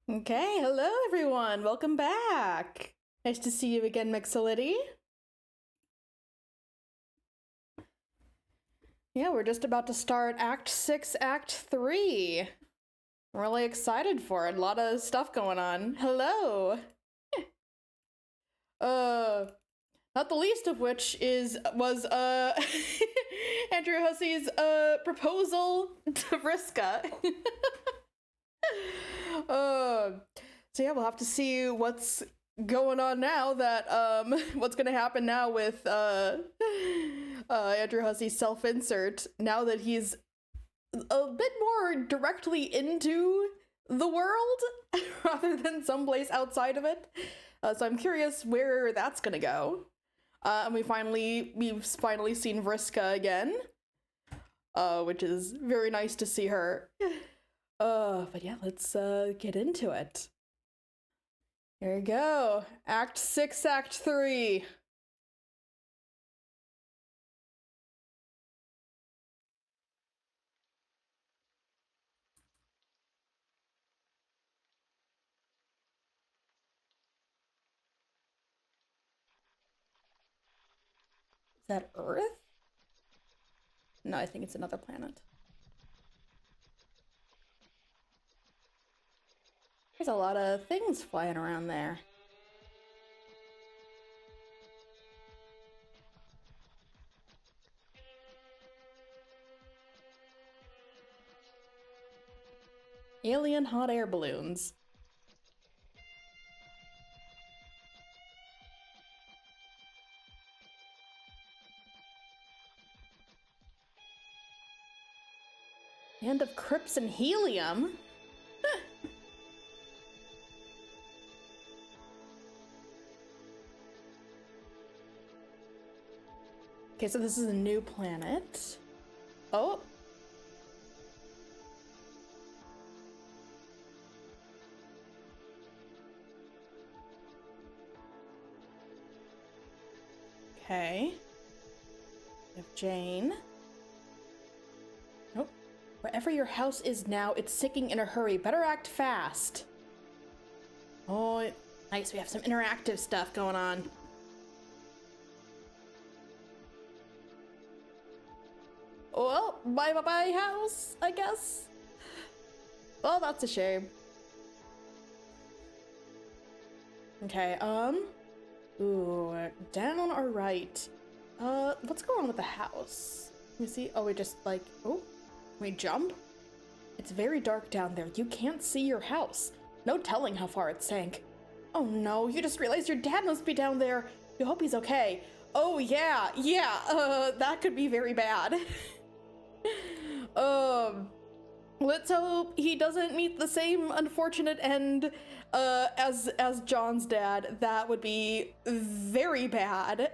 Okay, hello everyone. Welcome back. Nice to see you again, Mixolity. Yeah, we're just about to start Act 6, Act 3. I'm really excited for it. A lot of stuff going on. Hello. Not the least of which was Andrew Hussey's proposal to Vriska. So yeah, we'll have to see what's going on now that what's gonna happen now with Andrew Hussey's self-insert now that he's a bit more directly into the world rather than someplace outside of it. So I'm curious where that's gonna go. And we've finally seen Vriska again, which is very nice to see her. But yeah, let's get into it. Here we go. Act 6, Act 3. Is that Earth? No, I think it's another planet. There's a lot of things flying around there. Alien hot air balloons. And of crypts and helium. Okay, so this is a new planet. Oh. Okay. We have Jane. Nope. Wherever your house is now, it's sinking in a hurry. Better act fast. Oh, nice. We have some interactive stuff going on. Well, bye house, I guess. Well, that's a shame. Okay, ooh, down or right? What's going on with the house? Let me see. Oh, we just like, oh, we jump? It's very dark down there. You can't see your house. No telling how far it sank. Oh no, you just realized your dad must be down there. You hope he's okay. Oh yeah, that could be very bad. Let's hope he doesn't meet the same unfortunate end as John's dad. That would be very bad.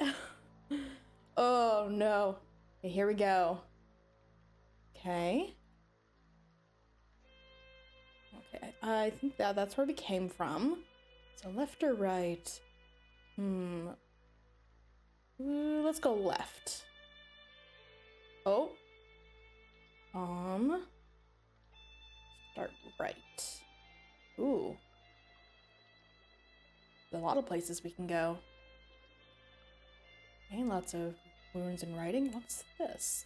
Oh no. Okay, here we go. Okay. Okay, I think that's where we came from. So left or right? Let's go left. Oh. Start right. Ooh. There's a lot of places we can go. Okay, lots of runes and writing. What's this?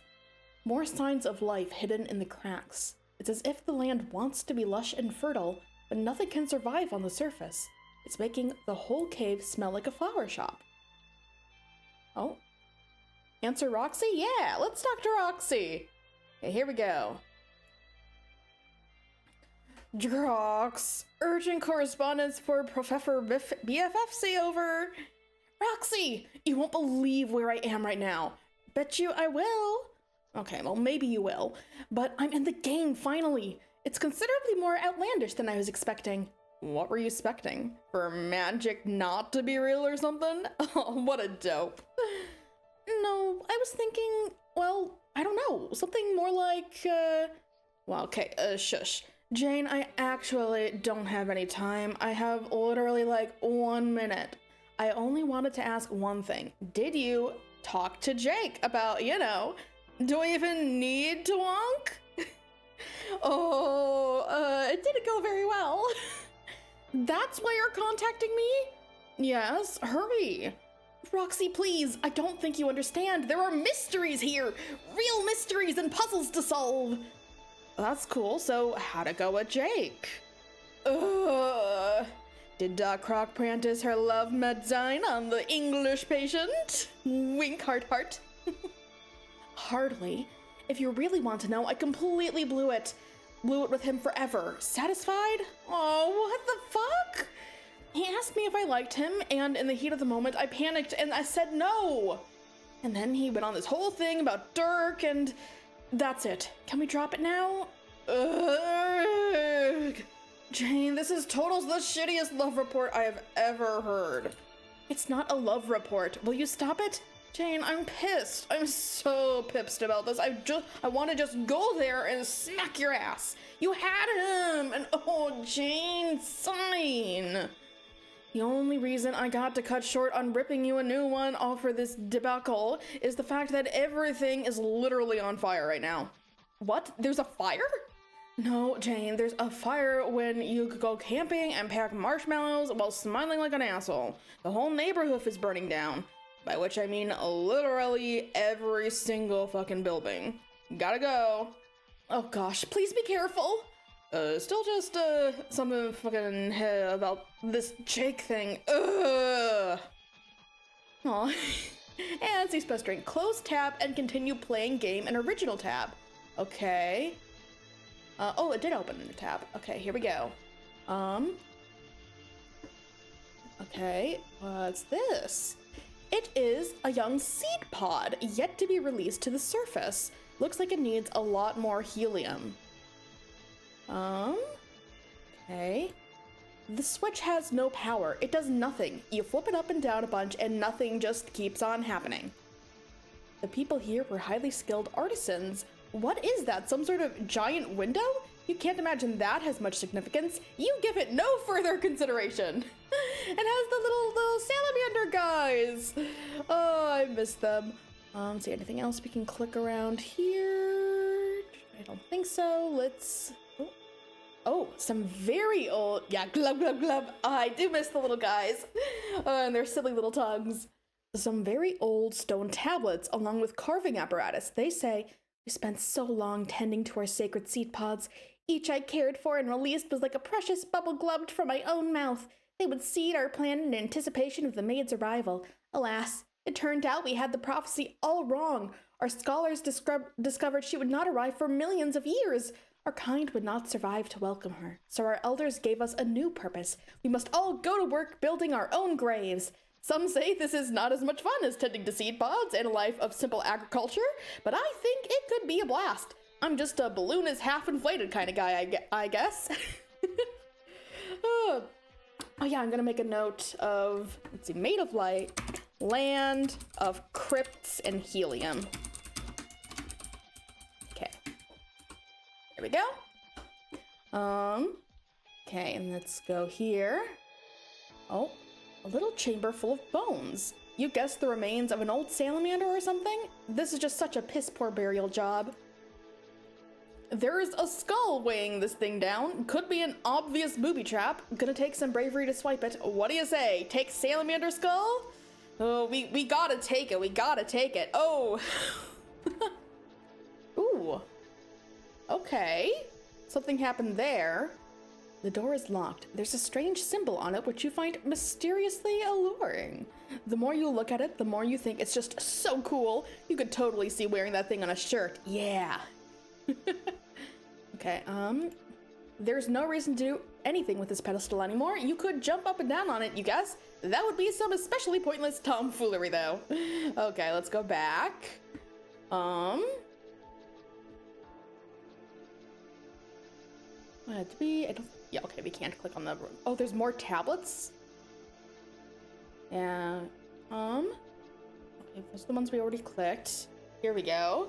More signs of life hidden in the cracks. It's as if the land wants to be lush and fertile, but nothing can survive on the surface. It's making the whole cave smell like a flower shop. Oh. Answer Roxy? Yeah, let's talk to Roxy. Okay, here we go. Drox, urgent correspondence for Professor BFFC over. Roxy, you won't believe where I am right now. Bet you I will. Okay, well, maybe you will. But I'm in the game, finally. It's considerably more outlandish than I was expecting. What were you expecting? For magic not to be real or something? Oh, what a dope. No, I was thinking, well, I don't know, something more like, well, okay, shush. Jane, I actually don't have any time. I have literally like 1 minute. I only wanted to ask one thing. Did you talk to Jake about, you know, do I even need to wonk? Oh, it didn't go very well. That's why you're contacting me? Yes, hurry. Roxy, please, I don't think you understand. There are mysteries here, real mysteries and puzzles to solve. That's cool, so how'd it go with Jake? Did Doc Croc practice her love medicine on the English patient? Wink, heart, heart. Hardly. If you really want to know, I completely blew it. Blew it with him forever. Satisfied? Oh, what the fuck? He asked me if I liked him, and in the heat of the moment, I panicked and I said no. And then he went on this whole thing about Dirk, and that's it. Can we drop it now? Ugh. Jane, this is total the shittiest love report I have ever heard. It's not a love report. Will you stop it? Jane, I'm pissed. I'm so pissed about this. I want to just go there and smack your ass. You had him, and oh, Jane, sign. The only reason I got to cut short on ripping you a new one off for this debacle is the fact that everything is literally on fire right now. What? There's a fire? No, Jane, there's a fire when you could go camping and pack marshmallows while smiling like an asshole. The whole neighborhood is burning down. By which I mean literally every single fucking building. Gotta go. Oh gosh, please be careful. Still just, something fucking about this Jake thing. Ugh. Aw. And he's supposed to drink close tab and continue playing game in original tab. Okay. Oh, it did open in the tab. Okay, here we go. Okay, what's this? It is a young seed pod, yet to be released to the surface. Looks like it needs a lot more helium. Okay. The switch has no power. It does nothing. You flip it up and down a bunch and nothing just keeps on happening. The people here were highly skilled artisans. What is that? Some sort of giant window? You can't imagine that has much significance. You give it no further consideration. It has the little salamander guys. Oh, I miss them. See anything else we can click around here? I don't think so. Let's... Oh, some very old... Yeah, glub, glub, glub. I do miss the little guys. And their silly little tongues. Some very old stone tablets along with carving apparatus. They say, we spent so long tending to our sacred seed pods. Each I cared for and released was like a precious bubble glubbed from my own mouth. They would seed our plan in anticipation of the maid's arrival. Alas, it turned out we had the prophecy all wrong. Our scholars discovered she would not arrive for millions of years. Our kind would not survive to welcome her. So our elders gave us a new purpose. We must all go to work building our own graves. Some say this is not as much fun as tending to seed pods and a life of simple agriculture, but I think it could be a blast. I'm just a balloon is half inflated kind of guy, I guess. Oh yeah, I'm gonna make a note of, let's see, made of light, land of crypts and helium. Okay. There we go. Okay, and let's go here. Oh, a little chamber full of bones. You guessed the remains of an old salamander or something? This is just such a piss poor burial job. There's a skull weighing this thing down. Could be an obvious booby trap. Gonna take some bravery to swipe it. What do you say? Take salamander skull? Oh, we gotta take it. We gotta take it. Oh. Ooh. Okay. Something happened there. The door is locked. There's a strange symbol on it which you find mysteriously alluring. The more you look at it, the more you think it's just so cool. You could totally see wearing that thing on a shirt. Yeah. Okay, there's no reason to do anything with this pedestal anymore. You could jump up and down on it, you guess. That would be some especially pointless tomfoolery, though. Okay, let's go back. Yeah, okay, we can't click on the... Oh, there's more tablets? Yeah, okay, those are the ones we already clicked. Here we go.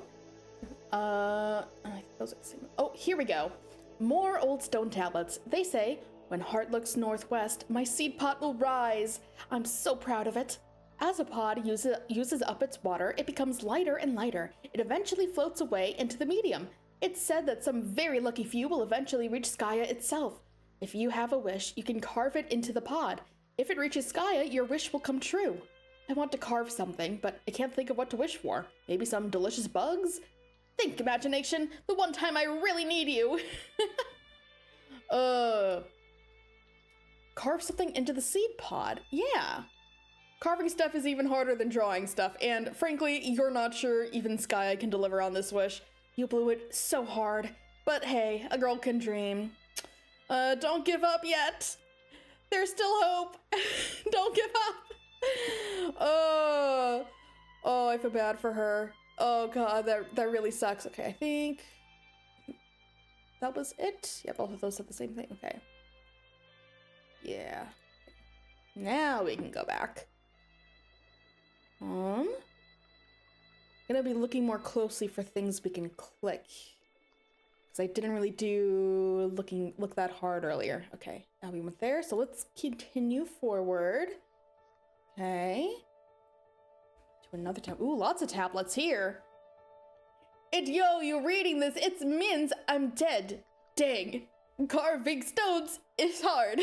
I think those are the same. Oh, here we go. More old stone tablets. They say, when heart looks northwest, my seed pot will rise. I'm so proud of it. As a pod uses up its water, it becomes lighter and lighter. It eventually floats away into the medium. It's said that some very lucky few will eventually reach Skya itself. If you have a wish, you can carve it into the pod. If it reaches Skya, your wish will come true. I want to carve something, but I can't think of what to wish for. Maybe some delicious bugs? Think, imagination, the one time I really need you. Carve something into the seed pod. Yeah. Carving stuff is even harder than drawing stuff, and frankly, you're not sure even Skya can deliver on this wish. You blew it so hard. But hey, a girl can dream. Don't give up yet. There's still hope. Don't give up. Oh, I feel bad for her. Oh god, that really sucks. Okay, I think that was it. Yeah, both of those said the same thing. Okay. Yeah. Now we can go back. Gonna be looking more closely for things we can click. Because I didn't really look that hard earlier. Okay, now we went there, so let's continue forward. Okay. To another tab. Ooh, lots of tablets here. Yo, you reading this? It's Min's. I'm dead. Dang. Carving stones is hard.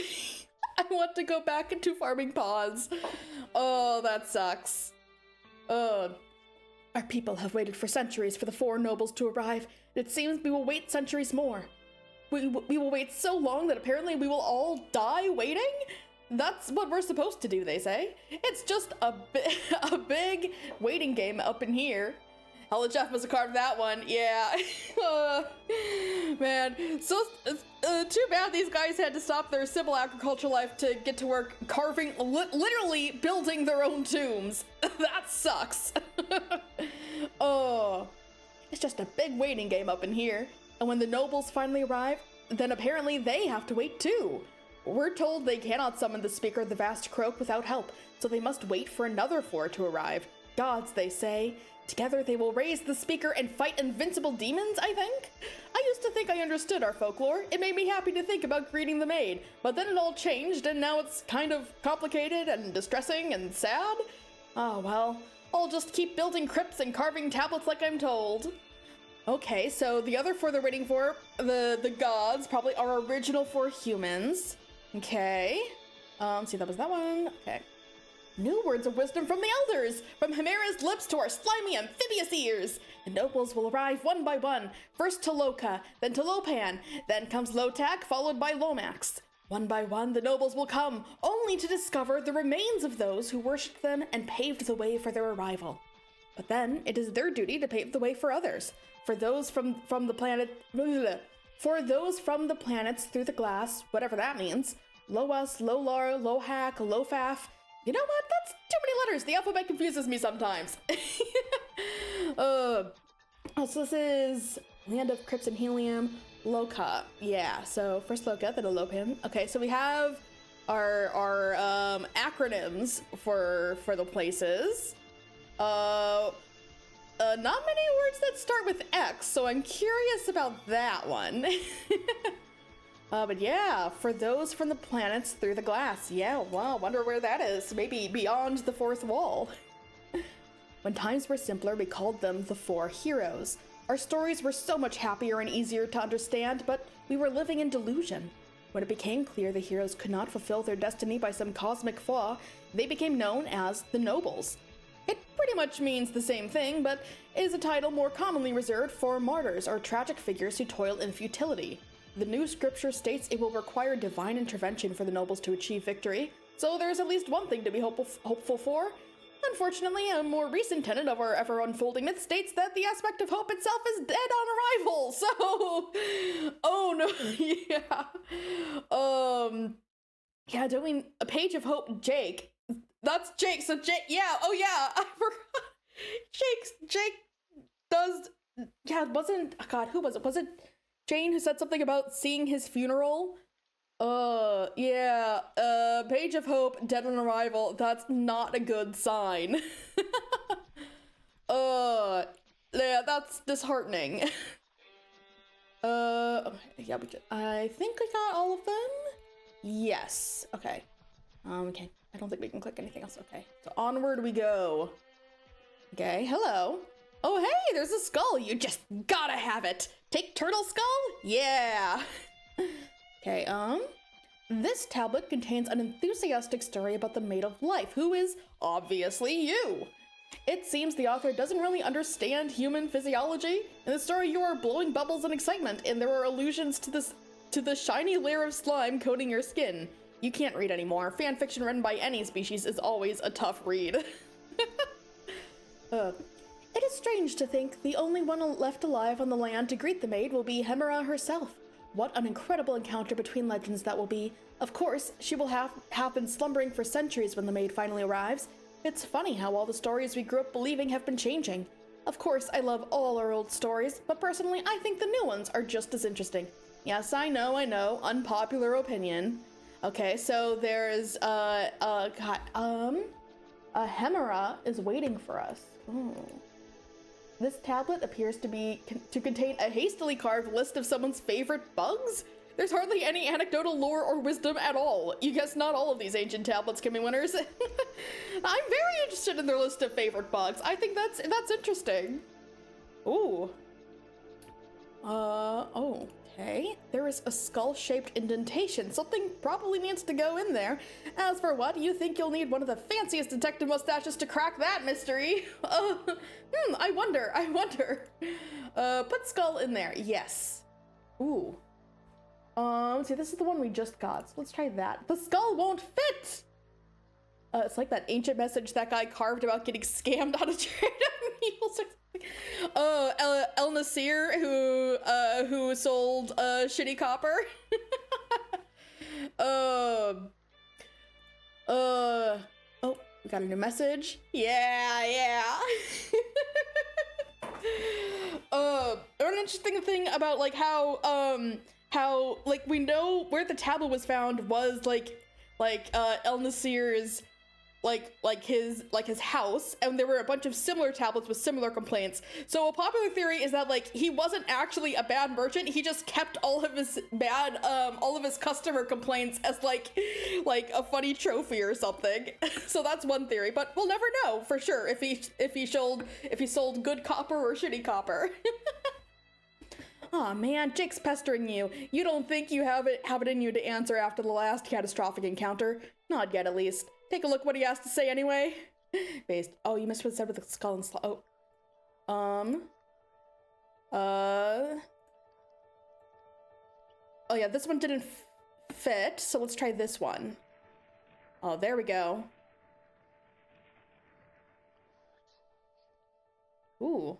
I want to go back into farming pods. Oh, that sucks. Our people have waited for centuries for the four nobles to arrive. It seems we will wait centuries more. We will wait so long that apparently we will all die waiting? That's what we're supposed to do, they say. It's just a big waiting game up in here. Hella Jeff must have carved that one. Yeah. Man. So, too bad these guys had to stop their simple agricultural life to get to work carving, literally building their own tombs. That sucks. Oh. It's just a big waiting game up in here. And when the nobles finally arrive, then apparently they have to wait too. We're told they cannot summon the Speaker of the Vast Croak without help, so they must wait for another four to arrive. Gods, they say. Together they will raise the Speaker and fight invincible demons, I think? I used to think I understood our folklore. It made me happy to think about greeting the maid, but then it all changed and now it's kind of complicated and distressing and sad. Oh well, I'll just keep building crypts and carving tablets like I'm told. Okay, so the other four they're waiting for, the gods, probably our original four humans. Okay. See, that was that one. Okay. New words of wisdom from the elders, from Chimera's lips to our slimy amphibious ears. The nobles will arrive one by one, first to Loka, then to Lopan, then comes Lotak, followed by Lomax. One by one, the nobles will come, only to discover the remains of those who worshipped them and paved the way for their arrival. But then, it is their duty to pave the way for others, for those from the planet, for those from the planets through the glass, whatever that means. Loas, Lolar, Lohak, Lofaf. You know what? That's too many letters. The alphabet confuses me sometimes. So this is Land of Crypts and Helium, Loka. Yeah, so first Loka, then a Lopan. Okay, so we have our acronyms for the places. Not many words that start with X, so I'm curious about that one. But yeah, for those from the planets through the glass. Yeah, wow, wonder where that is. Maybe beyond the fourth wall. When times were simpler, we called them the Four Heroes. Our stories were so much happier and easier to understand, but we were living in delusion. When it became clear the heroes could not fulfill their destiny by some cosmic flaw, they became known as the Nobles. It pretty much means the same thing, but is a title more commonly reserved for martyrs or tragic figures who toil in futility. The new scripture states it will require divine intervention for the nobles to achieve victory, so there's at least one thing to be hopeful for. Unfortunately, a more recent tenet of our ever-unfolding myth states that the aspect of hope itself is dead on arrival, so... Oh no, yeah. Yeah, doing a page of hope, Jake. That's Jake, so Jake, yeah, oh yeah, I forgot. Jake does... Yeah, it wasn't... Oh god, who was it? Was it Jane who said something about seeing his funeral? Yeah, Page of Hope, dead on arrival. That's not a good sign. Yeah, that's disheartening. Yeah, I think I got all of them. Yes, okay. Okay, I don't think we can click anything else. Okay, so onward we go. Okay, hello. Oh, hey, there's a skull. You just gotta have it. Take turtle skull? Yeah. Okay, This tablet contains an enthusiastic story about the Maid of Life, who is obviously you. It seems the author doesn't really understand human physiology. In the story, you are blowing bubbles in excitement, and there are allusions to the shiny layer of slime coating your skin. You can't read anymore. Fan fiction written by any species is always a tough read. It is strange to think the only one left alive on the land to greet the maid will be Hemera herself. What an incredible encounter between legends that will be. Of course, she will have been slumbering for centuries when the maid finally arrives. It's funny how all the stories we grew up believing have been changing. Of course, I love all our old stories, but personally, I think the new ones are just as interesting. Yes, I know, unpopular opinion. Okay, so there's, Hemera is waiting for us. Ooh. This tablet appears to contain a hastily carved list of someone's favorite bugs. There's hardly any anecdotal lore or wisdom at all. You guess not all of these ancient tablets can be winners. I'm very interested in their list of favorite bugs. I think that's interesting. Ooh. Okay. There is a skull-shaped indentation. Something probably needs to go in there. As for what, you think you'll need one of the fanciest detective mustaches to crack that mystery? I wonder. Put skull in there. Yes. Ooh. See, this is the one we just got, so let's try that. The skull won't fit! It's like that ancient message that guy carved about getting scammed out of trade of meals or something. El Nasir, who sold, shitty copper. Oh, we got a new message. Yeah. An interesting thing about, like, how, like, we know where the tablet was found was, like, El Nasir's, his house, and there were a bunch of similar tablets with similar complaints. So a popular theory is that, like, he wasn't actually a bad merchant, he just kept all of his customer complaints as, like a funny trophy or something. So that's one theory, but we'll never know for sure if he sold good copper or shitty copper. Aw, man, Jake's pestering you. You don't think you have it in you to answer after the last catastrophic encounter? Not yet, at least. Take a look what he has to say anyway. Based. Oh, you missed what it said with the skull and Oh yeah, this one didn't fit, so let's try this one. Oh, there we go. Ooh.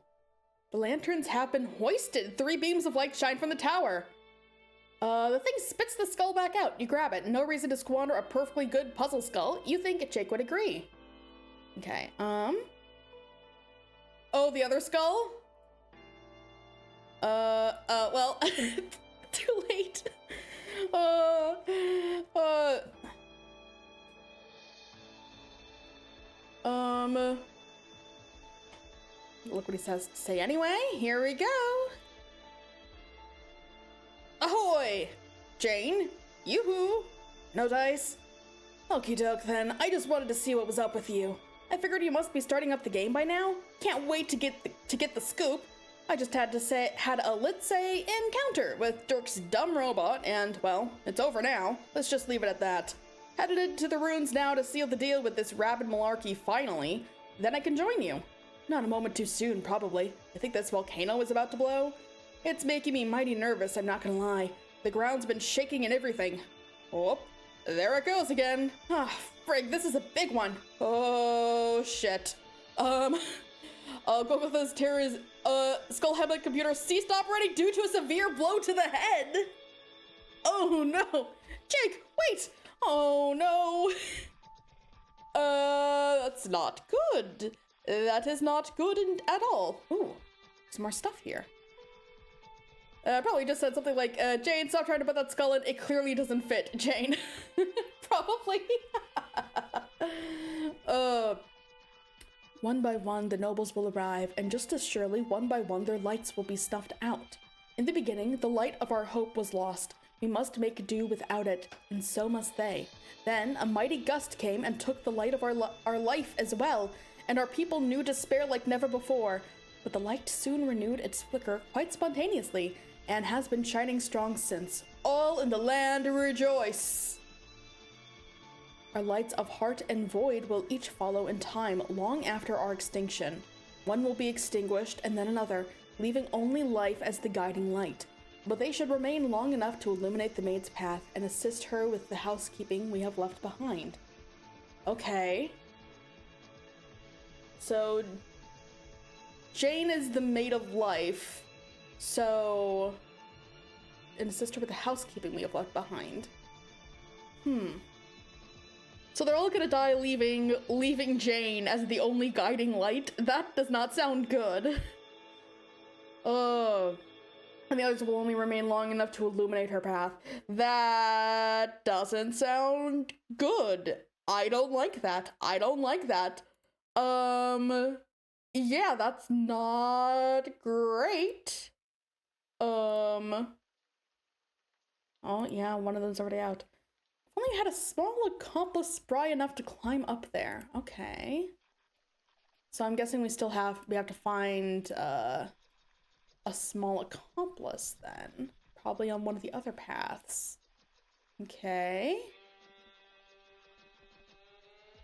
The lanterns have been hoisted. 3 beams of light shine from the tower. The thing spits the skull back out. You grab it. No reason to squander a perfectly good puzzle skull. You think Jake would agree. Okay, oh, the other skull? Well, too late. Look what he says to say anyway. Here we go. Ahoy! Jane? Yoo-hoo! No dice? Okie doke then. I just wanted to see what was up with you. I figured you must be starting up the game by now. Can't wait to get the scoop. I just had a let's say encounter with Dirk's dumb robot, and well, it's over now. Let's just leave it at that. Headed into the ruins now to seal the deal with this rabid malarkey finally. Then I can join you. Not a moment too soon, probably. I think this volcano is about to blow. It's making me mighty nervous, I'm not gonna lie. The ground's been shaking and everything. Oh, there it goes again. Ah, frig, this is a big one. Oh, shit. Gogotha's terror's, skull helmet computer ceased operating due to a severe blow to the head. Oh, no. Jake, wait. Oh, no. That's not good. That is not good at all. Ooh, some more stuff here. Probably just said something like, Jane, stop trying to put that skull in. It clearly doesn't fit, Jane. Probably. One by one, the nobles will arrive, and just as surely, one by one, their lights will be snuffed out. In the beginning, the light of our hope was lost. We must make do without it, and so must they. Then, a mighty gust came and took the light of our life as well, and our people knew despair like never before. But the light soon renewed its flicker quite spontaneously, and has been shining strong since. All in the land rejoice! Our lights of heart and void will each follow in time long after our extinction. One will be extinguished and then another, leaving only life as the guiding light. But they should remain long enough to illuminate the maid's path and assist her with the housekeeping we have left behind. Okay. So, Jane is the maid of life. So, and assist her with the housekeeping we have left behind. So they're all gonna die leaving Jane as the only guiding light? That does not sound good. And the others will only remain long enough to illuminate her path. That doesn't sound good. I don't like that. I don't like that. Yeah, that's not great. Oh yeah, one of them's already out. Only had a small accomplice spry enough to climb up there. Okay. So I'm guessing we have to find a small accomplice then. Probably on one of the other paths. Okay.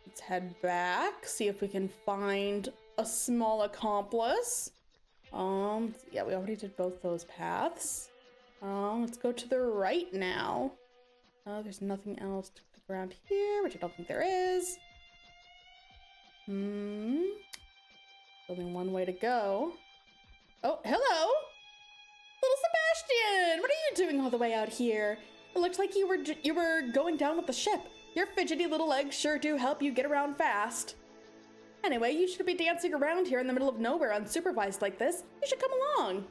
Let's head back, see if we can find a small accomplice. Yeah, we already did both those paths. Let's go to the right now. There's nothing else to look around here, which I don't think there is. Only one way to go. Oh, hello! Little Sebastian! What are you doing all the way out here? It looks like you were going down with the ship. Your fidgety little legs sure do help you get around fast. Anyway, you should be dancing around here in the middle of nowhere unsupervised like this. You should come along.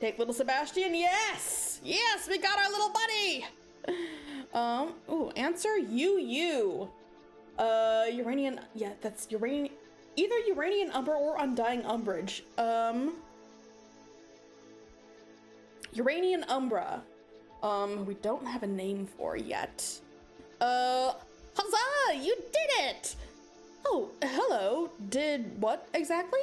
Take little Sebastian, yes! Yes, we got our little buddy! Answer you. Uranian, yeah, that's Uranian, either Uranian Umber or Undying Umbrage. Uranian Umbra. We don't have a name for yet. Huzzah! You did it! Oh, hello. Did what exactly?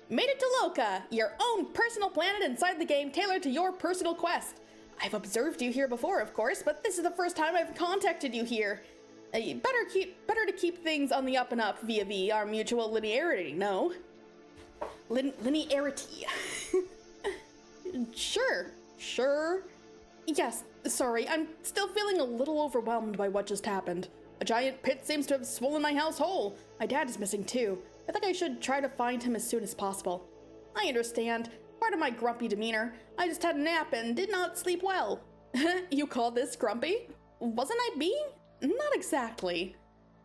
Made it to Loka, your own personal planet inside the game tailored to your personal quest. I've observed you here before, of course, but this is the first time I've contacted you here. Better to keep things on the up and up via our mutual linearity, no? Linearity. Sure. Yes, sorry, I'm still feeling a little overwhelmed by what just happened. A giant pit seems to have swollen my house whole. My dad is missing too. I think I should try to find him as soon as possible. I understand. Part of my grumpy demeanor. I just had a nap and did not sleep well. You call this grumpy? Wasn't I being? Not exactly.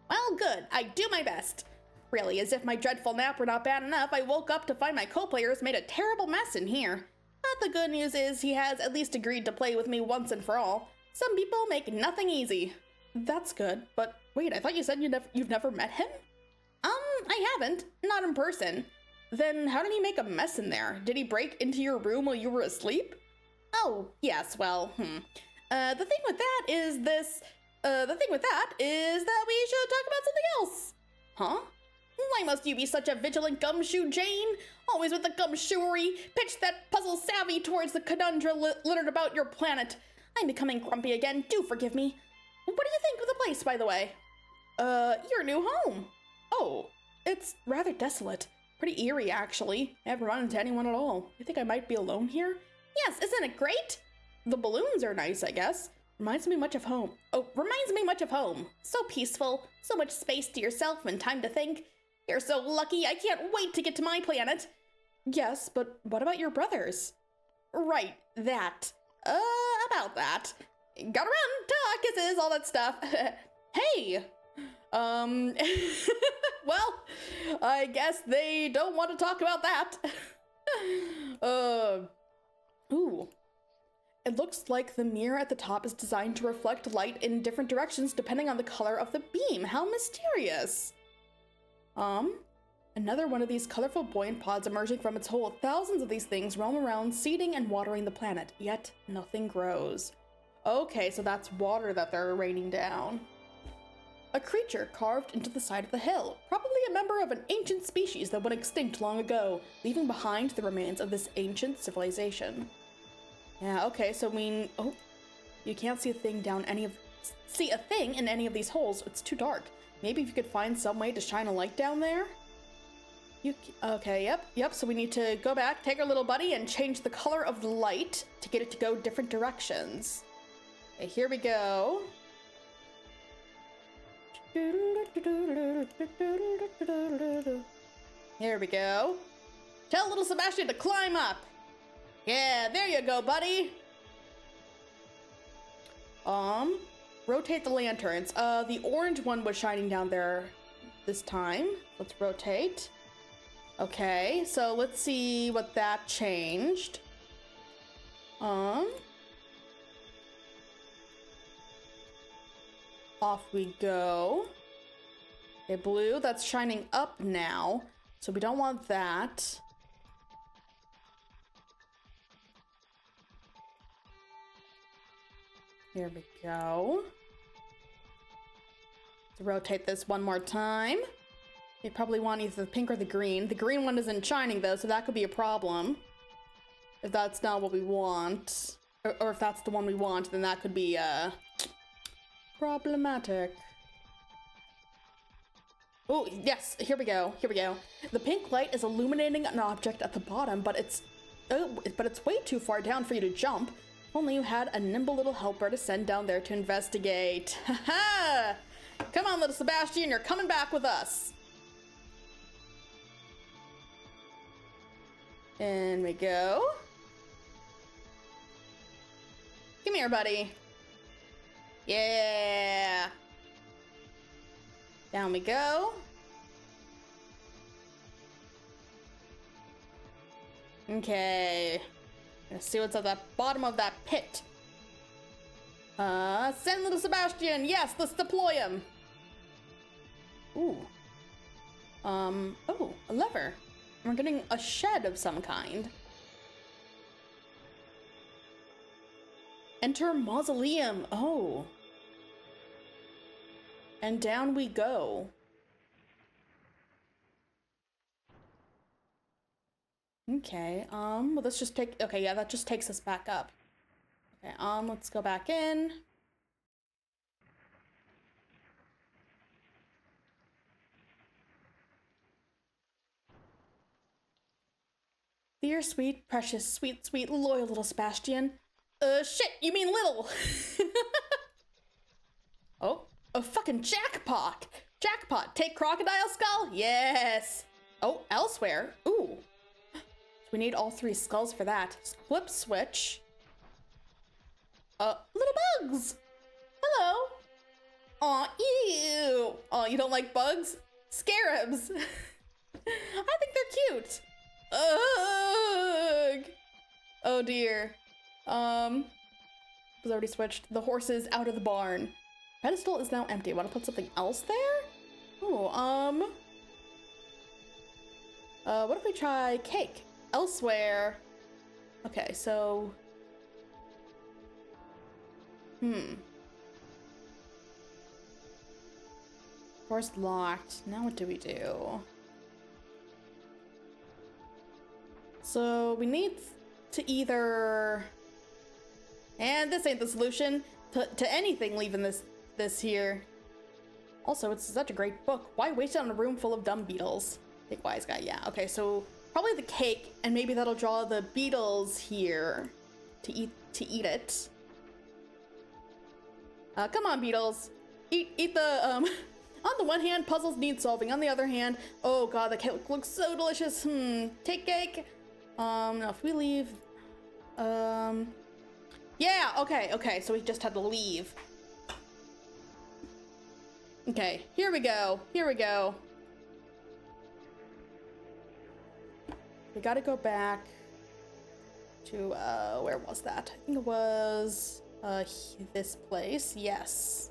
Well, good. I do my best. Really, as if my dreadful nap were not bad enough, I woke up to find my co-players made a terrible mess in here. But the good news is he has at least agreed to play with me once and for all. Some people make nothing easy. That's good, but wait, I thought you said you've never met him? I haven't. Not in person. Then how did he make a mess in there? Did he break into your room while you were asleep? Oh, yes, well, The thing with that is that we should talk about something else. Huh? Why must you be such a vigilant gumshoe, Jane? Always with the gumshoery. Pitch that puzzle savvy towards the conundrum littered about your planet. I'm becoming grumpy again. Do forgive me. What do you think of the place, by the way? Your new home. Oh, it's rather desolate. Pretty eerie, actually. I haven't run into anyone at all. You think I might be alone here? Yes, isn't it great? The balloons are nice, I guess. Reminds me much of home. So peaceful. So much space to yourself and time to think. You're so lucky. I can't wait to get to my planet. Yes, but what about your brothers? Right, that. About that. Gotta run, talk, kisses, all that stuff. Hey! Well, I guess they don't want to talk about that. Ooh. It looks like the mirror at the top is designed to reflect light in different directions depending on the color of the beam. How mysterious. Another one of these colorful buoyant pods emerging from its hole. Thousands of these things roam around, seeding and watering the planet, yet nothing grows. Okay, so that's water that they're raining down. A creature carved into the side of the hill, probably a member of an ancient species that went extinct long ago, leaving behind the remains of this ancient civilization. Yeah, okay, so oh, you can't see a thing down any of see a thing in any of these holes. It's too dark. Maybe if you could find some way to shine a light down there? Okay, yep. So we need to go back, take our little buddy, and change the color of the light to get it to go different directions. Okay, here we go. Here we go. Tell little Sebastian to climb up. Yeah, there you go, buddy. Rotate the lanterns. The orange one was shining down there this time. Let's rotate. Okay, so let's see what that changed. Off we go. Okay, blue, that's shining up now. So we don't want that. Here we go. Let's rotate this one more time. We probably want either the pink or the green. The green one isn't shining though, so that could be a problem. If that's not what we want. Or if that's the one we want, then that could be, problematic. Oh, yes, here we go. The pink light is illuminating an object at the bottom, but it's way too far down for you to jump. If only you had a nimble little helper to send down there to investigate. Haha! Come on, little Sebastian, you're coming back with us. In we go. Come here, buddy. Yeah. Down we go. Okay. Let's see what's at the bottom of that pit. Send little Sebastian. Yes, let's deploy him. Ooh. Oh, a lever. We're getting a shed of some kind. Enter mausoleum. Oh. And down we go. Okay, well, let's just take, okay, yeah, that just takes us back up. Okay, let's go back in. Dear, sweet, precious, sweet, sweet, loyal little Sebastian. Shit, you mean little. Oh, a fucking jackpot. Jackpot, take crocodile skull? Yes. Oh, elsewhere. Ooh. We need all 3 skulls for that. Flip switch. Little bugs. Hello. Aw, ew. Oh, you don't like bugs? Scarabs. I think they're cute. Ugh. Oh dear. Was already switched. The horse is out of the barn. Pedestal is now empty. Want to put something else there? Oh, what if we try cake? Elsewhere. Okay, so... Door's locked. Now what do we do? So we need to either... And this ain't the solution to anything leaving this here. Also, it's such a great book. Why waste it on a room full of dumb beetles? Big wise guy, yeah. Okay, so probably the cake, and maybe that'll draw the beetles here to eat it. Come on, beetles. Eat the, on the one hand, puzzles need solving. On the other hand, oh god, the cake looks so delicious. Take cake. Now if we leave, yeah, okay, so we just had to leave. Okay, here we go. We gotta go back to, where was that? I think it was, this place, yes.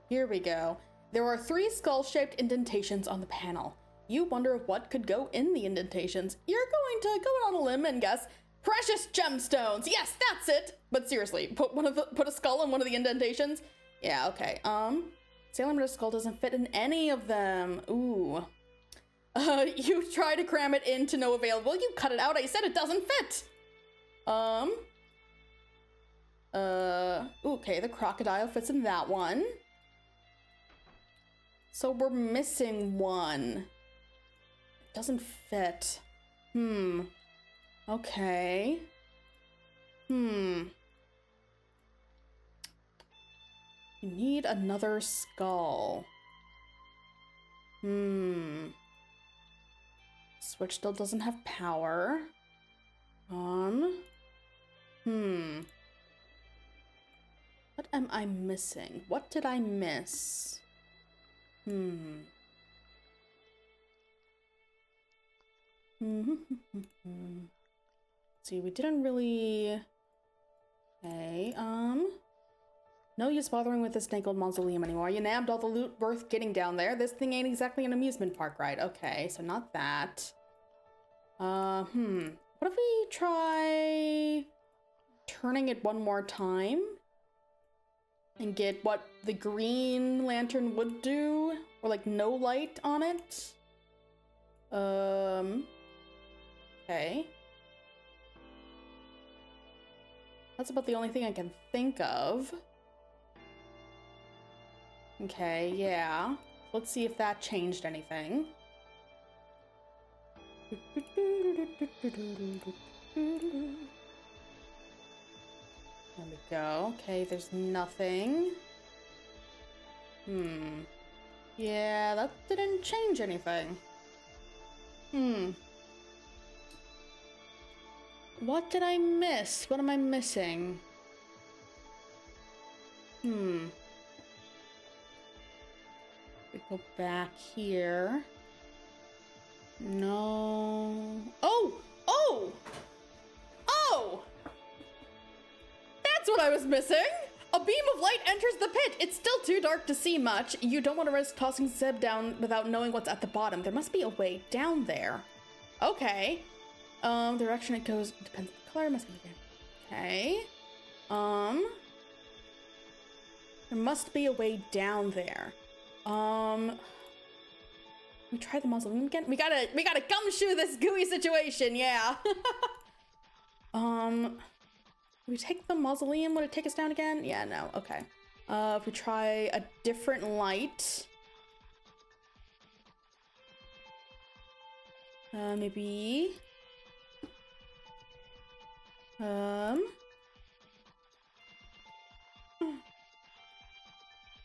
Here we go. There are 3 skull-shaped indentations on the panel. You wonder what could go in the indentations. You're going to go on a limb and guess precious gemstones. Yes, that's it. But seriously, put a skull in one of the indentations. Yeah, okay. Sailor Moon's skull doesn't fit in any of them. Ooh. You try to cram it in to no avail. Well, you cut it out. I said it doesn't fit. Um. Okay, the crocodile fits in that one. So we're missing one. It doesn't fit. Okay. You need another skull. Switch still doesn't have power. What am I missing? What did I miss? See, we didn't really... Okay, no use bothering with the snake-old mausoleum anymore. You nabbed all the loot worth getting down there. This thing ain't exactly an amusement park ride. Okay, so not that. What if we try turning it one more time? And get what the green lantern would do? Or like no light on it? Okay. That's about the only thing I can think of. Okay, yeah. Let's see if that changed anything. There we go. Okay, there's nothing. Yeah, that didn't change anything. What did I miss? What am I missing? We go back here. No. Oh! Oh! Oh! That's what I was missing! A beam of light enters the pit. It's still too dark to see much. You don't want to risk tossing Zeb down without knowing what's at the bottom. There must be a way down there. Okay. The direction it goes depends on the color. Must be okay. There must be a way down there. We try the mausoleum again. We gotta gumshoe this gooey situation. Yeah. We take the mausoleum, would it take us down again? Yeah, no, okay. If we try a different light. Maybe.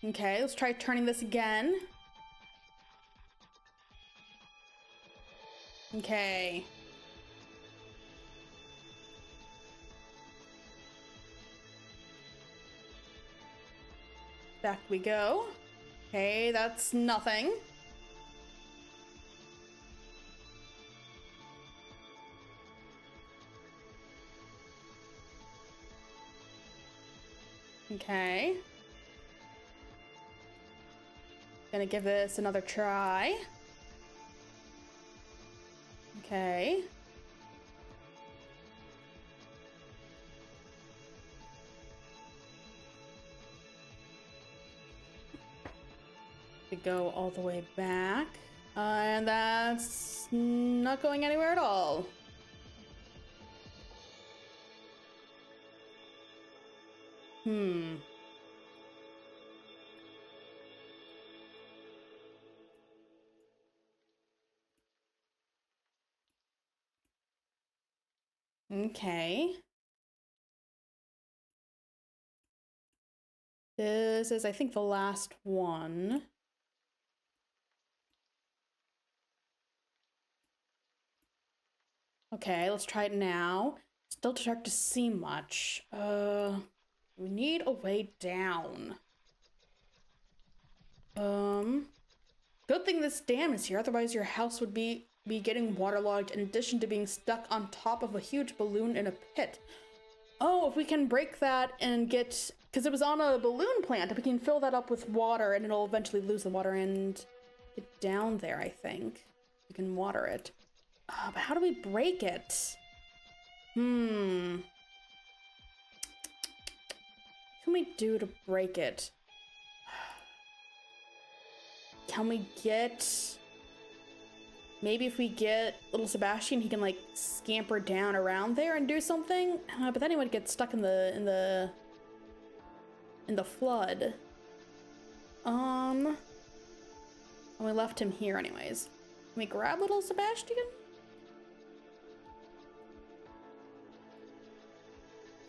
Okay, let's try turning this again. Okay. Back we go. Okay, that's nothing. Okay. Gonna give this another try. Okay. We go all the way back. And that's not going anywhere at all. Okay. This is, I think, the last one. Okay, let's try it now. Still too dark to see much. We need a way down. Good thing this dam is here, otherwise your house would be getting waterlogged in addition to being stuck on top of a huge balloon in a pit. Oh, if we can break that and get, because it was on a balloon plant, if we can fill that up with water and it'll eventually lose the water and get down there, I think. We can water it. But how do we break it? What can we do to break it? Can we get maybe if we get little Sebastian, he can like scamper down around there and do something. But then he would get stuck in the flood. And we left him here anyways. Can we grab little Sebastian?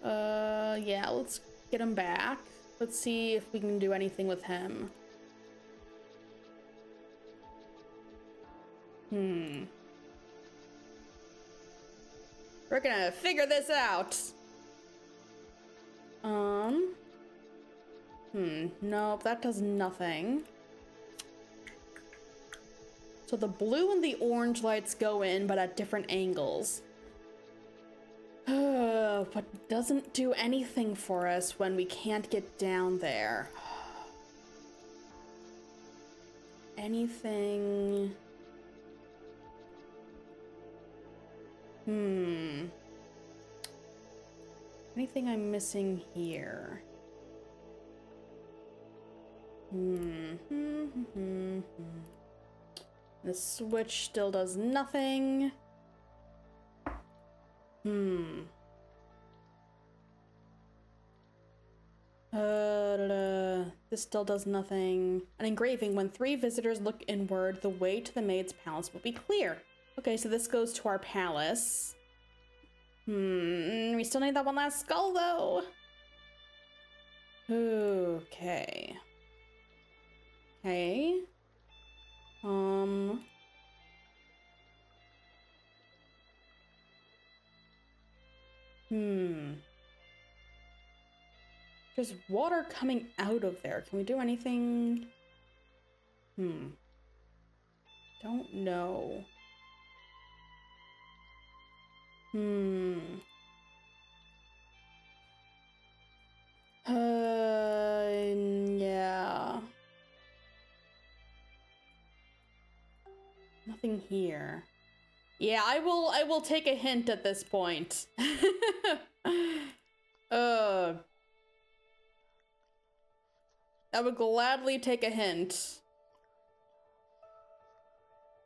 Yeah, let's get him back. Let's see if we can do anything with him. We're gonna figure this out. Nope, that does nothing. So the blue and the orange lights go in, but at different angles. But doesn't do anything for us when we can't get down there. Anything... Anything I'm missing here? The switch still does nothing. This still does nothing. An engraving. When 3 visitors look inward, the way to the maid's palace will be clear. Okay, so this goes to our palace. We still need that one last skull, though. Okay. Okay. There's water coming out of there. Can we do anything? Don't know. Yeah. Nothing here. Yeah, I will take a hint at this point. I would gladly take a hint.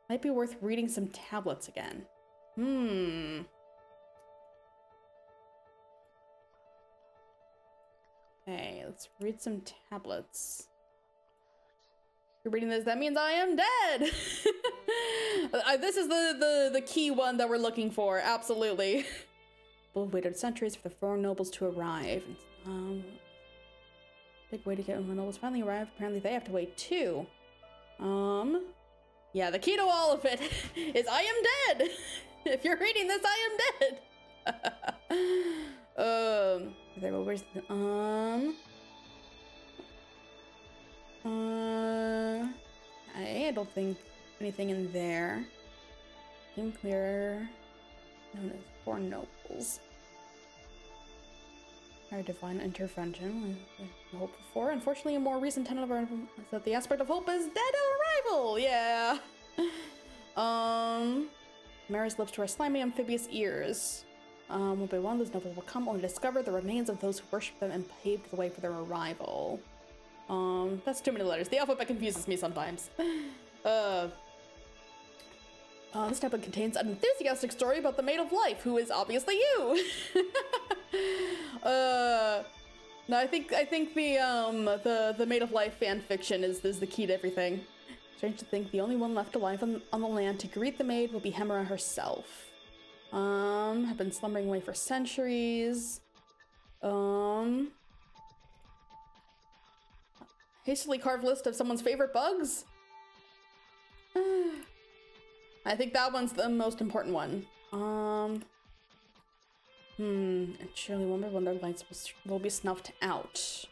Might be worth reading some tablets again. Okay, let's read some tablets. If you're reading this, that means I am dead! This is the key one that we're looking for, absolutely. People waited centuries for the 4 nobles to arrive. Big way to get when the nobles finally arrive. Apparently they have to wait too. Yeah, the key to all of it is I am dead! If you're reading this, I am dead! Where's the, I don't think anything in there. Game clear. Known as 4 nobles. Our divine intervention. We hope for. Unfortunately, a more recent tenet of our is that the aspect of hope is dead on arrival. Yeah. Mary's lips to our slimy amphibious ears. One by one, those nobles will come only to discover the remains of those who worship them and paved the way for their arrival. That's too many letters. The alphabet confuses me sometimes. This tablet contains an enthusiastic story about the Maid of Life, who is obviously you. No, I think the Maid of Life fan fiction is the key to everything. Strange to think the only one left alive on the land to greet the maid will be Hemera herself. Have been slumbering away for centuries. Hastily carved list of someone's favorite bugs? I think that one's the most important one. And surely one by one their lights will be snuffed out.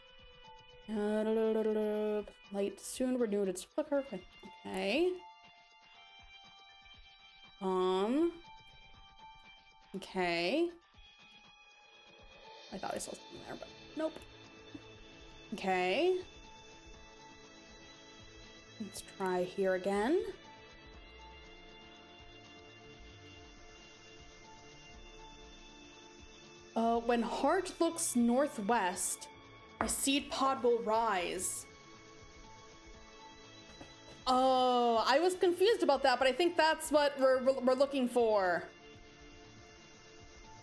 Light soon renewed its flicker. Okay. Okay. I thought I saw something there, but nope. Okay. Let's try here again. When heart looks northwest, a seed pod will rise. Oh, I was confused about that, but I think that's what we're looking for.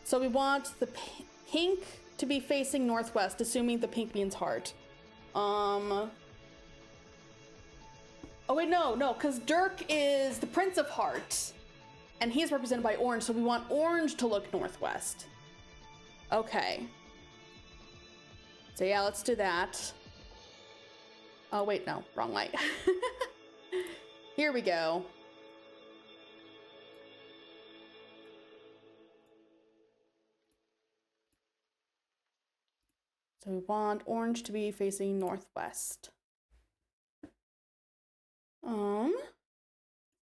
So we want the pink to be facing northwest, assuming the pink means heart. Oh wait, no, because Dirk is the Prince of Hearts, and he's represented by orange, so we want orange to look northwest. Okay. So yeah, let's do that. Oh wait, no, wrong light. Here we go. So we want orange to be facing northwest.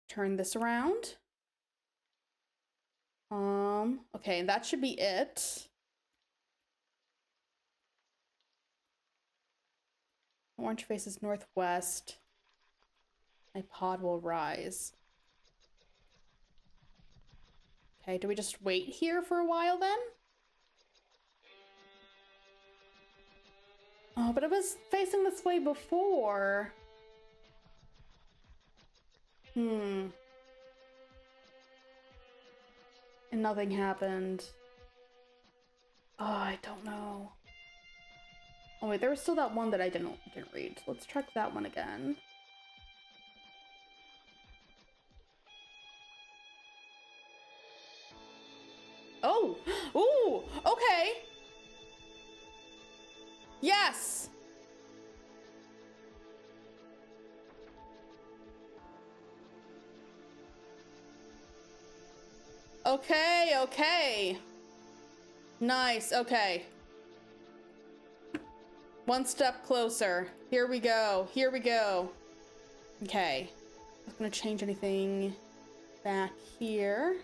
Turn this around. Okay, that should be it. Orange faces northwest. My pod will rise. Okay, do we just wait here for a while then? Oh, but it was facing this way before. And nothing happened. Oh, I don't know. Oh wait, there was still that one that I didn't read. Let's check that one again. Oh! Ooh! Okay! Yes! Okay, okay. Nice, okay. One step closer. Here we go. Here we go. Okay. Not gonna change anything back here.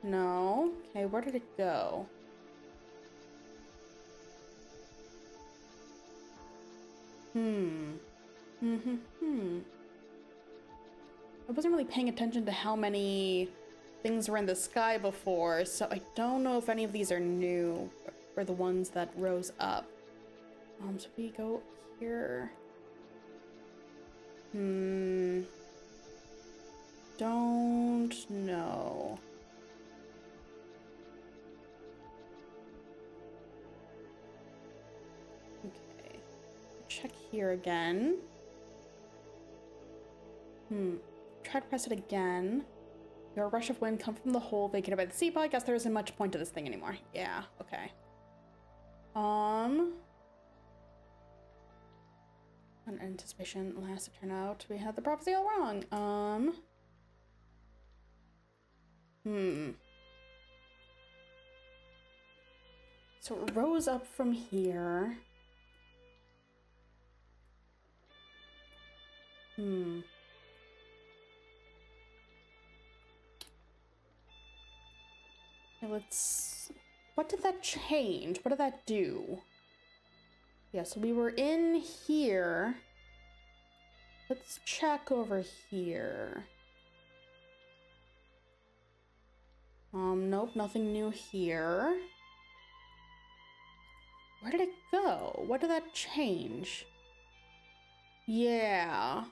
No. Okay, where did it go? I wasn't really paying attention to how many things were in the sky before, so I don't know if any of these are new or the ones that rose up. So we go here. Don't know. Okay. Check here again. Try to press it again. Your rush of wind come from the hole vacated by the sea. I guess there isn't much point to this thing anymore. Yeah, okay. An anticipation last to turn out. We had the prophecy all wrong. So it rose up from here. Let's... What did that change? What did that do? Yeah, so we were in here. Let's check over here. Nope, nothing new here. Where did it go? What did that change? Yeah.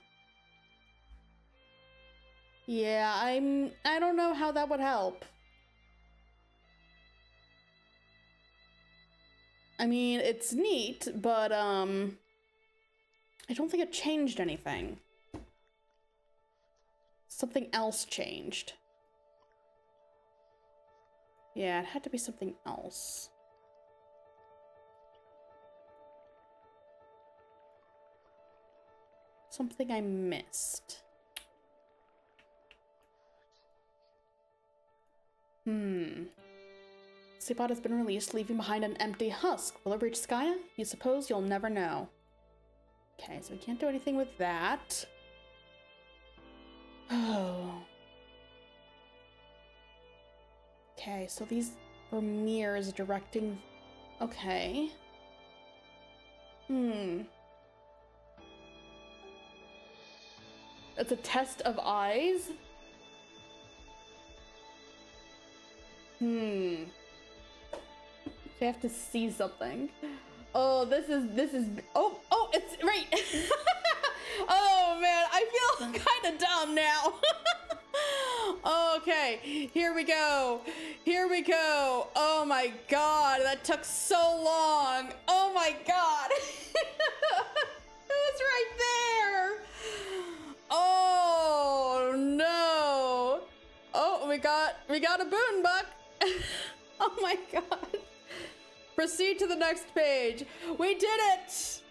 Yeah, I don't know how that would help. I mean, it's neat, but, I don't think it changed anything. Something else changed. Yeah, it had to be something else. Something I missed. Seapod has been released, leaving behind an empty husk. Will it reach Skya? You suppose you'll never know. Okay, so we can't do anything with that. Oh. Okay, so these were mirrors directing... Okay. It's a test of eyes? They have to see something. Oh, this is, oh, it's right. Oh Okay, here we go. Here we go. Oh my god, that took so long. Oh my god. It was right there. Oh no. Oh, we got a boon buck. Oh my god. Proceed to the next page. We did it.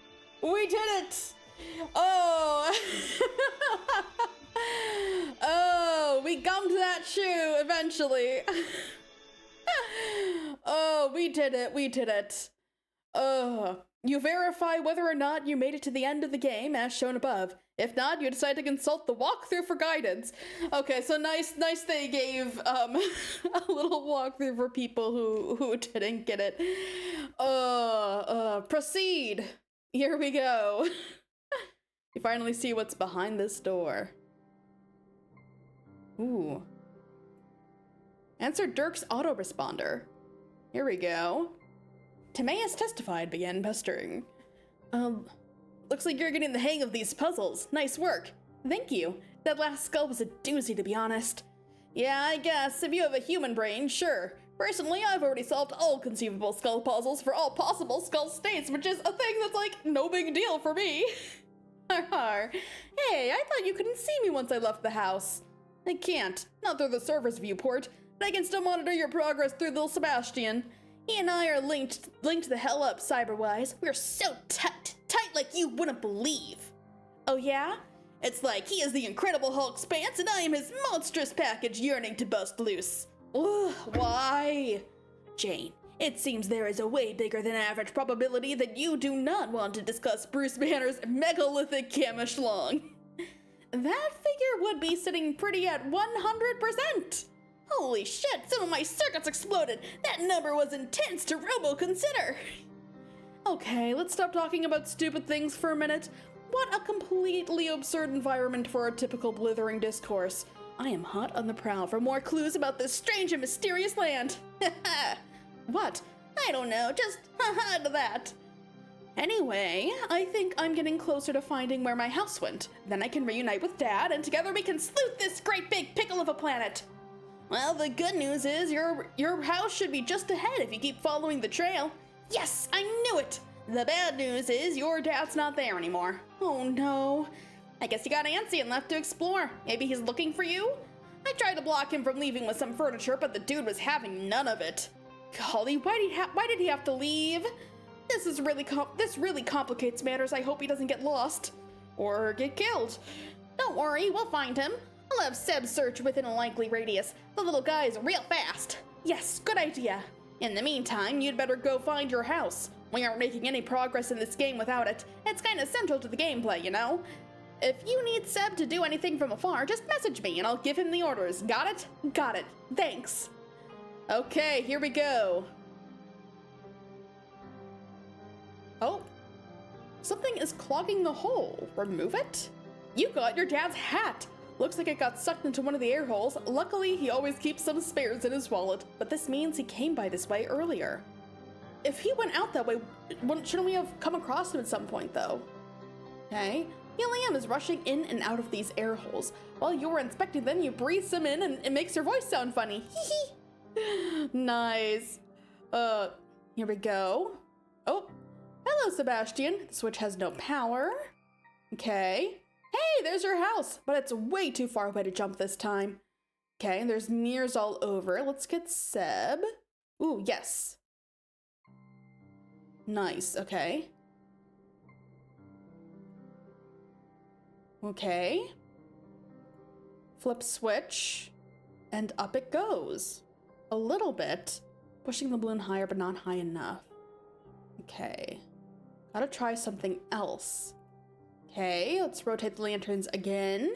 We did it. Oh. Oh, we gummed that shoe eventually. Oh, we did it. We did it. You verify whether or not you made it to the end of the game as shown above. If not, you decide to consult the walkthrough for guidance. Okay, so nice they gave a little walkthrough for people who didn't get it. Proceed. Here we go. You finally see what's behind this door. Ooh. Answer Dirk's autoresponder. Here we go. Timaeus testified, began pestering. Looks like you're getting the hang of these puzzles. Nice work. Thank you. That last skull was a doozy, to be honest. Yeah, I guess. If you have a human brain, sure. Personally, I've already solved all conceivable skull puzzles for all possible skull states, which is a thing that's like no big deal for me. Har. Hey, I thought you couldn't see me once I left the house. I can't. Not through the server's viewport, but I can still monitor your progress through little Sebastian. He and I are linked the hell up, cyber-wise. We're so tight like you wouldn't believe. Oh yeah? It's like he is the Incredible Hulk's pants and I am his monstrous package yearning to bust loose. Ugh, why? Jane, it seems there is a way bigger than average probability that you do not want to discuss Bruce Banner's megalithic camouflage. That figure would be sitting pretty at 100%. Holy shit, some of my circuits exploded. That number was intense to robo-consider. Okay, let's stop talking about stupid things for a minute. What a completely absurd environment for a typical blithering discourse. I am hot on the prowl for more clues about this strange and mysterious land. What? I don't know, just haha to that. Anyway, I think I'm getting closer to finding where my house went. Then I can reunite with Dad, and together we can sleuth this great big pickle of a planet. Well, the good news is your house should be just ahead if you keep following the trail. Yes, I knew it! The bad news is your dad's not there anymore. Oh no. I guess he got antsy and left to explore. Maybe he's looking for you? I tried to block him from leaving with some furniture, but the dude was having none of it. Golly, why did he have to leave? This really complicates matters. I hope he doesn't get lost. Or get killed. Don't worry, we'll find him. I'll have Seb search within a likely radius. The little guy is real fast. Yes, good idea. In the meantime, you'd better go find your house. We aren't making any progress in this game without it. It's kinda central to the gameplay, you know? If you need Seb to do anything from afar, just message me and I'll give him the orders. Got it? Got it. Thanks. Okay, here we go. Oh, something is clogging the hole. Remove it? You got your dad's hat. Looks like it got sucked into one of the air holes. Luckily, he always keeps some spares in his wallet, but this means he came by this way earlier. If he went out that way, shouldn't we have come across him at some point, though? Okay. Helium is rushing in and out of these air holes. While you were inspecting them, you breathe some in and it makes your voice sound funny. Hee. Nice. Here we go. Oh, hello, Sebastian. The switch has no power. Okay. Hey, there's your house, but it's way too far away to jump this time. Okay, and there's mirrors all over. Let's get Seb. Ooh, yes. Nice, okay. Okay. Flip switch, and up it goes. A little bit. Pushing the balloon higher, but not high enough. Okay. Gotta try something else. Okay, let's rotate the lanterns again.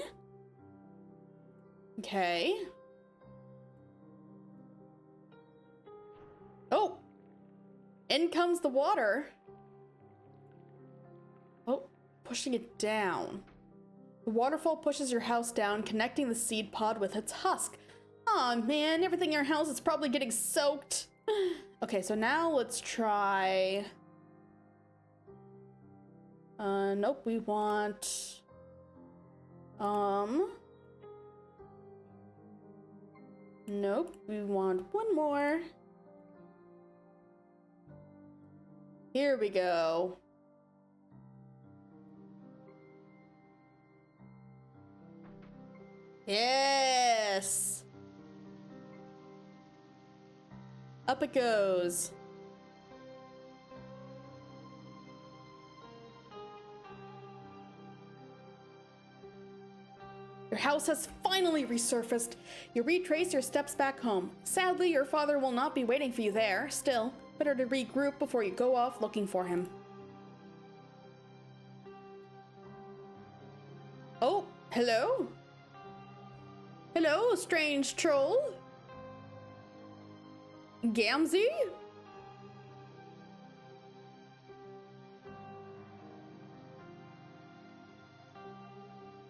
Okay. Oh! In comes the water. Oh, pushing it down. The waterfall pushes your house down, connecting the seed pod with its husk. Aw, man, everything in your house is probably getting soaked. Okay, so now let's try... nope, we want... Nope, we want one more. Here we go. Yes! Up it goes. Your house has finally resurfaced. You retrace your steps back home. Sadly, your father will not be waiting for you there. Still, better to regroup before you go off looking for him. Oh, hello? Hello, strange troll? Gamzee?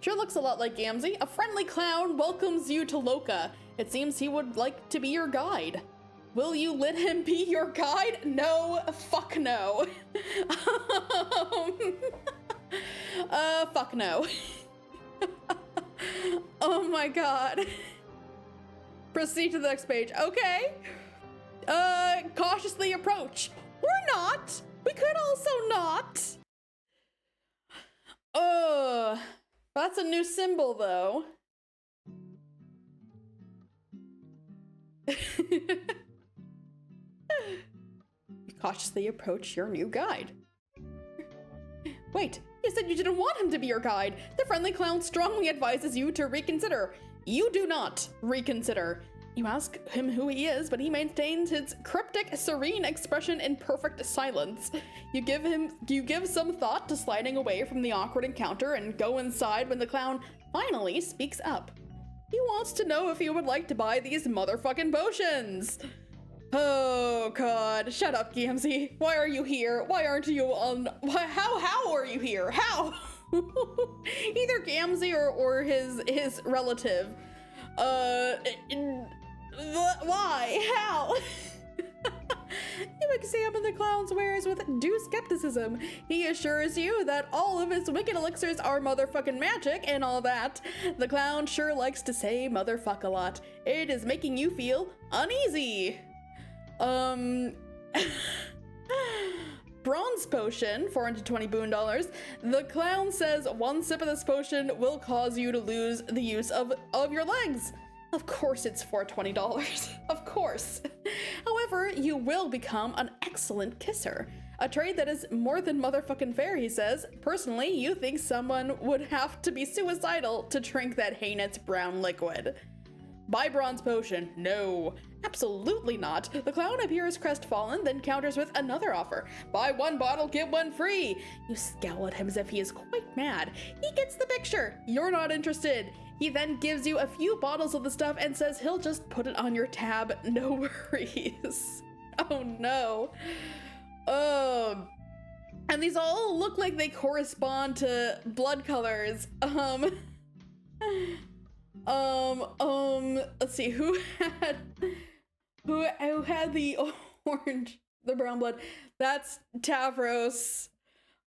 Sure looks a lot like Gamzee. A friendly clown welcomes you to Loka. It seems he would like to be your guide. Will you let him be your guide? No, fuck no. Fuck no. Oh my god. Proceed to the next page. Okay. Cautiously approach. We're not. We could also not. That's a new symbol, though. You cautiously approach your new guide. Wait, you said you didn't want him to be your guide. The friendly clown strongly advises you to reconsider. You do not reconsider. You ask him who he is, but he maintains his cryptic, serene expression in perfect silence. You give some thought to sliding away from the awkward encounter and go inside when the clown finally speaks up. He wants to know if you would like to buy these motherfucking potions. Oh god, shut up, Gamzee. Why are you here? Why aren't you on? How are you here? How? Either Gamzee or his relative. Why? How? You examine the clown's wares with due skepticism. He assures you that all of his wicked elixirs are motherfucking magic and all that. The clown sure likes to say motherfuck a lot. It is making you feel uneasy. Bronze potion, 420 boon dollars. The clown says one sip of this potion will cause you to lose the use of your legs. Of course it's $420. Of course. However, you will become an excellent kisser. A trade that is more than motherfucking fair, he says. Personally, you think someone would have to be suicidal to drink that heinous brown liquid. Buy bronze potion. No, absolutely not. The clown appears crestfallen, then counters with another offer. Buy one bottle, get one free. You scowl at him as if he is quite mad. He gets the picture. You're not interested. He then gives you a few bottles of the stuff and says he'll just put it on your tab. No worries. Oh no. And these all look like they correspond to blood colors. Let's see, who had the orange, the brown blood? That's Tavros.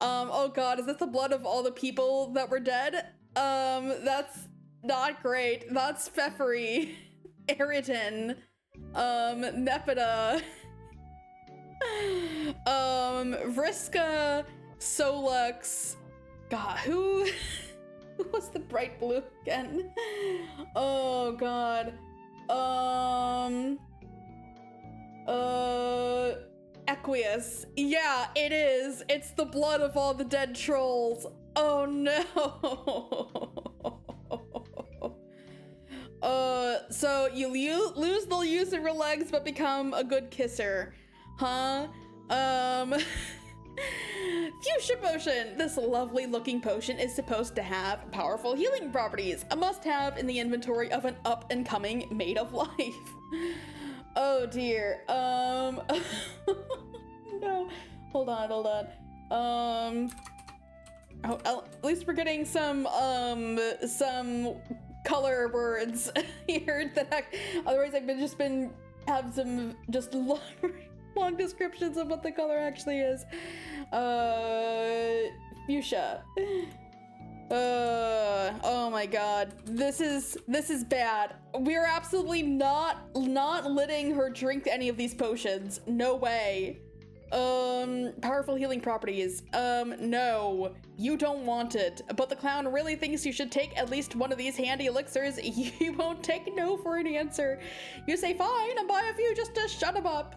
Oh god, is that the blood of all the people that were dead? That's not great. That's Pfeffery, Eriton, Nepeta, Vriska, Solux. God, who was the bright blue again? Oh god. Equius. Yeah, it is. It's the blood of all the dead trolls. Oh no. So you lose the use of your legs but become a good kisser. Huh? Fuchsia potion. This lovely looking potion is supposed to have powerful healing properties, a must-have in the inventory of an up-and-coming maid of life. Oh dear. No. Hold on. At least we're getting some color words here that otherwise I've just been have some just long descriptions of what the color actually is. Fuchsia. Oh my god, this is bad. We're absolutely not letting her drink any of these potions. No way. Powerful healing properties. No, you don't want it. But the clown really thinks you should take at least one of these handy elixirs. You won't take no for an answer. You say fine and buy a few just to shut him up.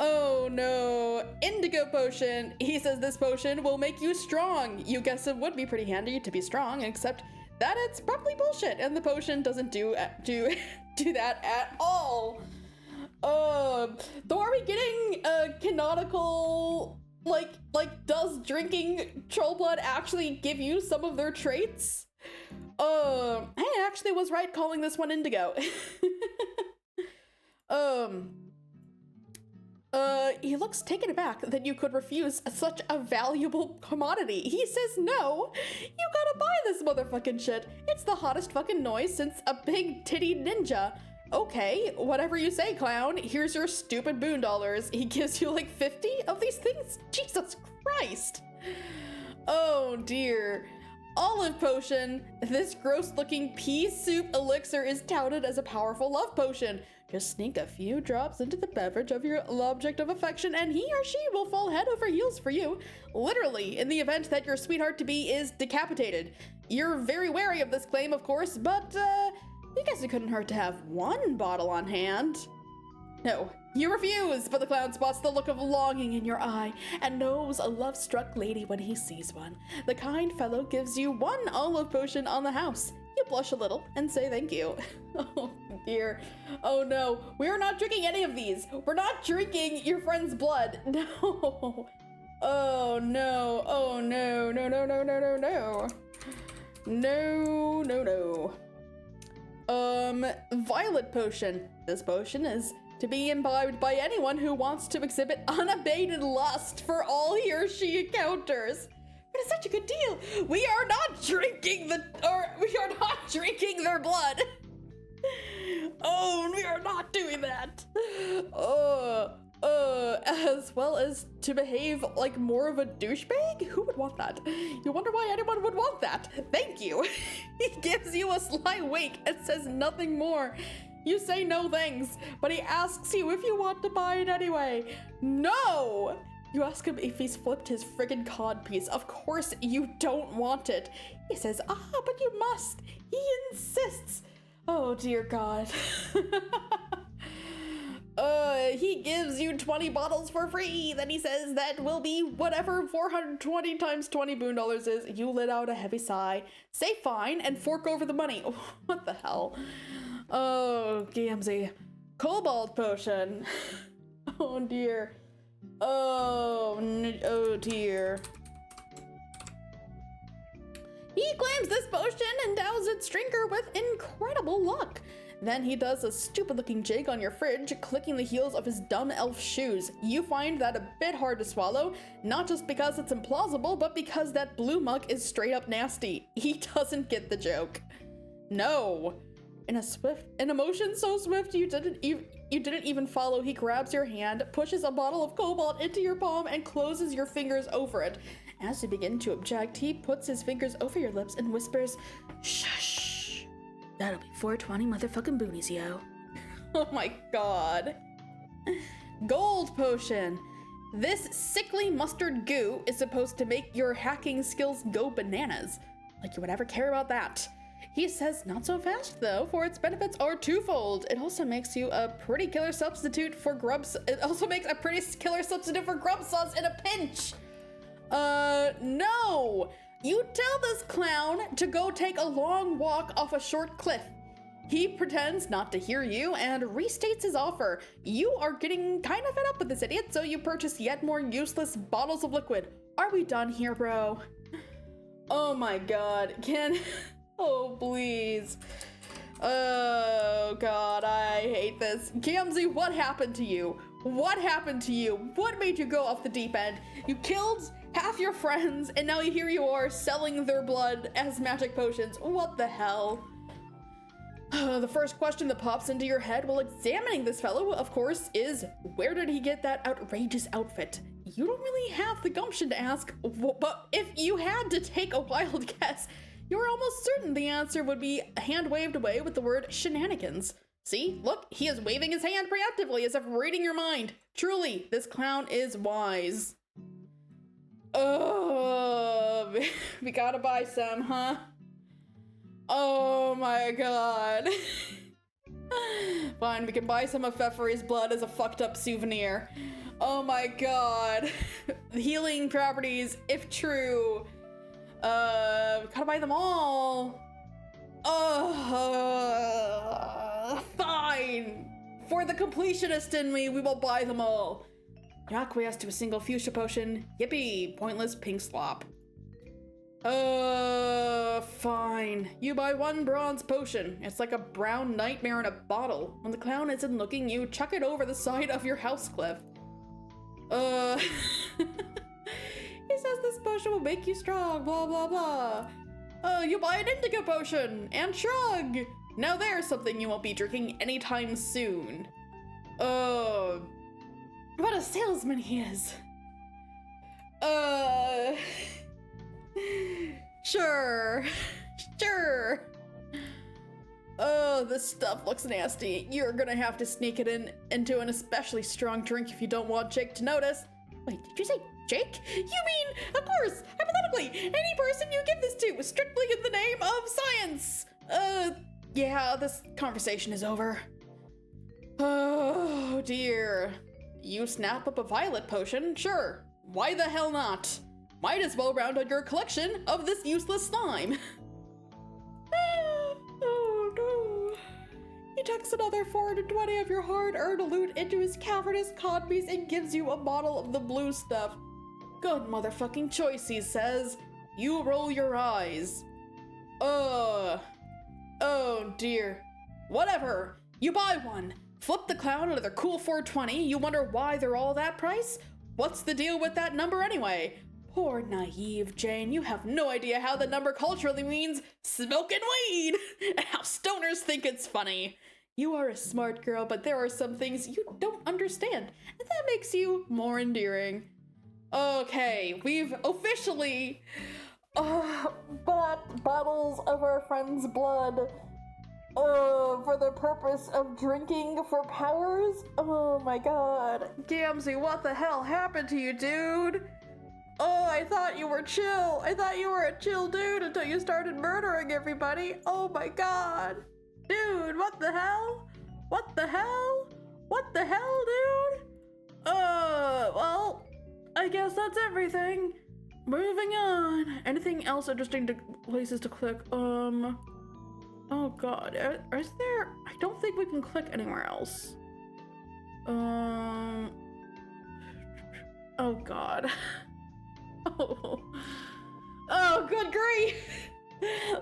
Oh no, indigo potion. He says this potion will make you strong. You guess it would be pretty handy to be strong, except that it's probably bullshit and the potion doesn't do that at all. Though are we getting a canonical, like, does drinking troll blood actually give you some of their traits? I actually was right calling this one indigo. He looks taken aback that you could refuse such a valuable commodity. He says, no, you gotta buy this motherfucking shit. It's the hottest fucking noise since a big titty ninja. Okay, whatever you say, clown. Here's your stupid $boon. He gives you like 50 of these things? Jesus Christ. Oh dear. Olive potion. This gross-looking pea soup elixir is touted as a powerful love potion. Just sneak a few drops into the beverage of your object of affection and he or she will fall head over heels for you. Literally, in the event that your sweetheart-to-be is decapitated. You're very wary of this claim, of course, but, I guess it couldn't hurt to have one bottle on hand. No, you refuse, but the clown spots the look of longing in your eye and knows a love-struck lady when he sees one. The kind fellow gives you one olive potion on the house. You blush a little and say thank you. Oh dear. Oh no, we are not drinking any of these. We're not drinking your friend's blood. No. Oh no. Oh no. No, no, no, no, no, no. No, no, no. Violet potion. This potion is to be imbibed by anyone who wants to exhibit unabated lust for all he or she encounters. But it's such a good deal. We are not drinking their blood. Oh, we are not doing that. As well as to behave like more of a douchebag? Who would want that? You wonder why anyone would want that. Thank you. He gives you a sly wink and says nothing more. You say no thanks, but he asks you if you want to buy it anyway. No! You ask him if he's flipped his friggin' codpiece. Of course you don't want it. He says, but you must. He insists. Oh dear God. He gives you 20 bottles for free. Then he says that will be whatever 420 times 20 $boon is. You let out a heavy sigh, say fine, and fork over the money. What the hell? Oh, Gamzee. Cobalt potion. Oh dear. Oh dear. He claims this potion endows its drinker with incredible luck. Then he does a stupid-looking jig on your fridge, clicking the heels of his dumb elf shoes. You find that a bit hard to swallow, not just because it's implausible, but because that blue muck is straight up nasty. He doesn't get the joke. No. In a motion so swift you didn't even follow, he grabs your hand, pushes a bottle of cobalt into your palm, and closes your fingers over it. As you begin to object, he puts his fingers over your lips and whispers, "Shush. That'll be 420 motherfucking boonies, yo." Oh my god. Gold potion. This sickly mustard goo is supposed to make your hacking skills go bananas. Like you would ever care about that. He says not so fast though, for its benefits are twofold. It also makes you a pretty killer substitute for grub sauce in a pinch. No! You tell this clown to go take a long walk off a short cliff. He pretends not to hear you and restates his offer. You are getting kind of fed up with this idiot, so you purchase yet more useless bottles of liquid. Are we done here, bro? Oh my god, oh please. Oh god, I hate this. Gamzee, what happened to you? What happened to you? What made you go off the deep end? You killed half your friends, and now here you are selling their blood as magic potions. What the hell? The first question that pops into your head while examining this fellow, of course, is where did he get that outrageous outfit? You don't really have the gumption to ask, but if you had to take a wild guess, you were almost certain the answer would be hand waved away with the word shenanigans. See, look, he is waving his hand preemptively as if reading your mind. Truly, this clown is wise. Oh, we gotta buy some, huh? Oh my god. Fine, we can buy some of Pfeffery's blood as a fucked up souvenir. Oh my god. Healing properties, if true. We gotta buy them all. Fine. For the completionist in me, we will buy them all. You acquiesce to a single fuchsia potion. Yippee, pointless pink slop. Fine. You buy one bronze potion. It's like a brown nightmare in a bottle. When the clown isn't looking, you chuck it over the side of your house cliff. He says this potion will make you strong, blah, blah, blah. You buy an indigo potion, and shrug. Now there's something you won't be drinking anytime soon. What a salesman he is. Sure. Oh, this stuff looks nasty. You're gonna have to sneak it into an especially strong drink if you don't want Jake to notice. Wait, did you say Jake? You mean, of course, hypothetically, any person you give this to, strictly in the name of science. Yeah, this conversation is over. Oh, dear. You snap up a violet potion? Sure. Why the hell not? Might as well round out your collection of this useless slime. Oh no. He tucks another 420 of your hard-earned loot into his cavernous codpiece and gives you a bottle of the blue stuff. Good motherfucking choice, he says. You roll your eyes. Oh dear. Whatever. You buy one. Flip the clown another cool 420. You wonder why they're all that price? What's the deal with that number anyway? Poor naive Jane, you have no idea how the number culturally means smoking weed and how stoners think it's funny. You are a smart girl, but there are some things you don't understand, and that makes you more endearing. Okay, we've officially bought bottles of our friend's blood for the purpose of drinking for powers? Oh my god. Gamzee, what the hell happened to you, dude? Oh, I thought you were chill. I thought you were a chill dude until you started murdering everybody. Oh my god. Dude, what the hell? What the hell? What the hell, dude? Well, I guess that's everything. Moving on. Anything else interesting to places to click? Oh god, is there? I don't think we can click anywhere else. Oh god. Oh, good grief!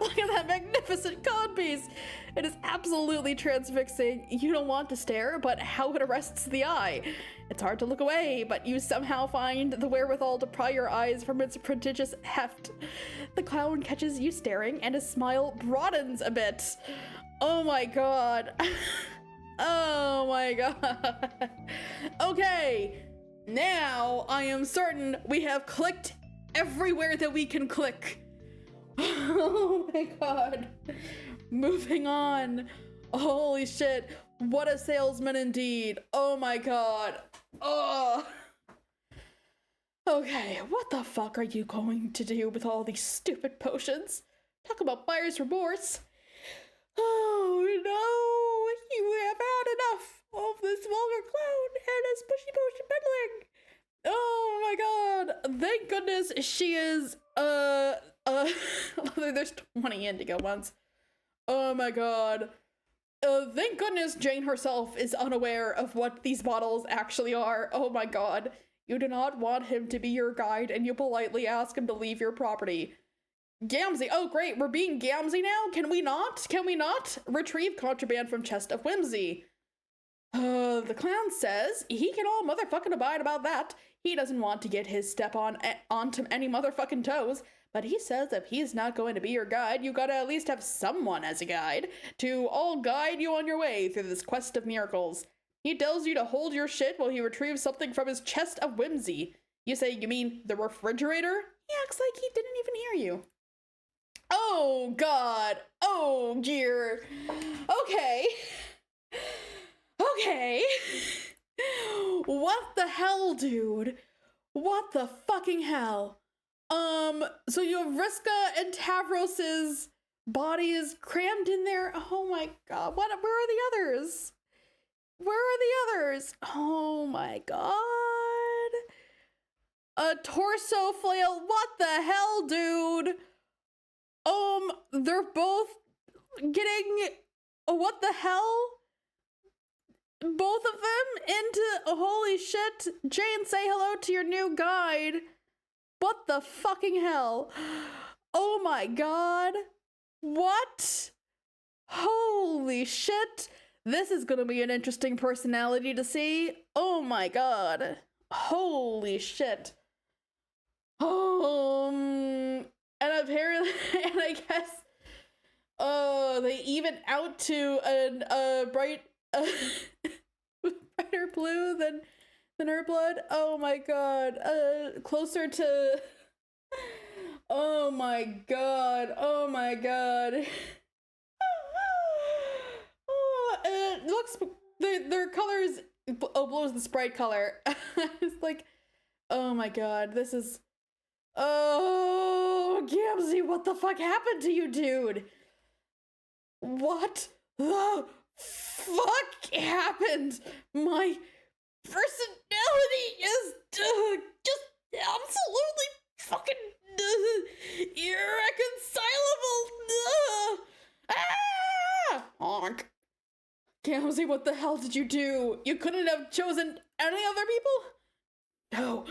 Look at that magnificent codpiece! It is absolutely transfixing. You don't want to stare, but how it arrests the eye. It's hard to look away, but you somehow find the wherewithal to pry your eyes from its prodigious heft. The clown catches you staring, and his smile broadens a bit. Oh my god. Oh my god. Okay. Now, I am certain we have clicked everywhere that we can click. Oh my god. Moving on. Holy shit. What a salesman indeed. Oh my god. Oh. Okay, what the fuck are you going to do with all these stupid potions? Talk about buyer's remorse. Oh no. You have had enough of this vulgar clown and his pushy potion peddling. Oh my god. Thank goodness she is, there's 20 indigo ones. Oh my god. Thank goodness Jane herself is unaware of what these bottles actually are. Oh my god. You do not want him to be your guide and you politely ask him to leave your property. Gamzee, oh great, we're being Gamzee now? Can we not? Can we not? Retrieve contraband from chest of whimsy. The clown says he can all motherfucking abide about that. He doesn't want to get his step onto any motherfucking toes, but he says if he's not going to be your guide, you gotta at least have someone as a guide to all guide you on your way through this quest of miracles. He tells you to hold your shit while he retrieves something from his chest of whimsy. You say, you mean the refrigerator? He acts like he didn't even hear you. Oh god. Oh dear. Okay. Okay. What the hell, dude? What the fucking hell? So you have Vriska and Tavros's bodies crammed in there. Oh my god. Where are the others? Where are the others? Oh my god. A torso flail. What the hell, dude? They're both getting, what the hell? Both of them into, holy shit. Jane, say hello to your new guide. What the fucking hell? Oh my god. What? Holy shit. This is gonna be an interesting personality to see. Oh my god. Holy shit. And apparently, and I guess, they even out to a bright, brighter blue than her blood. Oh my god. Closer to, oh my god. Oh my god. Oh, it looks, their colors, blue is the sprite color. It's like, oh my god, this is, oh, Gamzee, what the fuck happened to you, dude? What the fuck happened? My personality is just absolutely fucking irreconcilable. Honk. Gamzee, what the hell did you do? You couldn't have chosen any other people? No,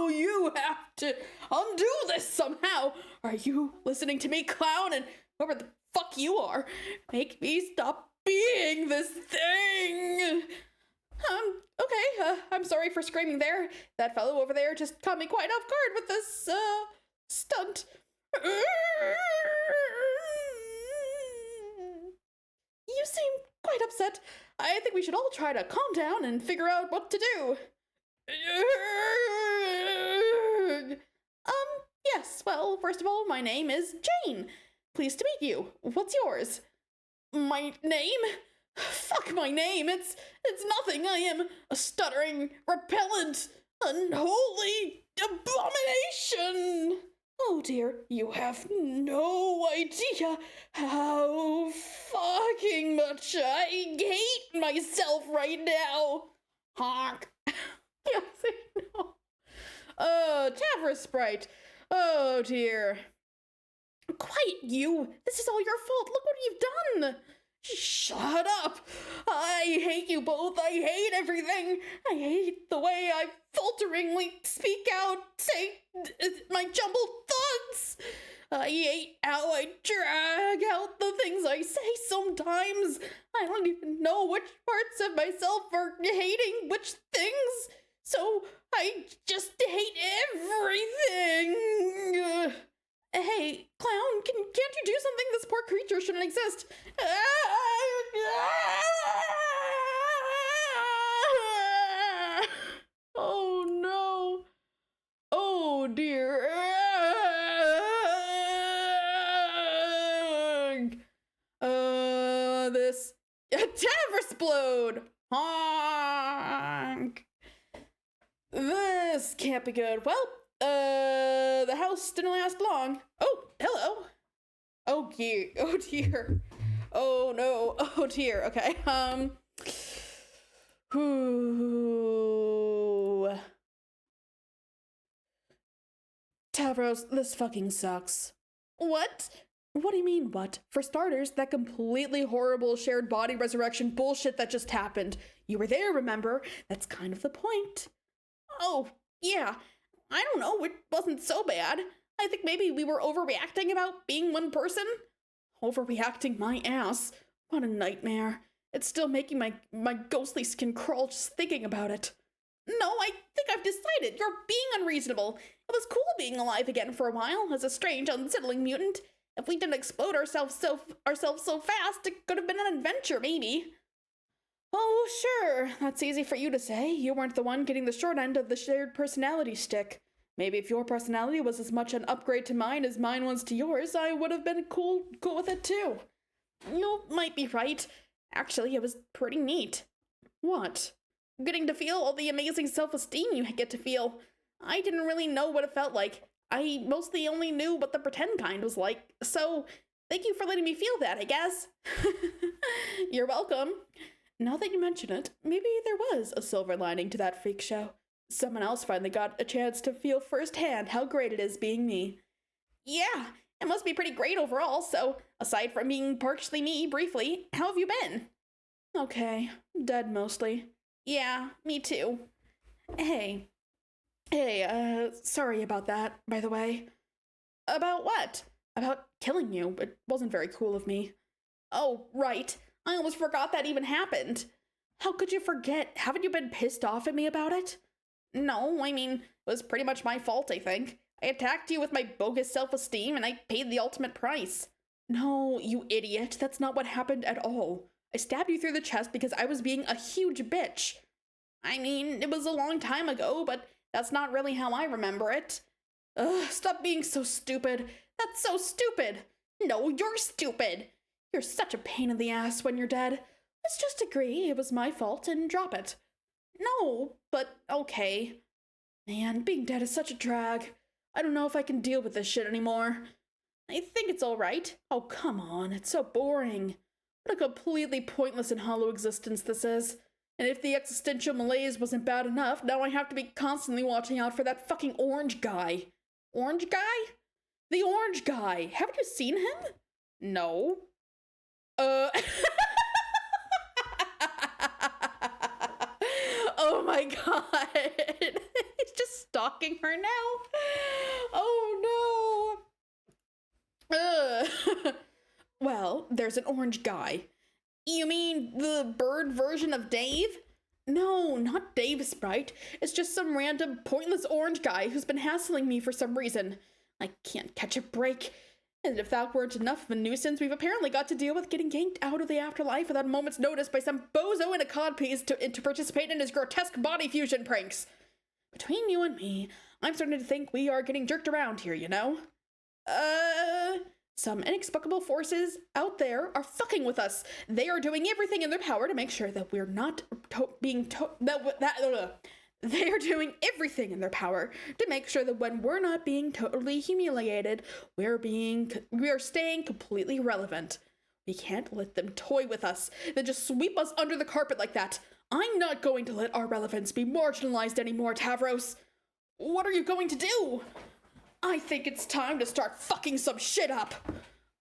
you have to undo this somehow. Are you listening to me, clown? And whoever the fuck you are, make me stop being this thing. Okay, I'm sorry for screaming there. That fellow over there just caught me quite off guard with this, stunt. You seem quite upset. I think we should all try to calm down and figure out what to do. Yes, well, first of all, my name is Jane. Pleased to meet you. What's yours? My name? Fuck my name. It's nothing. I am a stuttering, repellent, unholy abomination. Oh dear, you have no idea how fucking much I hate myself right now. Honk. Yes, I know. Tavra Sprite. Oh dear. Quite you. This is all your fault. Look what you've done. Shut up. I hate you both. I hate everything. I hate the way I falteringly speak out, say my jumbled thoughts. I hate how I drag out the things I say sometimes. I don't even know which parts of myself are hating which things. So I just hate everything. Hey, clown, can't you do something? This poor creature shouldn't exist. Oh no. Oh dear. This Taversplode. Honk. This can't be good. Well, the house didn't last long. Oh, hello. Oh dear. Oh dear. Oh no. Oh dear. Okay. Whoo. Tavros, this fucking sucks. What? What do you mean, what? For starters, that completely horrible shared body resurrection bullshit that just happened. You were there, remember? That's kind of the point. Oh, yeah. I don't know, it wasn't so bad. I think maybe we were overreacting about being one person. Overreacting my ass. What a nightmare. It's still making my ghostly skin crawl just thinking about it. No, I think I've decided. You're being unreasonable. It was cool being alive again for a while as a strange, unsettling mutant. If we didn't explode ourselves so fast, it could have been an adventure, maybe. Oh, sure. That's easy for you to say. You weren't the one getting the short end of the shared personality stick. Maybe if your personality was as much an upgrade to mine as mine was to yours, I would have been cool with it too. You might be right. Actually, it was pretty neat. What? Getting to feel all the amazing self-esteem you get to feel. I didn't really know what it felt like. I mostly only knew what the pretend kind was like, so thank you for letting me feel that, I guess. You're welcome. Now that you mention it, maybe there was a silver lining to that freak show. Someone else finally got a chance to feel firsthand how great it is being me. Yeah, it must be pretty great overall, so aside from being partially me briefly, how have you been? Okay, dead mostly. Yeah, me too. Hey, sorry about that, by the way. About what? About killing you. It wasn't very cool of me. Oh, right. I almost forgot that even happened. How could you forget? Haven't you been pissed off at me about it? No, I mean, it was pretty much my fault, I think. I attacked you with my bogus self-esteem, and I paid the ultimate price. No, you idiot. That's not what happened at all. I stabbed you through the chest because I was being a huge bitch. I mean, it was a long time ago, but that's not really how I remember it. Ugh, stop being so stupid. That's so stupid. No, you're stupid. You're such a pain in the ass when you're dead. Let's just agree it was my fault and drop it. No, but okay. Man, being dead is such a drag. I don't know if I can deal with this shit anymore. I think it's alright. Oh, come on, it's so boring. What a completely pointless and hollow existence this is. And if the existential malaise wasn't bad enough, now I have to be constantly watching out for that fucking orange guy. Orange guy? The orange guy. Haven't you seen him? No. Oh my god. He's just stalking her now. Oh no. Well, there's an orange guy. You mean the bird version of Dave? No, not Dave Sprite. It's just some random pointless orange guy who's been hassling me for some reason. I can't catch a break. And if that weren't enough of a nuisance, we've apparently got to deal with getting yanked out of the afterlife without a moment's notice by some bozo in a codpiece to participate in his grotesque body fusion pranks. Between you and me, I'm starting to think we are getting jerked around here, you know? Some inexplicable forces out there are fucking with us. They are doing everything in their power to make sure that we're not They are doing everything in their power to make sure that when we're not being totally humiliated, we are staying completely relevant. We can't let them toy with us, then just sweep us under the carpet like that. I'm not going to let our relevance be marginalized anymore, Tavros. What are you going to do? I think it's time to start fucking some shit up.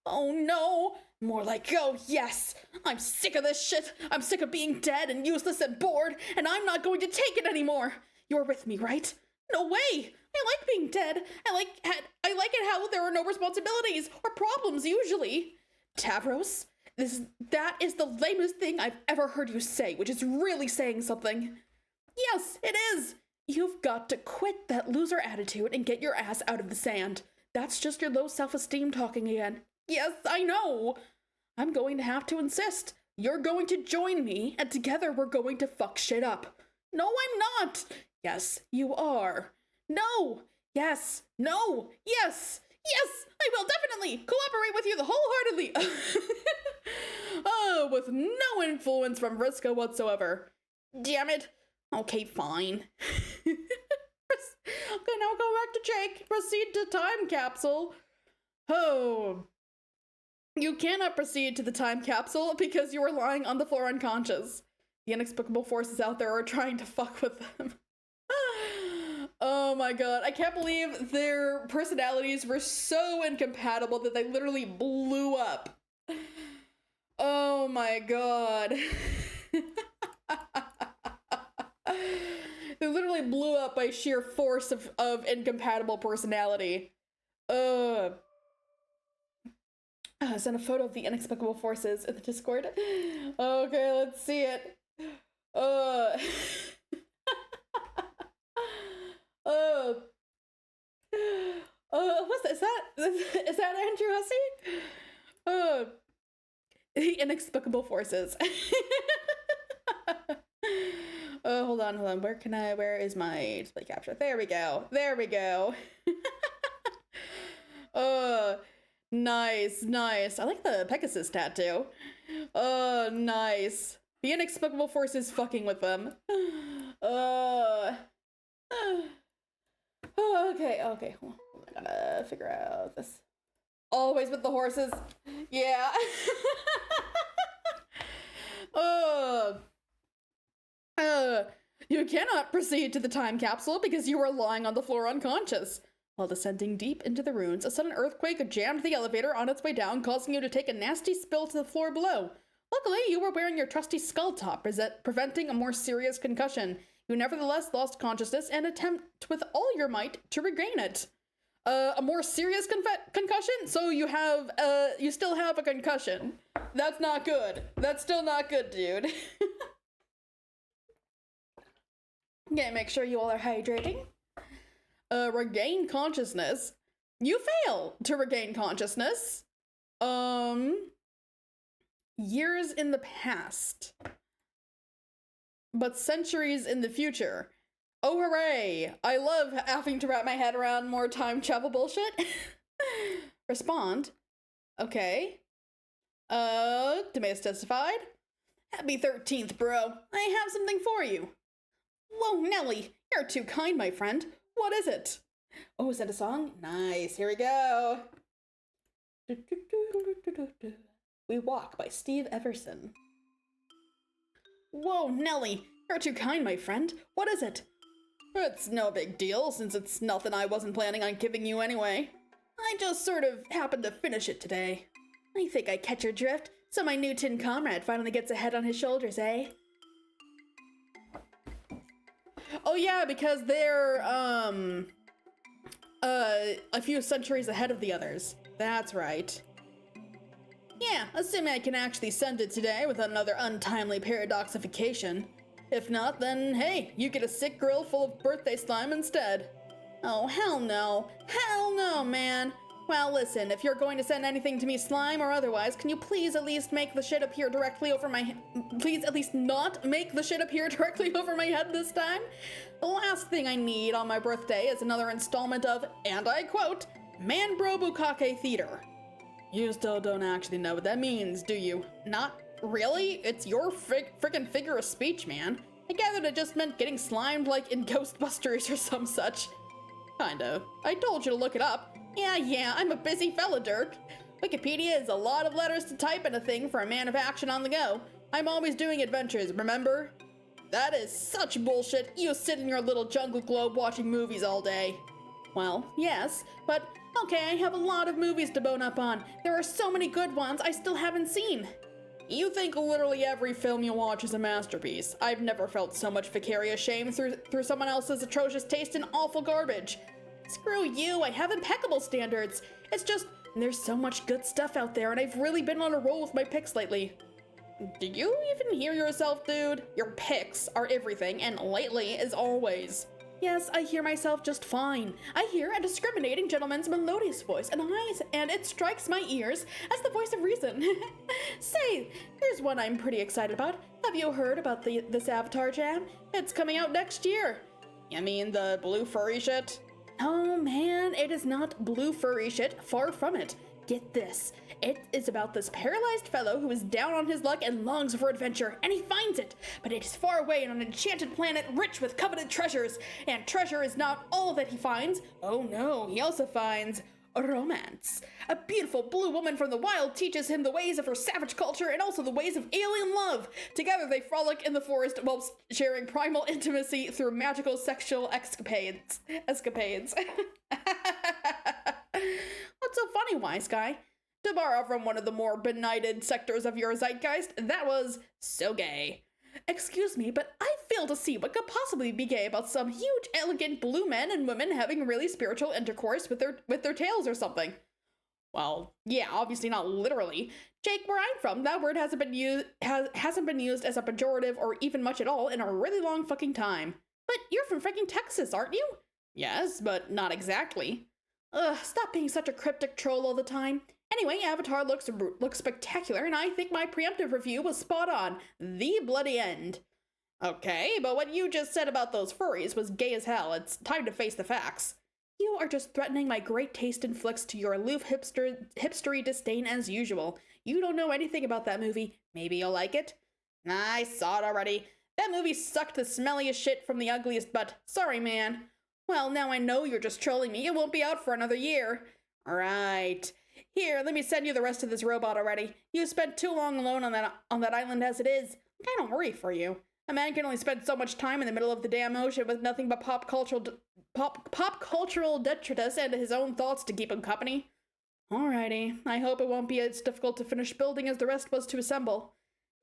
Oh no. More like, oh yes, I'm sick of this shit. I'm sick of being dead and useless and bored, and I'm not going to take it anymore. You're with me, right? No way. I like being dead. I like it how there are no responsibilities or problems usually. Tavros, that is the lamest thing I've ever heard you say, which is really saying something. Yes, it is. You've got to quit that loser attitude and get your ass out of the sand. That's just your low self-esteem talking again. Yes, I know. I'm going to have to insist. You're going to join me, and together we're going to fuck shit up. No, I'm not. Yes, you are. No. Yes. No. Yes. Yes, I will definitely cooperate with you wholeheartedly. Oh, with no influence from Vriska whatsoever. Damn it. Okay, fine. Okay, now go back to Jake. Proceed to time capsule. Oh. You cannot proceed to the time capsule because you are lying on the floor unconscious. The inexplicable forces out there are trying to fuck with them. Oh my god, I can't believe their personalities were so incompatible that they literally blew up. Oh my god. They literally blew up by sheer force of incompatible personality. Send a photo of the inexplicable forces in the Discord. Okay, let's see it. What's that? Is that Andrew Hussey? The inexplicable forces. Oh, hold on. Where is my display capture? There we go. There we go. Oh, nice. I like the Pegasus tattoo. Oh, nice. The inexplicable force is fucking with them. Okay. Hold on. I gotta figure out this. Always with the horses. Yeah. You cannot proceed to the time capsule because you are lying on the floor unconscious. While descending deep into the ruins, a sudden earthquake jammed the elevator on its way down, causing you to take a nasty spill to the floor below. Luckily, you were wearing your trusty skull top, preventing a more serious concussion. You nevertheless lost consciousness and attempt with all your might to regain it. A more serious concussion? So you still have a concussion. That's not good. That's still not good, dude. Okay, make sure you all are hydrating. Regain consciousness. You fail to regain consciousness. Years in the past. But centuries in the future. Oh, hooray! I love having to wrap my head around more time travel bullshit. Respond. Okay. Demay's testified. Happy 13th, bro. I have something for you. Whoa, Nelly, you're too kind, my friend. What is it? Oh, is that a song? Nice, here we go. We Walk by Steve Everson. Whoa, Nelly, you're too kind, my friend. What is it? It's no big deal, since it's nothing I wasn't planning on giving you anyway. I just sort of happened to finish it today. I think I catch your drift, so my new tin comrade finally gets a head on his shoulders, eh? Oh yeah, because they're, a few centuries ahead of the others. That's right. Yeah, assuming I can actually send it today without another untimely paradoxification. If not, then hey, you get a sick grill full of birthday slime instead. Oh, hell no. Hell no, man. Well, listen, if you're going to send anything to me, slime or otherwise, can you please at least make the shit appear directly over my please at least not make the shit appear directly over my head this time? The last thing I need on my birthday is another installment of, and I quote, Manbro Bukake Theater. You still don't actually know what that means, do you? Not really? It's your frickin' figure of speech, man. I gathered it just meant getting slimed like in Ghostbusters or some such. Kinda. I told you to look it up. Yeah, I'm a busy fella, Dirk. Wikipedia is a lot of letters to type in a thing for a man of action on the go. I'm always doing adventures, remember? That is such bullshit. You sit in your little jungle globe watching movies all day. Well, yes, but okay, I have a lot of movies to bone up on. There are so many good ones I still haven't seen. You think literally every film you watch is a masterpiece. I've never felt so much vicarious shame through someone else's atrocious taste in awful garbage. Screw you, I have impeccable standards. It's just, there's so much good stuff out there and I've really been on a roll with my picks lately. Do you even hear yourself, dude? Your picks are everything and lately is always. Yes, I hear myself just fine. I hear a discriminating gentleman's melodious voice and it strikes my ears as the voice of reason. Say, here's one I'm pretty excited about. Have you heard about this Avatar jam? It's coming out next year. You mean the blue furry shit? Oh man, it is not blue furry shit, far from it. Get this, it is about this paralyzed fellow who is down on his luck and longs for adventure, and he finds it, but it is far away on an enchanted planet rich with coveted treasures, and treasure is not all that he finds. Oh no, he also finds romance. A beautiful blue woman from the wild teaches him the ways of her savage culture and also the ways of alien love. Together they frolic in the forest whilst sharing primal intimacy through magical sexual escapades. What's so funny, wise guy? To borrow from one of the more benighted sectors of your zeitgeist, that was so gay. Excuse me, but I fail to see what could possibly be gay about some huge, elegant blue men and women having really spiritual intercourse with their tails or something. Well, yeah, obviously not literally. Jake, where I'm from, that word hasn't been used as a pejorative or even much at all in a really long fucking time. But you're from freaking Texas, aren't you? Yes, but not exactly. Ugh, stop being such a cryptic troll all the time. Anyway, Avatar looks spectacular, and I think my preemptive review was spot on. The bloody end. Okay, but what you just said about those furries was gay as hell. It's time to face the facts. You are just threatening my great taste in flicks to your aloof hipstery disdain as usual. You don't know anything about that movie. Maybe you'll like it? I saw it already. That movie sucked the smelliest shit from the ugliest butt. Sorry, man. Well, now I know you're just trolling me. It won't be out for another year. Right. Here, let me send you the rest of this robot already. You spent too long alone on that island as it is. I don't worry for you. A man can only spend so much time in the middle of the damn ocean with nothing but pop cultural detritus and his own thoughts to keep him company. Alrighty, I hope it won't be as difficult to finish building as the rest was to assemble.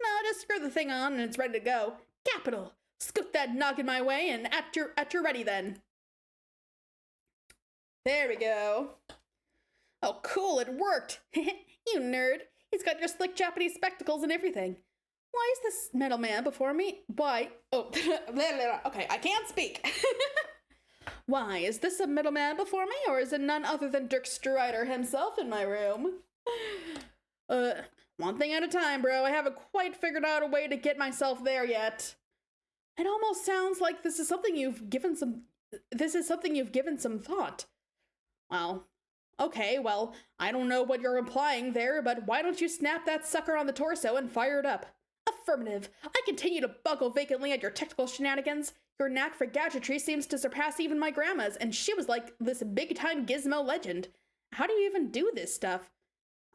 No, just screw the thing on and it's ready to go. Capital! Scoot that noggin my way and at your ready then. There we go. Oh cool, it worked! You nerd. He's got your slick Japanese spectacles and everything. Why is this metal man before me? Why? Oh, okay, I can't speak. Why, is this a middleman before me, or is it none other than Dirk Strider himself in my room? One thing at a time, bro. I haven't quite figured out a way to get myself there yet. It almost sounds like this is something you've given some thought. Well, okay, well, I don't know what you're implying there, but why don't you snap that sucker on the torso and fire it up? Affirmative. I continue to buckle vacantly at your technical shenanigans. Your knack for gadgetry seems to surpass even my grandma's, and she was like this big-time gizmo legend. How do you even do this stuff?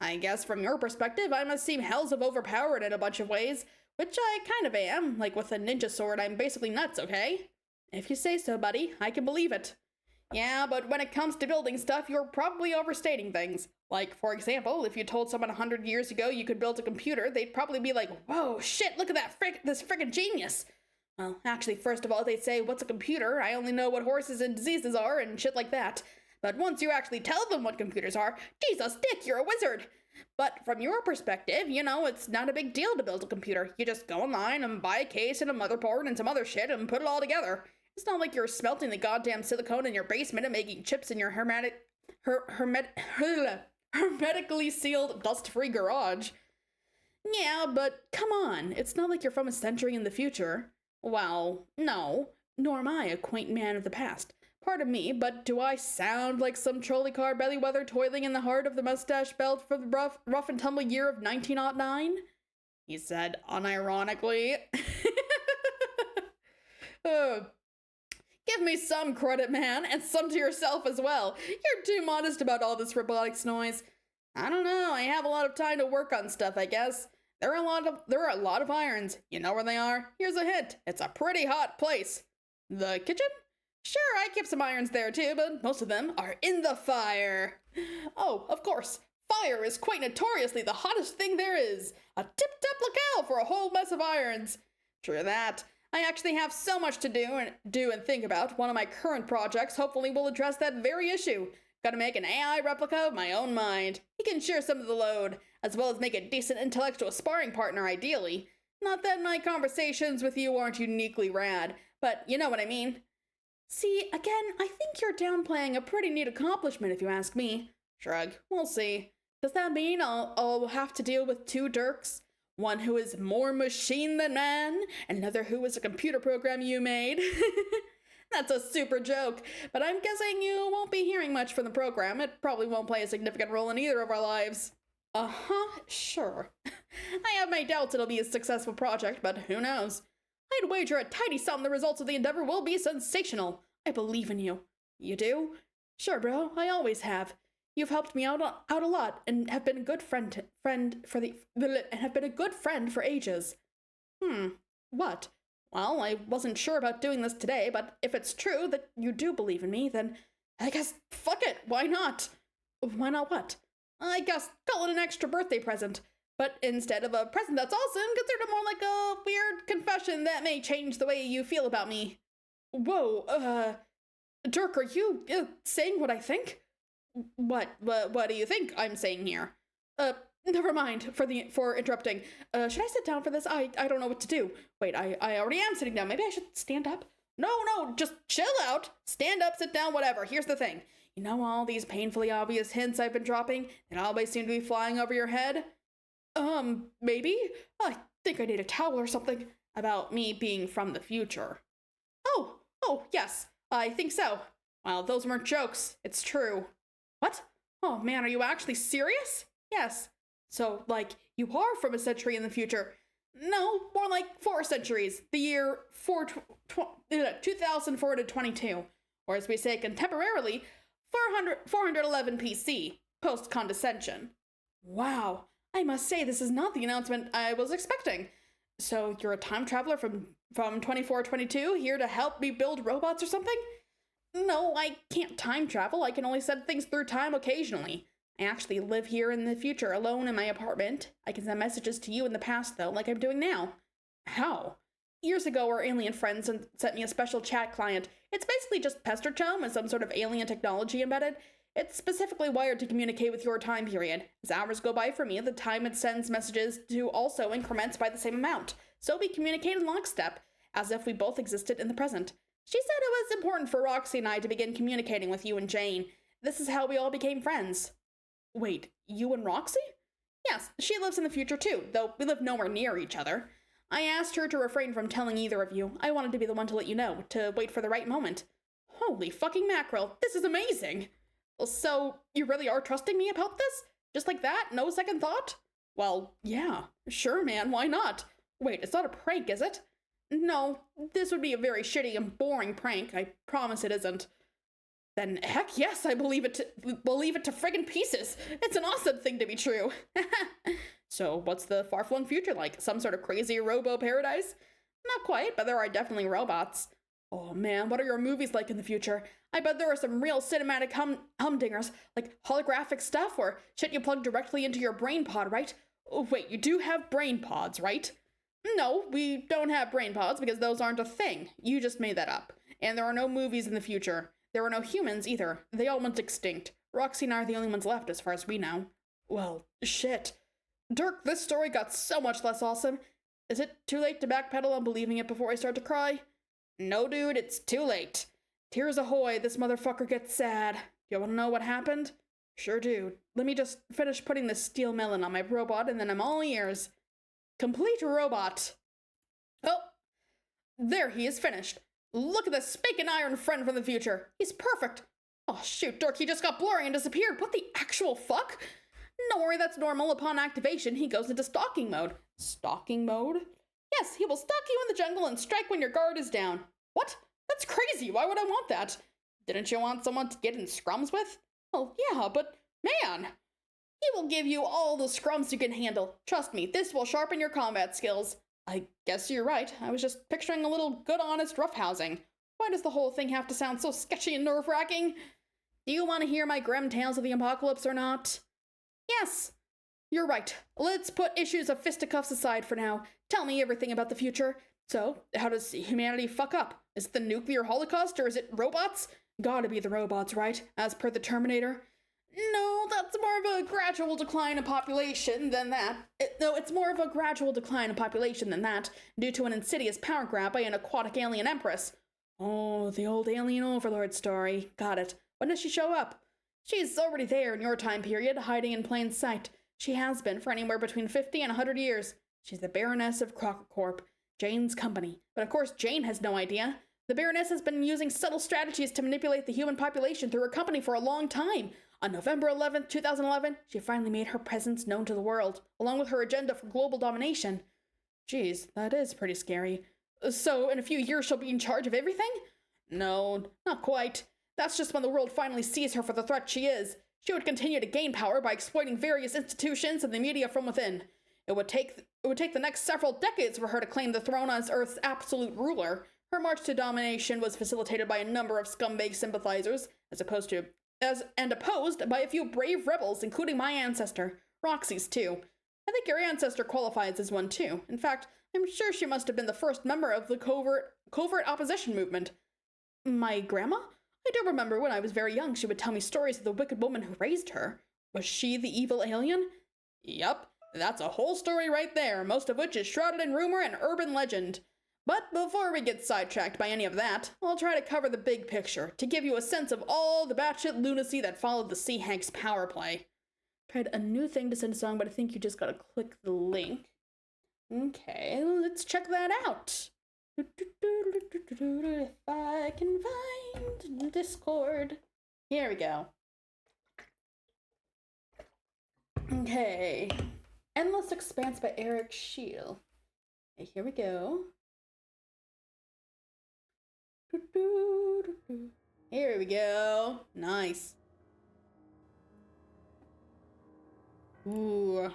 I guess from your perspective, I must seem hells of overpowered in a bunch of ways, which I kind of am. Like with a ninja sword, I'm basically nuts, okay? If you say so, buddy, I can believe it. Yeah, but when it comes to building stuff, you're probably overstating things. Like, for example, if you told someone 100 years ago you could build a computer, they'd probably be like, whoa, shit, look at that this frickin' genius. Well, actually, first of all, they'd say, what's a computer? I only know what horses and diseases are and shit like that. But once you actually tell them what computers are, Jesus, Dick, you're a wizard. But from your perspective, you know, it's not a big deal to build a computer. You just go online and buy a case and a motherboard and some other shit and put it all together. It's not like you're smelting the goddamn silicone in your basement and making chips in your hermetically sealed, dust-free garage. Yeah, but come on, it's not like you're from a century in the future. Well, no, nor am I a quaint man of the past. Pardon me, but do I sound like some trolley car bellyweather toiling in the heart of the mustache belt for the rough and tumble year of 1909? He said unironically. Give me some credit, man, and some to yourself as well. You're too modest about all this robotics noise. I don't know, I have a lot of time to work on stuff, I guess. There are a lot of irons. You know where they are? Here's a hint. It's a pretty hot place. The kitchen? Sure, I keep some irons there too, but most of them are in the fire. Oh, of course. Fire is quite notoriously the hottest thing there is. A tip-top locale for a whole mess of irons. True that. I actually have so much to do and think about. One of my current projects hopefully will address that very issue. Gotta make an AI replica of my own mind. He can share some of the load, as well as make a decent intellectual sparring partner, ideally. Not that my conversations with you aren't uniquely rad, but you know what I mean. See, again, I think you're downplaying a pretty neat accomplishment if you ask me. Shrug. We'll see. Does that mean I'll have to deal with two Dirks? One who is more machine than man, and another who is a computer program you made? That's a super joke, but I'm guessing you won't be hearing much from the program. It probably won't play a significant role in either of our lives. Uh-huh, sure. I have my doubts it'll be a successful project, but who knows? I'd wager a tidy sum the results of the endeavor will be sensational. I believe in you. You do? Sure, bro, I always have. You've helped me out a lot and have been a good friend for ages. What? Well, I wasn't sure about doing this today, but if it's true that you do believe in me, then I guess fuck it, why not? Why not what? I guess call it an extra birthday present. But instead of a present that's awesome, consider it more like a weird confession that may change the way you feel about me. Whoa, Dirk, are you saying what I think? What do you think I'm saying here? Never mind for interrupting. Should I sit down for this? I don't know what to do. Wait, I already am sitting down. Maybe I should stand up? No, just chill out. Stand up, sit down, whatever. Here's the thing. You know all these painfully obvious hints I've been dropping that always seem to be flying over your head? Maybe? I think I need a towel or something. About me being from the future. Oh, yes, I think so. Well, those weren't jokes. It's true. What? Oh man, are you actually serious? Yes. So, like, you are from a century in the future. No, more like 4 centuries. The year 2422. Or as we say contemporarily, 411 PC, post-condescension. Wow, I must say this is not the announcement I was expecting. So you're a time traveler from 2422 here to help me build robots or something? No, I can't time travel. I can only send things through time occasionally. I actually live here in the future alone in my apartment. I can send messages to you in the past, though, like I'm doing now. How? Years ago, our alien friends sent me a special chat client. It's basically just Pester Chum with some sort of alien technology embedded. It's specifically wired to communicate with your time period. As hours go by for me, the time it sends messages to also increments by the same amount. So we communicate in lockstep, as if we both existed in the present. She said it was important for Roxy and I to begin communicating with you and Jane. This is how we all became friends. Wait, you and Roxy? Yes, she lives in the future too, though we live nowhere near each other. I asked her to refrain from telling either of you. I wanted to be the one to let you know, to wait for the right moment. Holy fucking mackerel, this is amazing! So, you really are trusting me about this? Just like that? No second thought? Well, yeah. Sure, man, why not? Wait, it's not a prank, is it? No, this would be a very shitty and boring prank. I promise it isn't. Then heck yes, I believe it to friggin' pieces. It's an awesome thing to be true. So, what's the far-flung future like? Some sort of crazy robo-paradise? Not quite, but there are definitely robots. Oh man, what are your movies like in the future? I bet there are some real cinematic humdingers, like holographic stuff, or shit you plug directly into your brain pod, right? Oh, wait, you do have brain pods, right? No, we don't have brain pods because those aren't a thing. You just made that up. And there are no movies in the future. There are no humans either. They all went extinct. Roxy and I are the only ones left as far as we know. Well, shit. Dirk, this story got so much less awesome. Is it too late to backpedal on believing it before I start to cry? No, dude, it's too late. Tears ahoy, this motherfucker gets sad. You wanna know what happened? Sure do. Let me just finish putting this steel melon on my robot and then I'm all ears. Complete robot. Oh, there he is finished. Look at this spanking iron friend from the future. He's perfect. Oh shoot, Dirk, he just got blurry and disappeared. What the actual fuck? Don't worry, that's normal. Upon activation, he goes into stalking mode. Stalking mode? Yes, he will stalk you in the jungle and strike when your guard is down. What? That's crazy. Why would I want that? Didn't you want someone to get in scrums with? Well, yeah, but man, he will give you all the scrums you can handle. Trust me, this will sharpen your combat skills. I guess you're right. I was just picturing a little good honest roughhousing. Why does the whole thing have to sound so sketchy and nerve-wracking? Do you want to hear my grim tales of the apocalypse or not? Yes. You're right. Let's put issues of fisticuffs aside for now. Tell me everything about the future. So, how does humanity fuck up? Is it the nuclear holocaust or is it robots? Gotta be the robots, right? As per the Terminator? No, that's more of a gradual decline in population than that. It's more of a gradual decline in population than that, due to an insidious power grab by an aquatic alien empress. Oh, the old alien overlord story. Got it. When does she show up? She's already there in your time period, hiding in plain sight. She has been for anywhere between 50 and 100 years. She's the Baroness of Crocker Corp, Jane's company. But of course, Jane has no idea. The Baroness has been using subtle strategies to manipulate the human population through her company for a long time. On November 11th, 2011, she finally made her presence known to the world, along with her agenda for global domination. Geez, that is pretty scary. So, in a few years she'll be in charge of everything? No, not quite. That's just when the world finally sees her for the threat she is. She would continue to gain power by exploiting various institutions and the media from within. It would take the next several decades for her to claim the throne as Earth's absolute ruler. Her march to domination was facilitated by a number of scumbag sympathizers, and opposed by a few brave rebels, including my ancestor, Roxy's too. I think your ancestor qualifies as one too. In fact, I'm sure she must have been the first member of the covert opposition movement. My grandma? I do remember when I was very young she would tell me stories of the wicked woman who raised her. Was she the evil alien? Yup, that's a whole story right there, most of which is shrouded in rumor and urban legend. But before we get sidetracked by any of that, I'll try to cover the big picture, to give you a sense of all the batshit lunacy that followed the Sea Hanks power play. Tried a new thing to send a song, but I think you just gotta click the link. Okay, let's check that out. If I can find Discord. Here we go. Okay. Endless Expanse by Eric Scheel. Okay, here we go. Here we go. Nice. Ooh.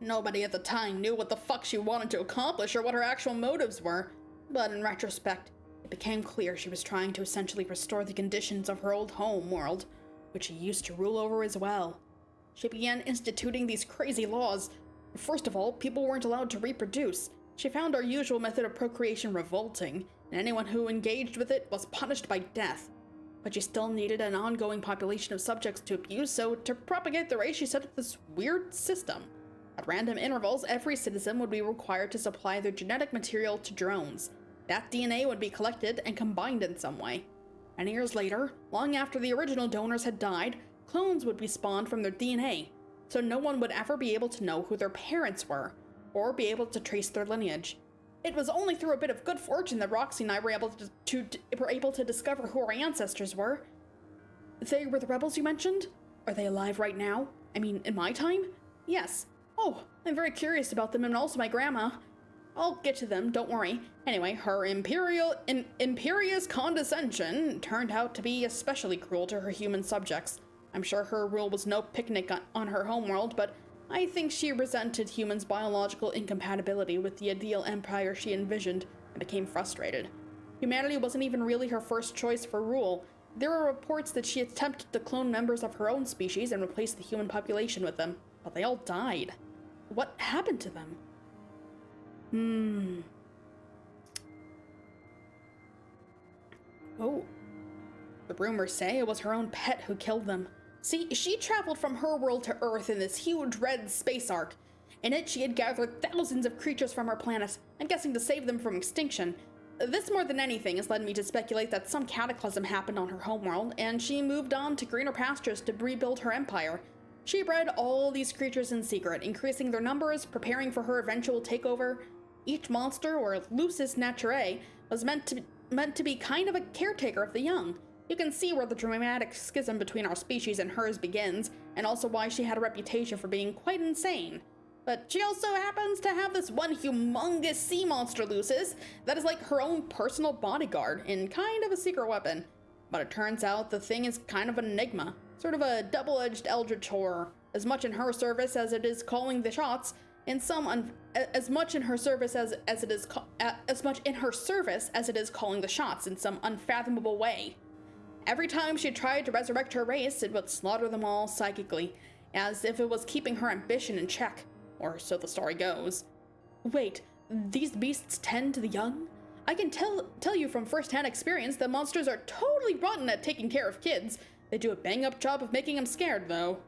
Nobody at the time knew what the fuck she wanted to accomplish or what her actual motives were, but in retrospect, it became clear she was trying to essentially restore the conditions of her old home world, which she used to rule over as well. She began instituting these crazy laws. First of all, people weren't allowed to reproduce. She found our usual method of procreation revolting, and anyone who engaged with it was punished by death. But she still needed an ongoing population of subjects to abuse, so to propagate the race, she set up this weird system. At random intervals, every citizen would be required to supply their genetic material to drones. That DNA would be collected and combined in some way. And years later, long after the original donors had died, clones would be spawned from their DNA, so no one would ever be able to know who their parents were, or be able to trace their lineage. It was only through a bit of good fortune that Roxy and I were able to discover who our ancestors were. They were the rebels you mentioned? Are they alive right now? I mean, in my time? Yes. Oh, I'm very curious about them and also my grandma. I'll get to them, don't worry. Anyway, her imperious condescension turned out to be especially cruel to her human subjects. I'm sure her rule was no picnic on her homeworld, but I think she resented humans' biological incompatibility with the ideal empire she envisioned and became frustrated. Humanity wasn't even really her first choice for rule. There are reports that she attempted to clone members of her own species and replace the human population with them, but they all died. What happened to them? Oh. The rumors say it was her own pet who killed them. See, she traveled from her world to Earth in this huge red space ark. In it, she had gathered thousands of creatures from her planet, I'm guessing to save them from extinction. This more than anything has led me to speculate that some cataclysm happened on her homeworld, and she moved on to greener pastures to rebuild her empire. She bred all these creatures in secret, increasing their numbers, preparing for her eventual takeover. Each monster, or lusus naturae, was meant to be kind of a caretaker of the young. You can see where the dramatic schism between our species and hers begins, and also why she had a reputation for being quite insane. But she also happens to have this one humongous sea monster lusus that is like her own personal bodyguard and kind of a secret weapon. But it turns out the thing is kind of an enigma, sort of a double-edged eldritch horror, as much in her service as it is calling the shots, as much in her service as it is calling the shots in some unfathomable way. Every time she tried to resurrect her race, it would slaughter them all psychically, as if it was keeping her ambition in check, or so the story goes. Wait, these beasts tend to the young? I can tell you from first-hand experience that monsters are totally rotten at taking care of kids. They do a bang-up job of making them scared, though.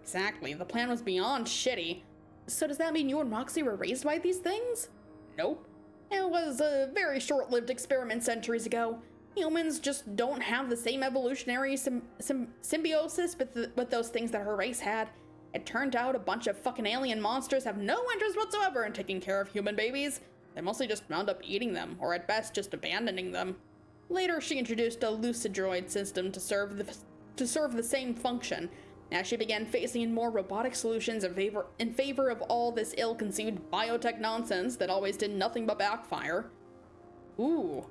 Exactly, the plan was beyond shitty. So does that mean you and Roxy were raised by these things? Nope. It was a very short-lived experiment centuries ago. Humans just don't have the same evolutionary symbiosis with those things that her race had. It turned out a bunch of fucking alien monsters have no interest whatsoever in taking care of human babies. They mostly just wound up eating them, or at best just abandoning them. Later, she introduced a lucidroid system to serve the same function, as she began phasing more robotic solutions in favor of all this ill-conceived biotech nonsense that always did nothing but backfire. Ooh.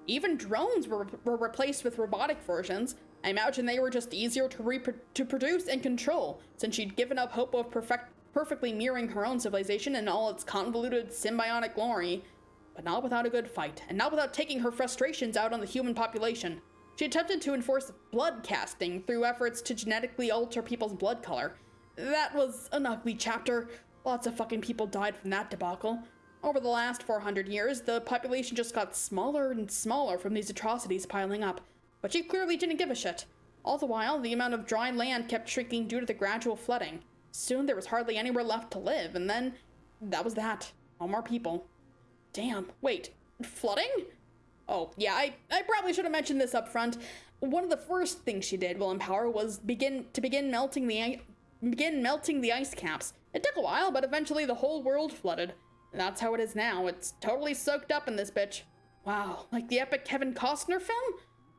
Even drones were replaced with robotic versions. I imagine they were just easier to produce and control, since she'd given up hope of perfectly mirroring her own civilization in all its convoluted symbiotic glory. But not without a good fight, and not without taking her frustrations out on the human population. She attempted to enforce blood casting through efforts to genetically alter people's blood color. That was an ugly chapter. Lots of fucking people died from that debacle. Over the last 400 years, the population just got smaller and smaller from these atrocities piling up, but she clearly didn't give a shit. All the while, the amount of dry land kept shrinking due to the gradual flooding. Soon there was hardly anywhere left to live, and then that was that. No more people. Damn, wait, flooding? Oh, yeah, I probably should have mentioned this up front. One of the first things she did while in power was begin melting the ice caps. It took a while, but eventually the whole world flooded. And that's how it is now. It's totally soaked up in this bitch. Wow, like the epic Kevin Costner film?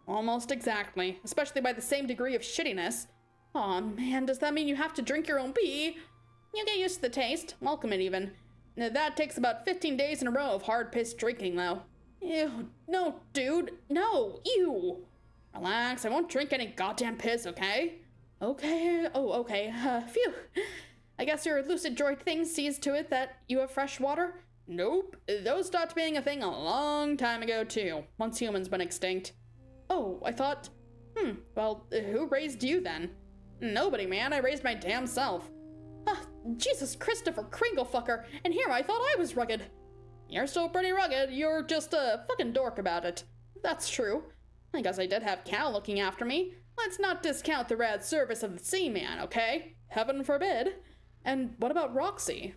Almost exactly, especially by the same degree of shittiness. Aw, man, does that mean you have to drink your own pee? You get used to the taste, welcome it even. Now, that takes about 15 days in a row of hard piss drinking, though. Ew, no, dude, no, ew. Relax, I won't drink any goddamn piss, okay? Okay, oh, okay, phew. I guess your lucid droid thing sees to it that you have fresh water? Nope, those stopped being a thing a long time ago, too, once humans went extinct. Oh, I thought, well, who raised you then? Nobody, man, I raised my damn self. Jesus Christopher Kringlefucker, and here I thought I was rugged. You're still pretty rugged, you're just a fucking dork about it. That's true. I guess I did have Cal looking after me. Let's not discount the rad service of the Seaman, okay? Heaven forbid. And what about Roxy?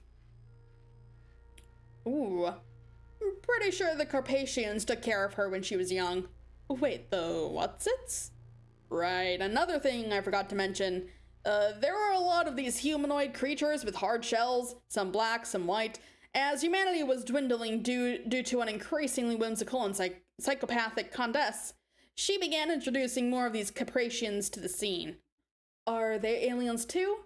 Ooh. I'm pretty sure the Carpathians took care of her when she was young. Wait, the what's-its? Right, another thing I forgot to mention. There are a lot of these humanoid creatures with hard shells, some black, some white, as humanity was dwindling due to an increasingly whimsical and psychopathic Condess. She began introducing more of these Capratians to the scene. Are they aliens too?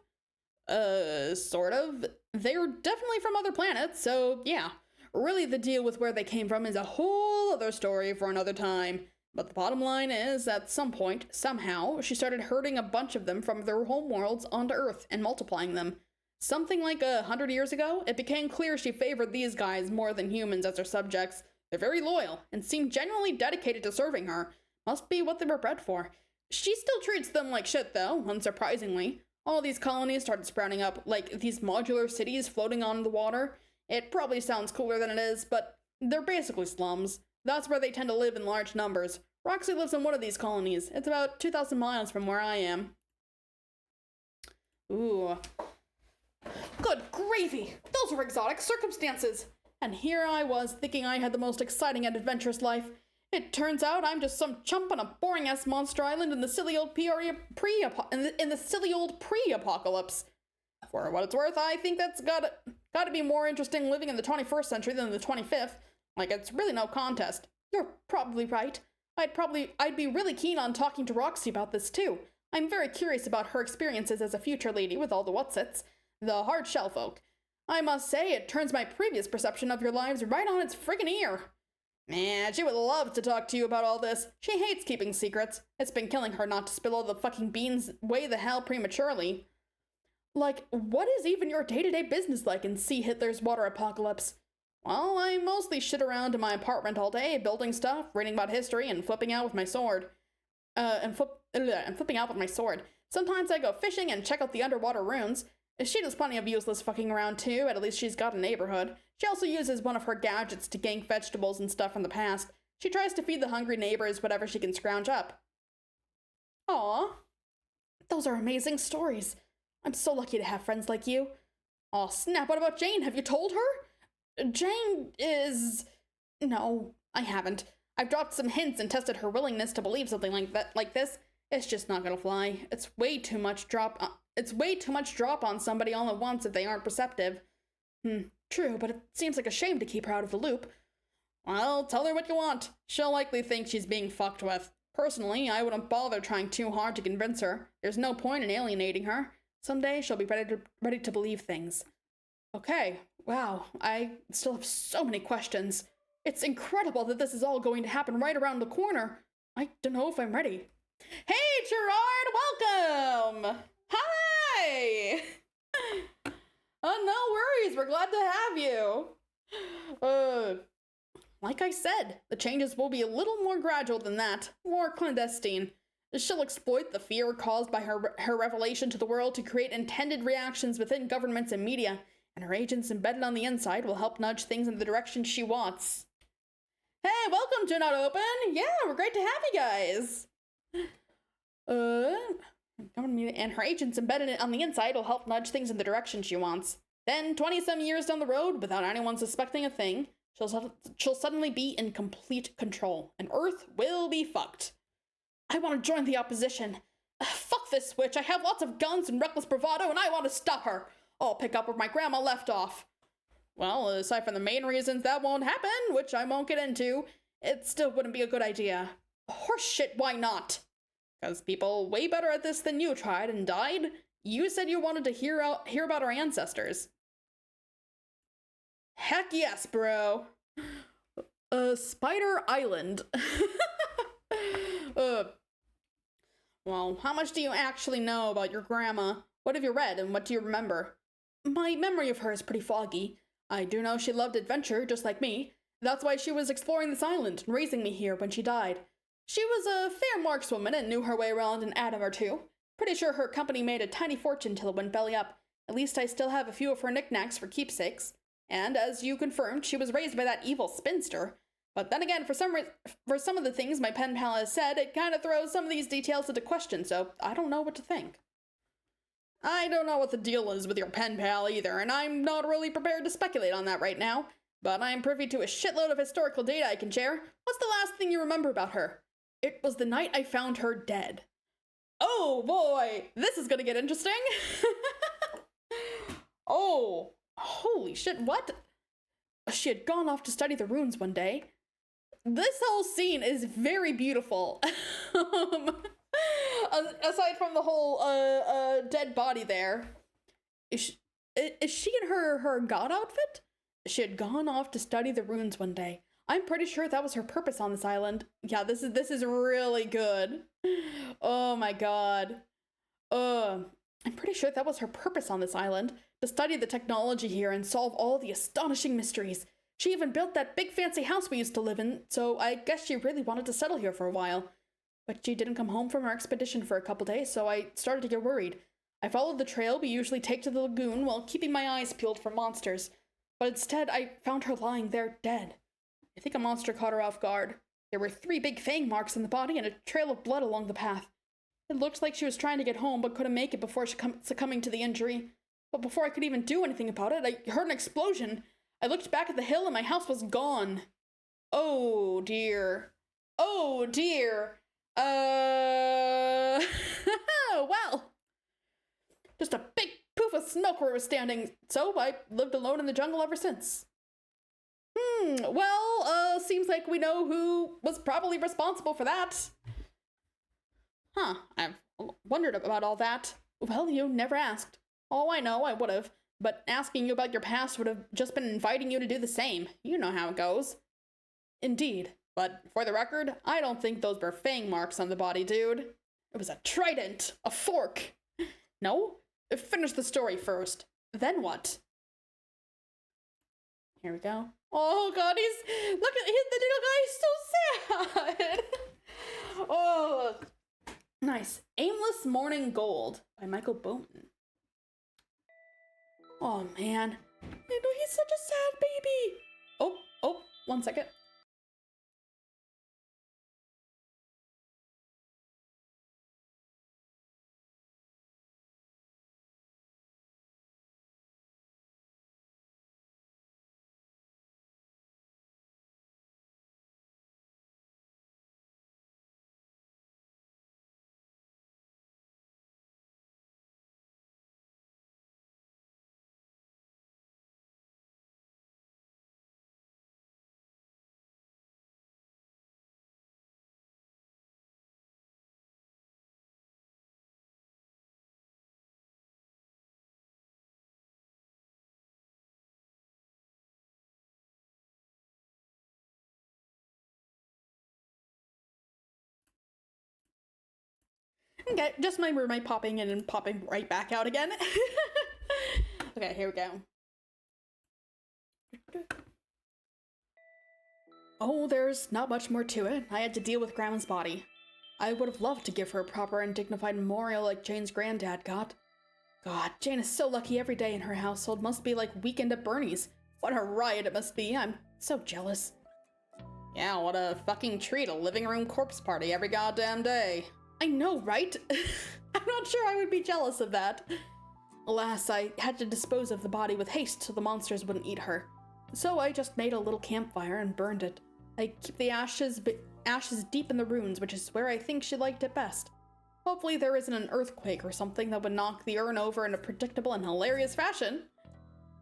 Sort of. They're definitely from other planets, so yeah. Really, the deal with where they came from is a whole other story for another time. But the bottom line is, at some point, somehow, she started herding a bunch of them from their homeworlds onto Earth and multiplying them. Something like 100 years ago, it became clear she favored these guys more than humans as her subjects. They're very loyal, and seem genuinely dedicated to serving her. Must be what they were bred for. She still treats them like shit, though, unsurprisingly. All these colonies started sprouting up, like these modular cities floating on the water. It probably sounds cooler than it is, but they're basically slums. That's where they tend to live in large numbers. Roxy lives in one of these colonies. It's about 2,000 miles from where I am. Ooh. Good gravy! Those are exotic circumstances! And here I was, thinking I had the most exciting and adventurous life. It turns out I'm just some chump on a boring-ass monster island in the silly old pre-apocalypse. For what it's worth, I think that's gotta be more interesting living in the 21st century than the 25th. Like, it's really no contest. You're probably right. I'd be really keen on talking to Roxy about this too. I'm very curious about her experiences as a future lady with all the whatsits, the hard shell folk. I must say, it turns my previous perception of your lives right on its friggin' ear. Man, she would love to talk to you about all this. She hates keeping secrets. It's been killing her not to spill all the fucking beans way the hell prematurely. Like, what is even your day-to-day business like in C. Hitler's water apocalypse? Well, I mostly shit around in my apartment all day, building stuff, reading about history, and flipping out with my sword. Flipping out with my sword. Sometimes I go fishing and check out the underwater ruins. She does plenty of useless fucking around too, at least she's got a neighborhood. She also uses one of her gadgets to gank vegetables and stuff from the past. She tries to feed the hungry neighbors whatever she can scrounge up. Aw. Those are amazing stories. I'm so lucky to have friends like you. Aw, snap, what about Jane? Have you told her? Jane is... No, I haven't. I've dropped some hints and tested her willingness to believe something like this. It's just not gonna fly. It's way too much drop on somebody all at once if they aren't perceptive. True, but it seems like a shame to keep her out of the loop. Well, tell her what you want. She'll likely think she's being fucked with. Personally, I wouldn't bother trying too hard to convince her. There's no point in alienating her. Someday she'll be ready to believe things. Okay, wow, I still have so many questions. It's incredible that this is all going to happen right around the corner. I don't know if I'm ready. Hey, Gerard, welcome! Hi! Oh, no worries, we're glad to have you. Like I said, the changes will be a little more gradual than that, more clandestine. She'll exploit the fear caused by her revelation to the world to create intended reactions within governments and media, and her agents embedded on the inside will help nudge things in the direction she wants. Hey, welcome to Not Open! Yeah, we're great to have you guys! And her agents embedded on the inside will help nudge things in the direction she wants. Then, 20-some years down the road, without anyone suspecting a thing, she'll suddenly be in complete control, and Earth will be fucked. I want to join the opposition. Fuck this witch, I have lots of guns and reckless bravado, and I want to stop her. I'll pick up where my grandma left off. Well, aside from the main reasons that won't happen, which I won't get into, it still wouldn't be a good idea. Horseshit, why not? Because people way better at this than you tried and died. You said you wanted to hear about our ancestors. Heck yes, bro. Spider Island. Well, how much do you actually know about your grandma? What have you read and what do you remember? My memory of her is pretty foggy. I do know she loved adventure, just like me. That's why she was exploring this island and raising me here when she died. She was a fair markswoman and knew her way around an atom or two. Pretty sure her company made a tiny fortune till it went belly up. At least I still have a few of her knickknacks for keepsakes. And as you confirmed, she was raised by that evil spinster. But then again, for some of the things my pen pal has said, it kind of throws some of these details into question, so I don't know what to think. I don't know what the deal is with your pen pal either, and I'm not really prepared to speculate on that right now. But I'm privy to a shitload of historical data I can share. What's the last thing you remember about her? It was the night I found her dead. Oh boy, this is gonna get interesting. Oh, holy shit, what? She had gone off to study the runes one day. This whole scene is very beautiful. Aside from the whole dead body there. Is she in her god outfit? She had gone off to study the runes one day. I'm pretty sure that was her purpose on this island. Yeah, this is really good. Oh my god. I'm pretty sure that was her purpose on this island, to study the technology here and solve all the astonishing mysteries. She even built that big fancy house we used to live in, so I guess she really wanted to settle here for a while. But she didn't come home from her expedition for a couple days, so I started to get worried. I followed the trail we usually take to the lagoon while keeping my eyes peeled for monsters. But instead, I found her lying there dead. I think a monster caught her off guard. There were 3 big fang marks on the body and a trail of blood along the path. It looked like she was trying to get home but couldn't make it before succumbing to the injury. But before I could even do anything about it, I heard an explosion. I looked back at the hill and my house was gone. Oh dear. Oh dear. Well. Just a big poof of smoke where I was standing, so I lived alone in the jungle ever since. Well, seems like we know who was probably responsible for that. Huh, I've wondered about all that. Well, you never asked. Oh, I know, I would've. But asking you about your past would have just been inviting you to do the same. You know how it goes. Indeed. But for the record, I don't think those were fang marks on the body, dude. It was a trident. A fork. No? Finish the story first. Then what? Here we go. Oh god, look at the little guy, he's so sad. Oh, nice. Aimless Morning Gold by Michael Bowman. Oh man, I know he's such a sad baby. Oh, 1 second. Okay, just my roommate popping in and popping right back out again. Okay, here we go. Oh, there's not much more to it. I had to deal with Grandma's body. I would have loved to give her a proper and dignified memorial like Jane's granddad got. God, Jane is so lucky every day in her household must be like weekend at Bernie's. What a riot it must be. I'm so jealous. Yeah, what a fucking treat, a living room corpse party every goddamn day. I know, right? I'm not sure I would be jealous of that. Alas, I had to dispose of the body with haste so the monsters wouldn't eat her. So I just made a little campfire and burned it. I keep the ashes deep in the ruins, which is where I think she liked it best. Hopefully there isn't an earthquake or something that would knock the urn over in a predictable and hilarious fashion.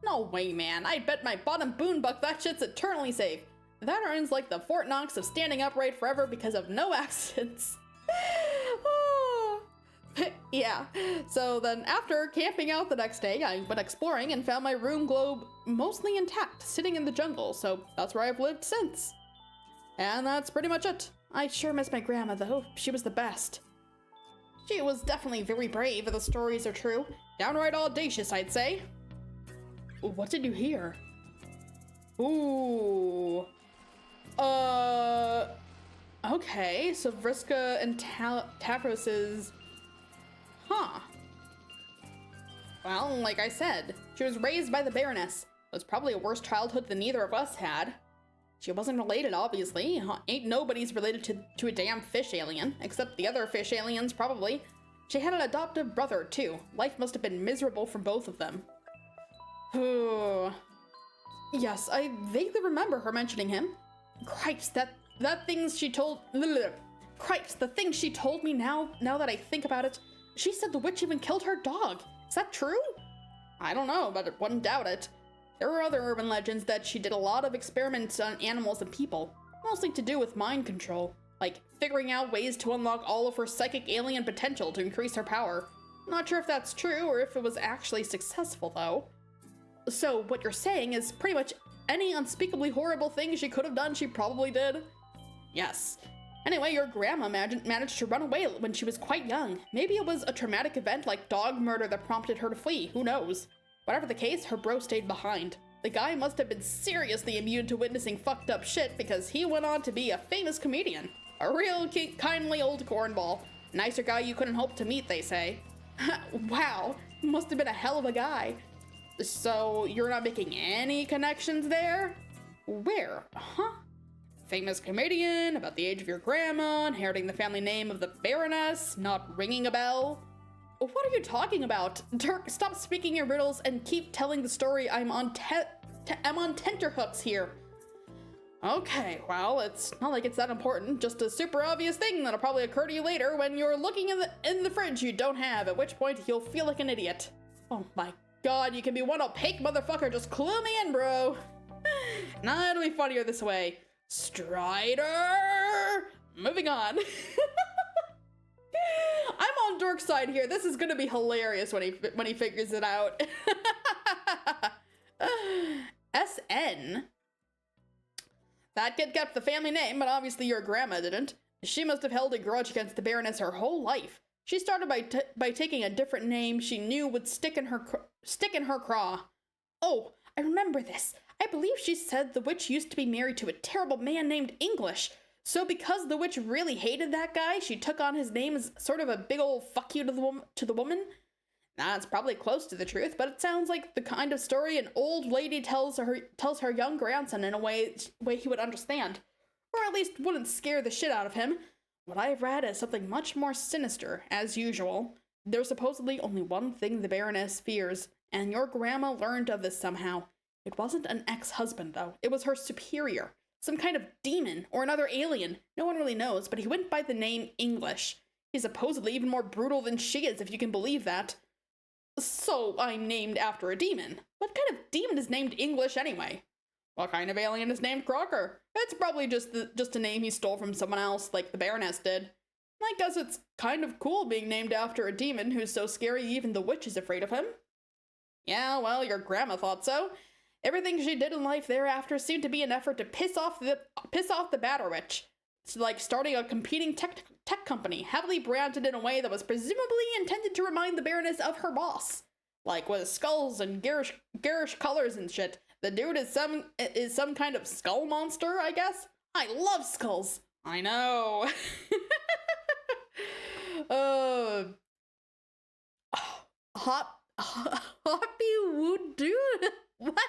No way, man. I bet my bottom boonbuck that shit's eternally safe. That urn's like the Fort Knox of standing upright forever because of no accidents. Oh. Yeah, so then after camping out the next day, I went exploring and found my room globe mostly intact, sitting in the jungle, so that's where I've lived since. And that's pretty much it. I sure miss my grandma, though. She was the best. She was definitely very brave, if the stories are true. Downright audacious, I'd say. What did you hear? Ooh. Okay, so Vriska and Tavros's... Huh. Well, like I said, she was raised by the Baroness. It was probably a worse childhood than neither of us had. She wasn't related, obviously. Ain't nobody's related to a damn fish alien, except the other fish aliens, probably. She had an adoptive brother, too. Life must have been miserable for both of them. Yes, I vaguely remember her mentioning him. Cripes, that thing she told... Cripes, the thing she told me now that I think about it. She said the witch even killed her dog. Is that true? I don't know, but I wouldn't doubt it. There were other urban legends that she did a lot of experiments on animals and people, mostly to do with mind control, like figuring out ways to unlock all of her psychic alien potential to increase her power. Not sure if that's true or if it was actually successful, though. So what you're saying is pretty much any unspeakably horrible thing she could have done, she probably did? Yes. Anyway, your grandma managed to run away when she was quite young. Maybe it was a traumatic event like dog murder that prompted her to flee, who knows? Whatever the case, her bro stayed behind. The guy must have been seriously immune to witnessing fucked up shit because he went on to be a famous comedian. A real kindly old cornball. Nicer guy you couldn't hope to meet, they say. Wow, must have been a hell of a guy. So, you're not making any connections there? Where? Huh? Famous comedian, about the age of your grandma, inheriting the family name of the Baroness, not ringing a bell. What are you talking about? Dirk, stop speaking your riddles and keep telling the story. I'm on tenterhooks here. Okay, well, it's not like it's that important. Just a super obvious thing that'll probably occur to you later when you're looking in the fridge you don't have, at which point you'll feel like an idiot. Oh my god, you can be one opaque motherfucker. Just clue me in, bro. Nah, it'll be funnier this way. Strider! Moving on. I'm on Dirk's side here. This is gonna be hilarious when he figures it out. SN? That kid kept the family name, but obviously your grandma didn't. She must have held a grudge against the Baroness her whole life. She started by taking a different name she knew would stick in her craw. Oh, I remember this. I believe she said the witch used to be married to a terrible man named English. So because the witch really hated that guy, she took on his name as sort of a big old fuck you to the woman. That's probably close to the truth, but it sounds like the kind of story an old lady tells her young grandson in a way he would understand, or at least wouldn't scare the shit out of him. What I've read is something much more sinister, as usual. There's supposedly only one thing the Baroness fears, and your grandma learned of this somehow. It wasn't an ex-husband, though. It was her superior. Some kind of demon, or another alien. No one really knows, but he went by the name English. He's supposedly even more brutal than she is, if you can believe that. So, I'm named after a demon. What kind of demon is named English, anyway? What kind of alien is named Crocker? It's probably just a name he stole from someone else, like the Baroness did. I guess it's kind of cool being named after a demon who's so scary even the witch is afraid of him. Yeah, well, your grandma thought so. Everything she did in life thereafter seemed to be an effort to piss off the Batter Witch. It's like starting a competing tech company, heavily branded in a way that was presumably intended to remind the Baroness of her boss. Like with skulls and garish colors and shit. The dude is some kind of skull monster, I guess? I love skulls. I know. Hoppy would do what?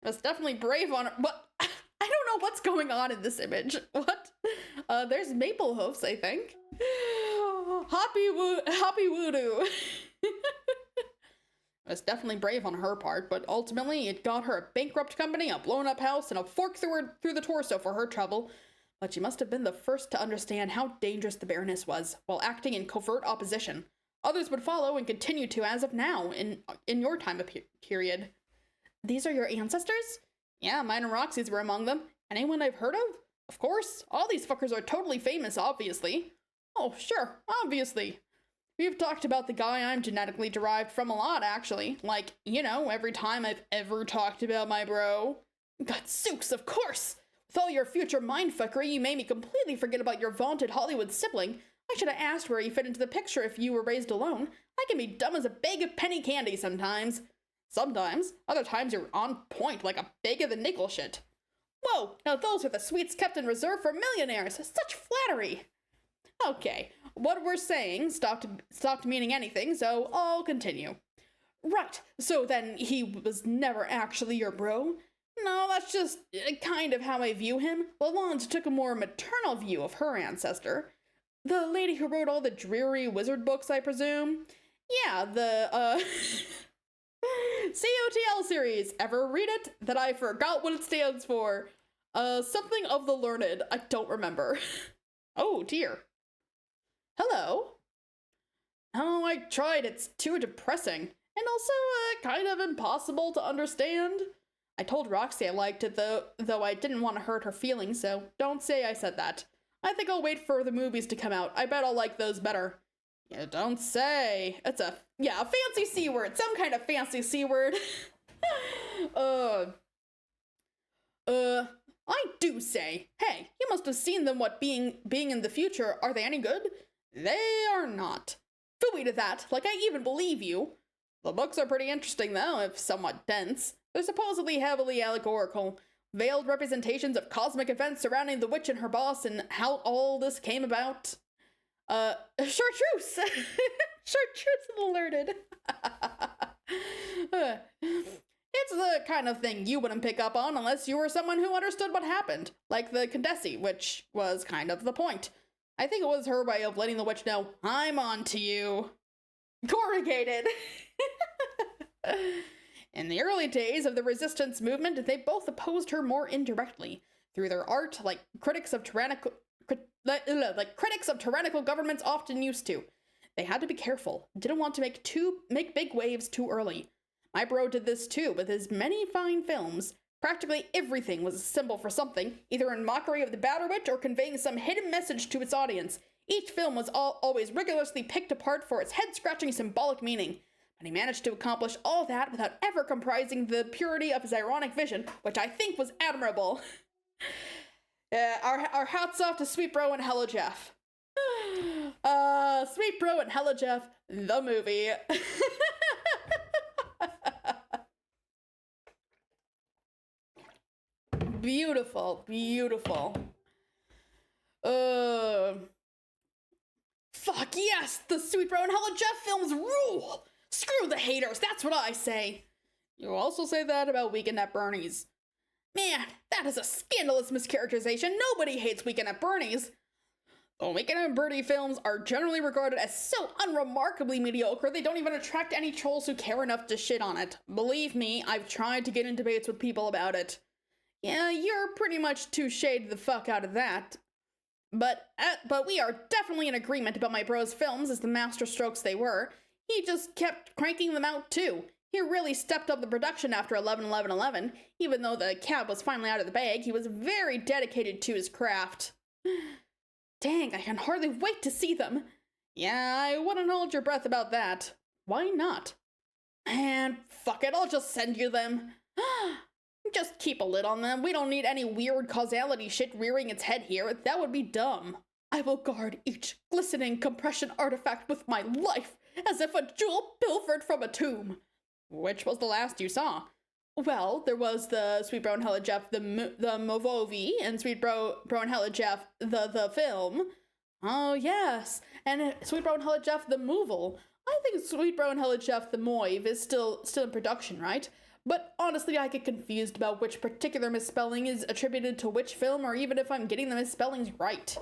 That's definitely brave on her. What? I don't know what's going on in this image. What? There's maple hoofs, I think. Hoppy voodoo. It's definitely brave on her part, but ultimately it got her a bankrupt company, a blown up house, and a fork through the torso for her trouble. but she must have been the first to understand how dangerous the Baroness was, while acting in covert opposition. Others would follow and continue to as of now, in your time period. These are your ancestors? Yeah, mine and Roxy's were among them. Anyone I've heard of? Of course. All these fuckers are totally famous, obviously. Oh, sure, obviously. We've talked about the guy I'm genetically derived from a lot, actually. Like, you know, every time I've ever talked about my bro. Gadzooks, of course! With all your future mindfuckery, you made me completely forget about your vaunted Hollywood sibling. I should have asked where you fit into the picture if you were raised alone. I can be dumb as a bag of penny candy sometimes. Sometimes. Other times you're on point like a bag of the nickel shit. Whoa, now those are the sweets kept in reserve for millionaires. Such flattery. Okay, what we're saying stopped meaning anything, so I'll continue. Right, so then he was never actually your bro? No, that's just kind of how I view him. Lalonde took a more maternal view of her ancestor. The lady who wrote all the dreary wizard books, I presume? Yeah, the, COTL series. Ever read it? That I forgot what it stands for. Something of the learned. I don't remember. Oh, dear. Hello? Oh, I tried. It's too depressing. And also, kind of impossible to understand. I told Roxy I liked it, though I didn't want to hurt her feelings, so don't say I said that. I think I'll wait for the movies to come out. I bet I'll like those better. Yeah, don't say. It's a fancy C word. Some kind of fancy C word. I do say. Hey, you must have seen them, what being in the future. Are they any good? They are not. Phooey to that. Like, I even believe you. The books are pretty interesting, though, if somewhat dense. They're supposedly heavily allegorical. Veiled representations of cosmic events surrounding the witch and her boss and how all this came about. Chartreuse! Chartreuse alerted. It's the kind of thing you wouldn't pick up on unless you were someone who understood what happened. Like the Condesi, which was kind of the point. I think it was her way of letting the witch know, I'm on to you. Corrugated! In the early days of the resistance movement, they both opposed her more indirectly, through their art, like critics of tyrannical governments often used to. They had to be careful, didn't want to make big waves too early. My bro did this too, with his many fine films. Practically everything was a symbol for something, either in mockery of the Batter Witch or conveying some hidden message to its audience. Each film was always rigorously picked apart for its head-scratching symbolic meaning. And he managed to accomplish all that without ever compromising the purity of his ironic vision, which I think was admirable. Our hats off to Sweet Bro and Hello Jeff. Sweet Bro and Hello Jeff, the movie. Beautiful, beautiful. Fuck yes, the Sweet Bro and Hello Jeff films rule! Screw the haters, that's what I say. You also say that about Weekend at Bernie's. Man, that is a scandalous mischaracterization. Nobody hates Weekend at Bernie's. The Weekend at Bernie films are generally regarded as so unremarkably mediocre they don't even attract any trolls who care enough to shit on it. Believe me, I've tried to get in debates with people about it. Yeah, you're pretty much too shade the fuck out of that. But we are definitely in agreement about my bro's films as the masterstrokes they were. He just kept cranking them out too. He really stepped up the production after 11-11-11. Even though the cat was finally out of the bag, he was very dedicated to his craft. Dang, I can hardly wait to see them. Yeah, I wouldn't hold your breath about that. Why not? Man, fuck it, I'll just send you them. Just keep a lid on them. We don't need any weird causality shit rearing its head here. That would be dumb. I will guard each glistening compression artifact with my life, as if a jewel pilfered from a tomb. Which was the last you saw? Well, there was the Sweet Bro and Hello Jeff, the Movovi, and Sweet Bro and Hello Jeff, the film. Oh, yes. And Sweet Bro and Hello Jeff, the Moval. I think Sweet Bro and Hello Jeff, the Moive is still in production, right? But honestly, I get confused about which particular misspelling is attributed to which film, or even if I'm getting the misspellings right.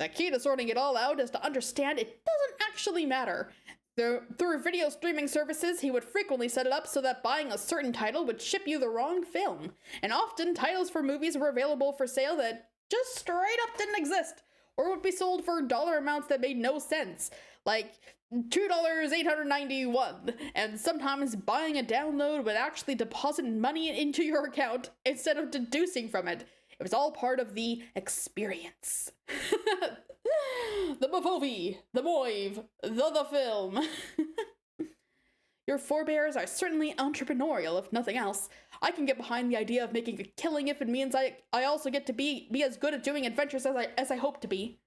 The key to sorting it all out is to understand it doesn't actually matter. Through video streaming services, he would frequently set it up so that buying a certain title would ship you the wrong film. And often, titles for movies were available for sale that just straight up didn't exist, or would be sold for dollar amounts that made no sense, like $2,891, and sometimes buying a download would actually deposit money into your account instead of deducing from it. It was all part of the experience. The movie, the moive, the film. Your forebears are certainly entrepreneurial, if nothing else. I can get behind the idea of making a killing if it means I also get to be as good at doing adventures as I hope to be.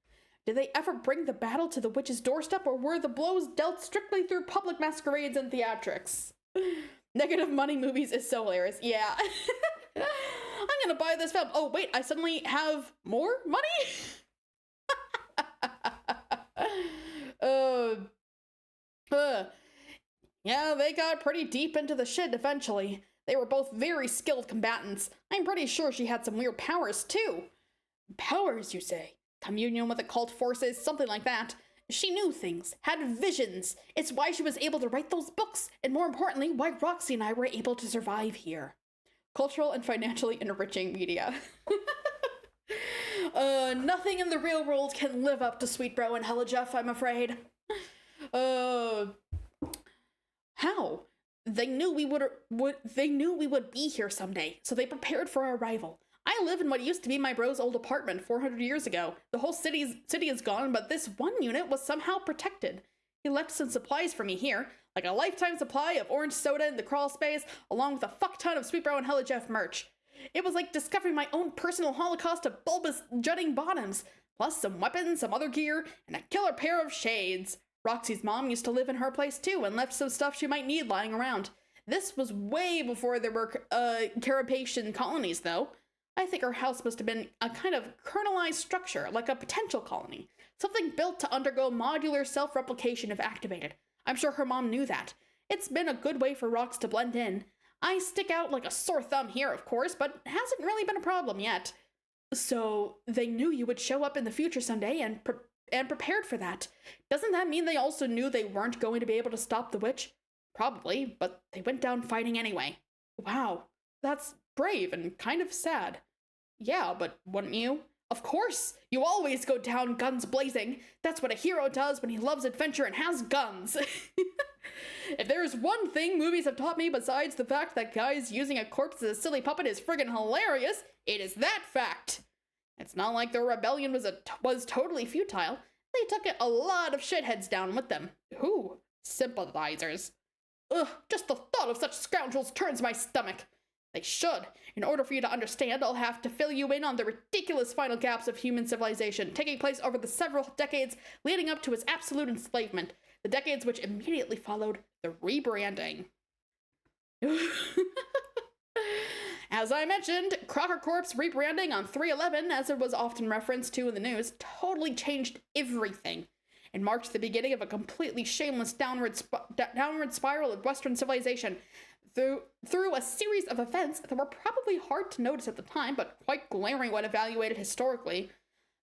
Did they ever bring the battle to the witch's doorstep, or were the blows dealt strictly through public masquerades and theatrics? Negative money movies is so hilarious. Yeah. I'm gonna buy this film. Oh, wait, I suddenly have more money? Yeah, they got pretty deep into the shit eventually. They were both very skilled combatants. I'm pretty sure she had some weird powers, too. Powers, you say? Communion with occult forces, something like that. She knew things, had visions. It's why she was able to write those books, and more importantly, why Roxy and I were able to survive here. Cultural and financially enriching media. Nothing in the real world can live up to Sweet Bro and Hella Jeff, I'm afraid. How? They knew we would be here someday, so they prepared for our arrival. I live in what used to be my bro's old apartment 400 years ago. The whole city is gone, but this one unit was somehow protected. He left some supplies for me here, like a lifetime supply of orange soda in the crawl space, along with a fuck ton of Sweet Bro and Hella Jeff merch. It was like discovering my own personal holocaust of bulbous jutting bottoms, plus some weapons, some other gear, and a killer pair of shades. Roxy's mom used to live in her place too, and left some stuff she might need lying around. This was way before there were Carapacian colonies, though. I think her house must have been a kind of kernelized structure, like a potential colony. Something built to undergo modular self-replication if activated. I'm sure her mom knew that. It's been a good way for Rox to blend in. I stick out like a sore thumb here, of course, but it hasn't really been a problem yet. So, they knew you would show up in the future someday and prepared for that. Doesn't that mean they also knew they weren't going to be able to stop the witch? Probably, but they went down fighting anyway. Wow, that's brave and kind of sad. Yeah, but wouldn't you? Of course! You always go down guns blazing. That's what a hero does when he loves adventure and has guns. If there's one thing movies have taught me besides the fact that guys using a corpse as a silly puppet is friggin' hilarious, it is that fact. It's not like their rebellion was totally futile. They took a lot of shitheads down with them. Who? Sympathizers. Ugh, just the thought of such scoundrels turns my stomach. They should. In order for you to understand, I'll have to fill you in on the ridiculous final gaps of human civilization, taking place over the several decades leading up to its absolute enslavement, the decades which immediately followed the rebranding. As I mentioned, Crocker Corp's rebranding on 3/11, as it was often referenced to in the news, totally changed everything and marked the beginning of a completely shameless downward spiral of Western civilization through a series of events that were probably hard to notice at the time, but quite glaring when evaluated historically.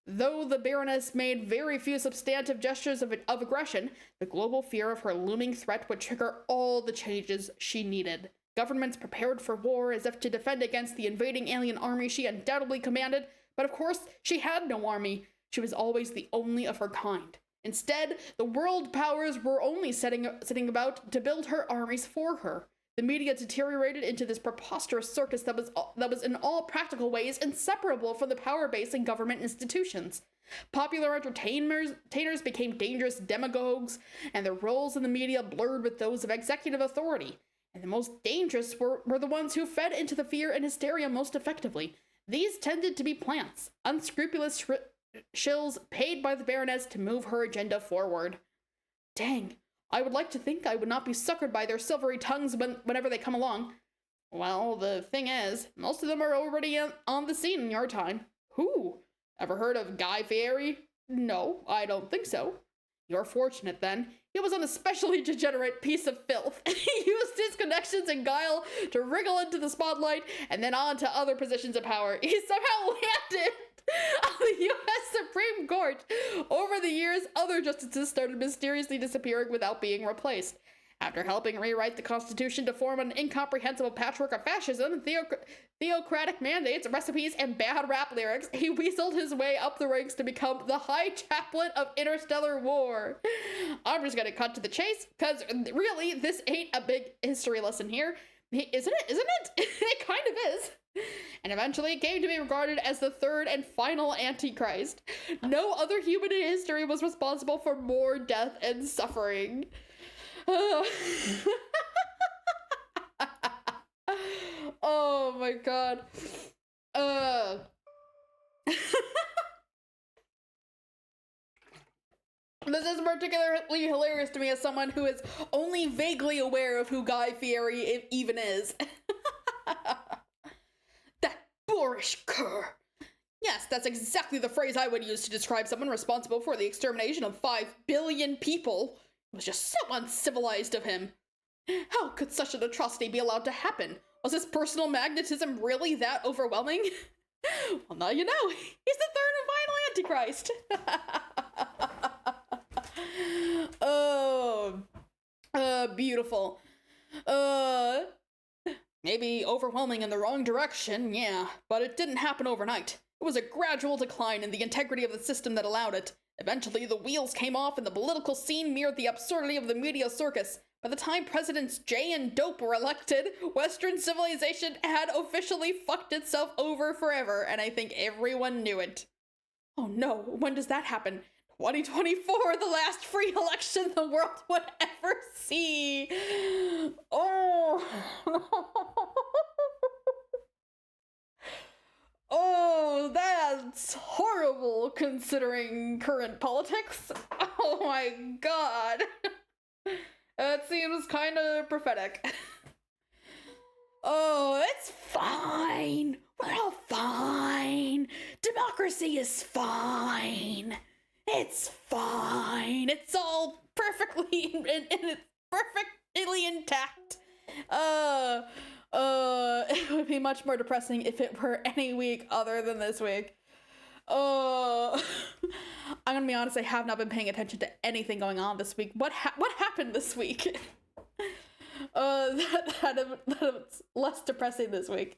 Though the Baroness made very few substantive gestures of aggression, the global fear of her looming threat would trigger all the changes she needed. Governments prepared for war as if to defend against the invading alien army she undoubtedly commanded, but of course, she had no army. She was always the only of her kind. Instead, the world powers were only sitting about to build her armies for her. The media deteriorated into this preposterous circus that was in all practical ways inseparable from the power base in government institutions. Popular entertainers became dangerous demagogues, and their roles in the media blurred with those of executive authority. And the most dangerous were the ones who fed into the fear and hysteria most effectively. These tended to be plants, unscrupulous shills paid by the Baroness to move her agenda forward. Dang. I would like to think I would not be suckered by their silvery tongues whenever they come along. Well, the thing is, most of them are already on the scene in your time. Who? Ever heard of Guy Fieri? No, I don't think so. You're fortunate, then. He was an especially degenerate piece of filth. He used his connections and guile to wriggle into the spotlight and then on to other positions of power. He somehow landed on the U.S. Supreme Court. Over the years, other justices started mysteriously disappearing without being replaced. After helping rewrite the Constitution to form an incomprehensible patchwork of fascism, theocratic mandates, recipes, and bad rap lyrics, he weaseled his way up the ranks to become the High Chaplain of Interstellar War. I'm just gonna cut to the chase, because really, this ain't a big history lesson here. Isn't it? It kind of is. And eventually came to be regarded as the third and final Antichrist. No other human in history was responsible for more death and suffering. Oh my god. This is particularly hilarious to me as someone who is only vaguely aware of who Guy Fieri even is. That boorish cur. Yes, that's exactly the phrase I would use to describe someone responsible for the extermination of 5 billion people. It was just so uncivilized of him. How could such an atrocity be allowed to happen? Was his personal magnetism really that overwhelming? Well, now you know. He's the third and final Antichrist. Beautiful. Maybe overwhelming in the wrong direction, yeah, but it didn't happen overnight. It was a gradual decline in the integrity of the system that allowed it. Eventually, the wheels came off and the political scene mirrored the absurdity of the media circus. By the time Presidents Jay and Dope were elected, Western civilization had officially fucked itself over forever, and I think everyone knew it. Oh no, when does that happen? 2024, the last free election the world would ever see. Oh. Oh, that's horrible considering current politics. Oh my god. That seems kind of prophetic. Oh, it's fine. We're all fine. Democracy is fine. It's fine. It's all perfectly and it's perfectly intact. It would be much more depressing if it were any week other than this week. I'm gonna be honest, I have not been paying attention to anything going on this week. What happened this week? That's less depressing this week.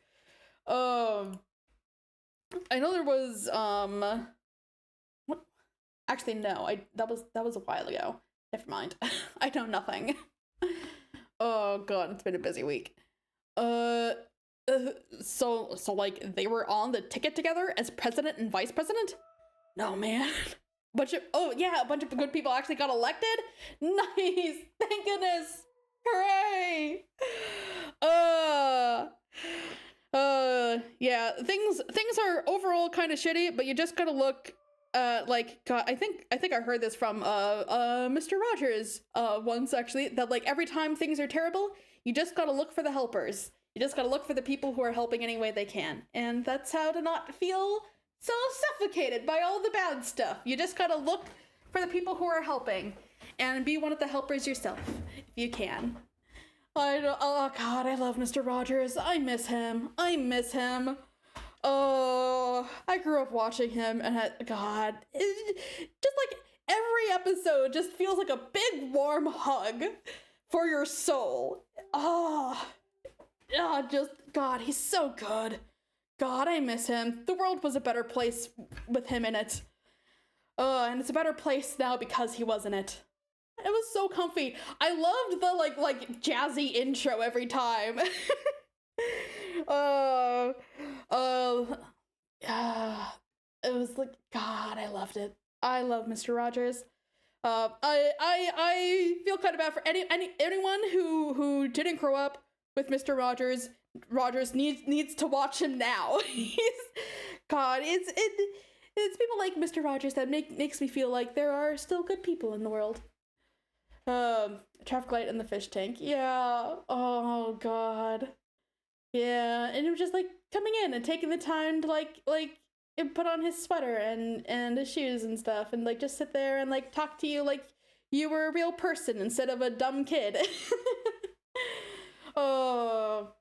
I know there was, what? Actually, no, that was a while ago. Never mind. I know nothing. Oh god, it's been a busy week. So like they were on the ticket together as president and vice president? No, man. A bunch of good people actually got elected? Nice! Thank goodness! Hooray! Yeah, things are overall kind of shitty, but you just gotta look like, God, I think I heard this from Mr. Rogers once actually, that like every time things are terrible, you just gotta look for the helpers. You just gotta look for the people who are helping any way they can. And that's how to not feel so suffocated by all the bad stuff. You just gotta look for the people who are helping and be one of the helpers yourself, if you can. Oh god, I love Mr. Rogers. I miss him. Oh, I grew up watching him and God, just like every episode just feels like a big warm hug for your soul. Just, God, he's so good. God, I miss him. The world was a better place with him in it. And it's a better place now because he was in it. It was so comfy. I loved the, like jazzy intro every time. It was like, God, I loved it. I love Mr. Rogers. I feel kind of bad for anyone who didn't grow up with Mr. Rogers. Rogers needs to watch him now. God, it's people like Mr. Rogers that makes me feel like there are still good people in the world. Traffic light in the fish tank. Yeah. Oh God. Yeah, and it was just like coming in and taking the time to like put on his sweater and his shoes and stuff, and like just sit there and like talk to you like you were a real person instead of a dumb kid. Oh,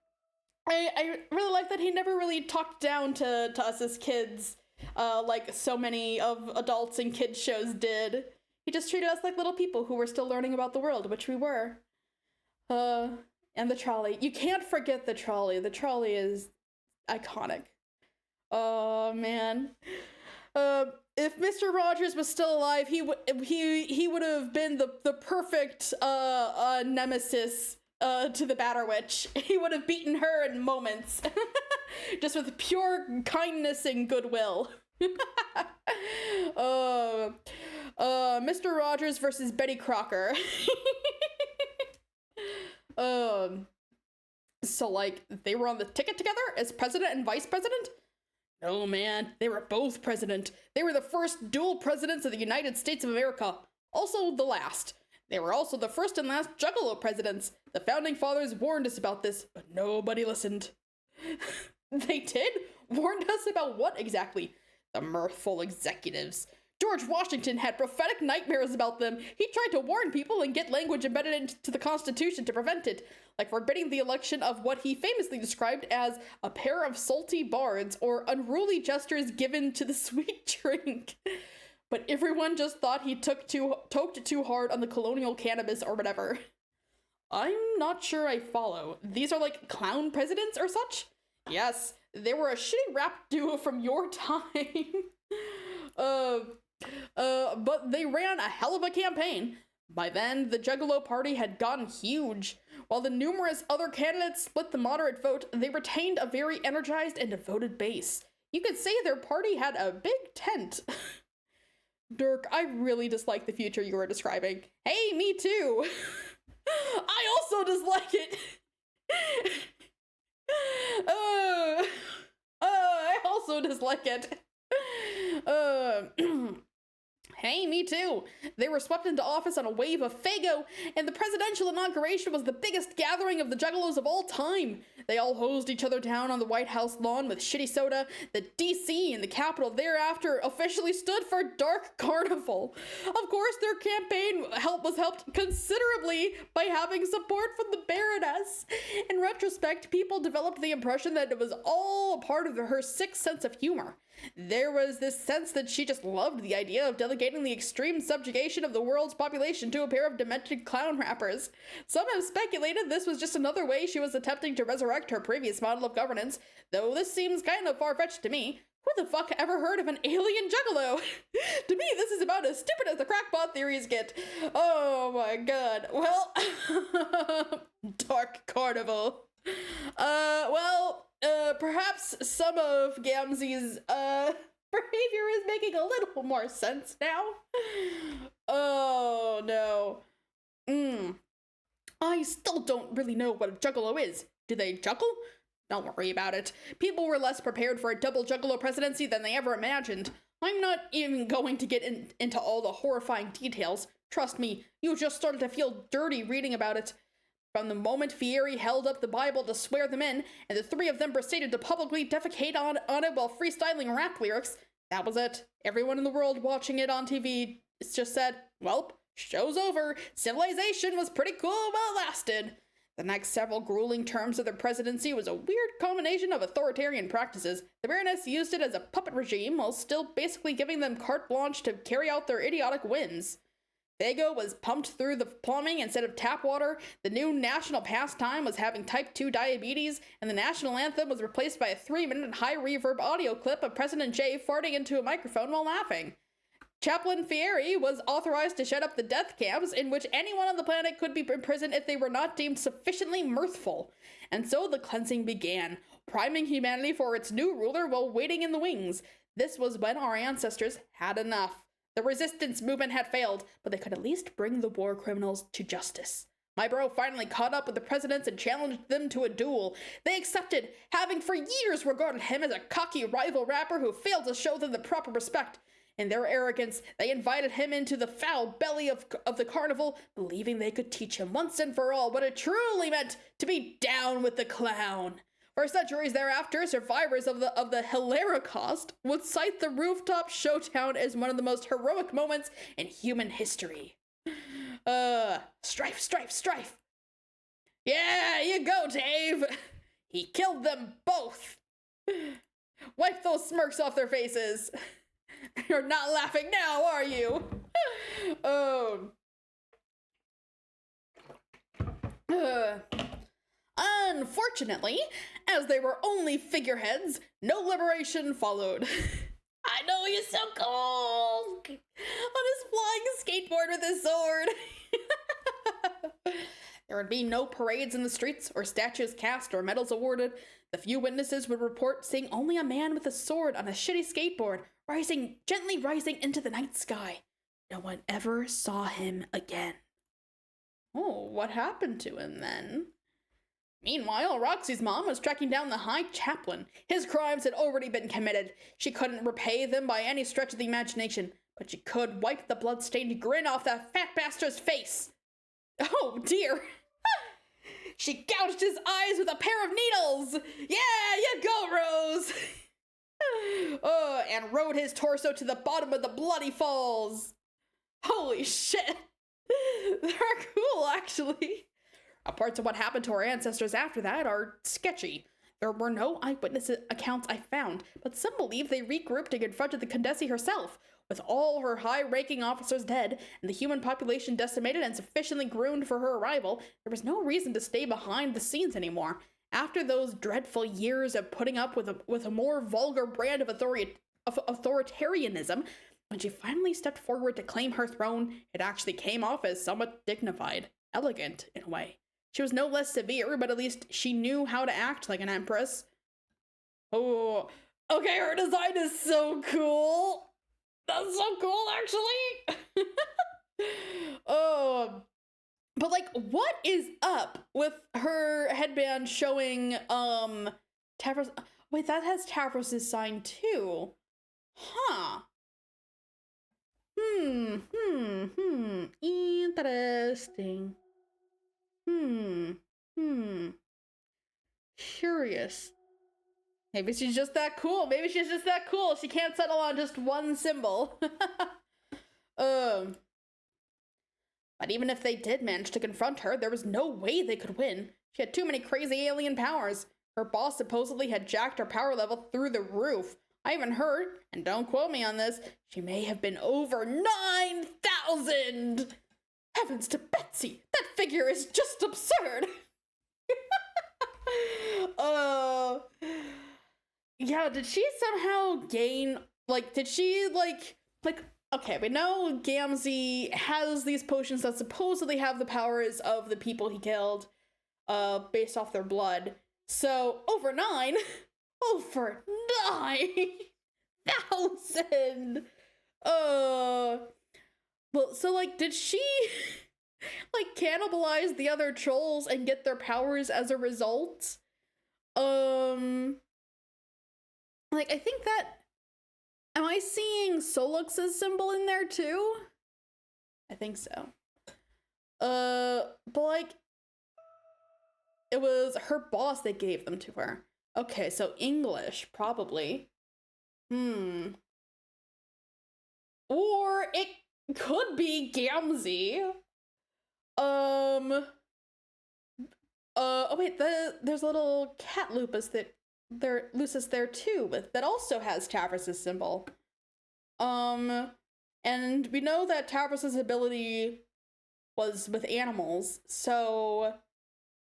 I really like that he never really talked down to us as kids, like so many of adults and kids shows did. He just treated us like little people who were still learning about the world, which we were. Uh, and the trolley. You can't forget the trolley. The trolley is iconic. Oh man. If Mr. Rogers was still alive, he would have been the perfect nemesis to the Batter Witch. He would have beaten her in moments, just with pure kindness and goodwill. Mr. Rogers versus Betty Crocker. So like they were on the ticket together as president and vice president? No, man, they were both president. They were the first dual presidents of the United States of America. Also the last. They were also the first and last Juggalo presidents. The founding fathers warned us about this, but nobody listened. They did? Warned us about what exactly? The mirthful executives. George Washington had prophetic nightmares about them. He tried to warn people and get language embedded into the Constitution to prevent it, like forbidding the election of what he famously described as a pair of salty bards or unruly jesters given to the sweet drink. But everyone just thought he toked too hard on the colonial cannabis or whatever. I'm not sure I follow. These are like clown presidents or such? Yes, they were a shitty rap duo from your time. But they ran a hell of a campaign. By then, the Juggalo party had gotten huge. While the numerous other candidates split the moderate vote, they retained a very energized and devoted base. You could say their party had a big tent. Dirk, I really dislike the future you were describing. Hey, me too! I also dislike it! I also dislike it. Hey, me too. They were swept into office on a wave of Fago, and the presidential inauguration was the biggest gathering of the Juggalos of all time. They all hosed each other down on the White House lawn with shitty soda. The DC and the Capitol thereafter officially stood for Dark Carnival. Of course, their campaign was helped considerably by having support from the Baroness. In retrospect, people developed the impression that it was all a part of her sick sense of humor. There was this sense that she just loved the idea of delegating the extreme subjugation of the world's population to a pair of demented clown rappers. Some have speculated this was just another way she was attempting to resurrect her previous model of governance, though this seems kind of far-fetched to me. Who the fuck ever heard of an alien juggalo? To me, this is about as stupid as the crackpot theories get. Oh my god. Well, Dark Carnival. Perhaps some of Gamzee's, behavior is making a little more sense now. Oh, no. I still don't really know what a juggalo is. Do they juggle? Don't worry about it. People were less prepared for a double juggalo presidency than they ever imagined. I'm not even going to get into all the horrifying details. Trust me, you just started to feel dirty reading about it. From the moment Fieri held up the Bible to swear them in, and the three of them proceeded to publicly defecate on it while freestyling rap lyrics, that was it. Everyone in the world watching it on TV just said, welp, show's over. Civilization was pretty cool while it lasted. The next several grueling terms of their presidency was a weird combination of authoritarian practices. The Baroness used it as a puppet regime while still basically giving them carte blanche to carry out their idiotic whims. Fago was pumped through the plumbing instead of tap water, the new national pastime was having type 2 diabetes, and the national anthem was replaced by a 3-minute high-reverb audio clip of President J farting into a microphone while laughing. Chaplain Fieri was authorized to shut up the death camps in which anyone on the planet could be imprisoned if they were not deemed sufficiently mirthful. And so the cleansing began, priming humanity for its new ruler while waiting in the wings. This was when our ancestors had enough. The resistance movement had failed, but they could at least bring the war criminals to justice. My bro finally caught up with the presidents and challenged them to a duel. They accepted, having for years regarded him as a cocky rival rapper who failed to show them the proper respect. In their arrogance, they invited him into the foul belly of the carnival, believing they could teach him once and for all what it truly meant to be down with the clown. For centuries thereafter, survivors of the Hilaricost would cite the rooftop showdown as one of the most heroic moments in human history. Strife, strife, strife. Yeah, you go, Dave. He killed them both. Wipe those smirks off their faces. You're not laughing now, are you? Unfortunately, as they were only figureheads, no liberation followed. I know, he's so cool! On his flying skateboard with his sword! There would be no parades in the streets, or statues cast, or medals awarded. The few witnesses would report seeing only a man with a sword on a shitty skateboard, gently rising into the night sky. No one ever saw him again. Oh, what happened to him then? Meanwhile, Roxy's mom was tracking down the High Chaplain. His crimes had already been committed. She couldn't repay them by any stretch of the imagination, but she could wipe the blood-stained grin off that fat bastard's face. Oh, dear. She gouged his eyes with a pair of needles. Yeah, you go, Rose. And rode his torso to the bottom of the bloody falls. Holy shit. They're cool, actually. Parts of what happened to our ancestors after that are sketchy. There were no eyewitness accounts I found, but some believe they regrouped and confronted the Condesi herself. With all her high-ranking officers dead, and the human population decimated and sufficiently groomed for her arrival, there was no reason to stay behind the scenes anymore. After those dreadful years of putting up with a more vulgar brand of authoritarianism, when she finally stepped forward to claim her throne, it actually came off as somewhat dignified, elegant in a way. She was no less severe, but at least she knew how to act like an empress. Oh, okay, her design is so cool. That's so cool, actually. But like, what is up with her headband showing, Tavros? Wait, that has Tavros' sign too. Huh. Interesting. Curious. Maybe she's just that cool. Maybe she's just that cool. She can't settle on just one symbol. But even if they did manage to confront her, there was no way they could win. She had too many crazy alien powers. Her boss supposedly had jacked her power level through the roof. I even heard, and don't quote me on this, she may have been over 9,000! Heavens to Betsy! That figure is just absurd! Yeah, did she somehow gain, like, did she, like, okay, we know Gamzee has these potions that supposedly have the powers of the people he killed, based off their blood. So, over 9,000! Well, so, like, did she, like, cannibalize the other trolls and get their powers as a result? Like, I think that, am I seeing Solux's symbol in there too? I think so. But like, it was her boss that gave them to her. Okay, so English, probably. Or it could be Gamzee. Oh wait, there's a little cat Lucis there too, that also has Tavros' symbol. And we know that Tavros' ability was with animals, so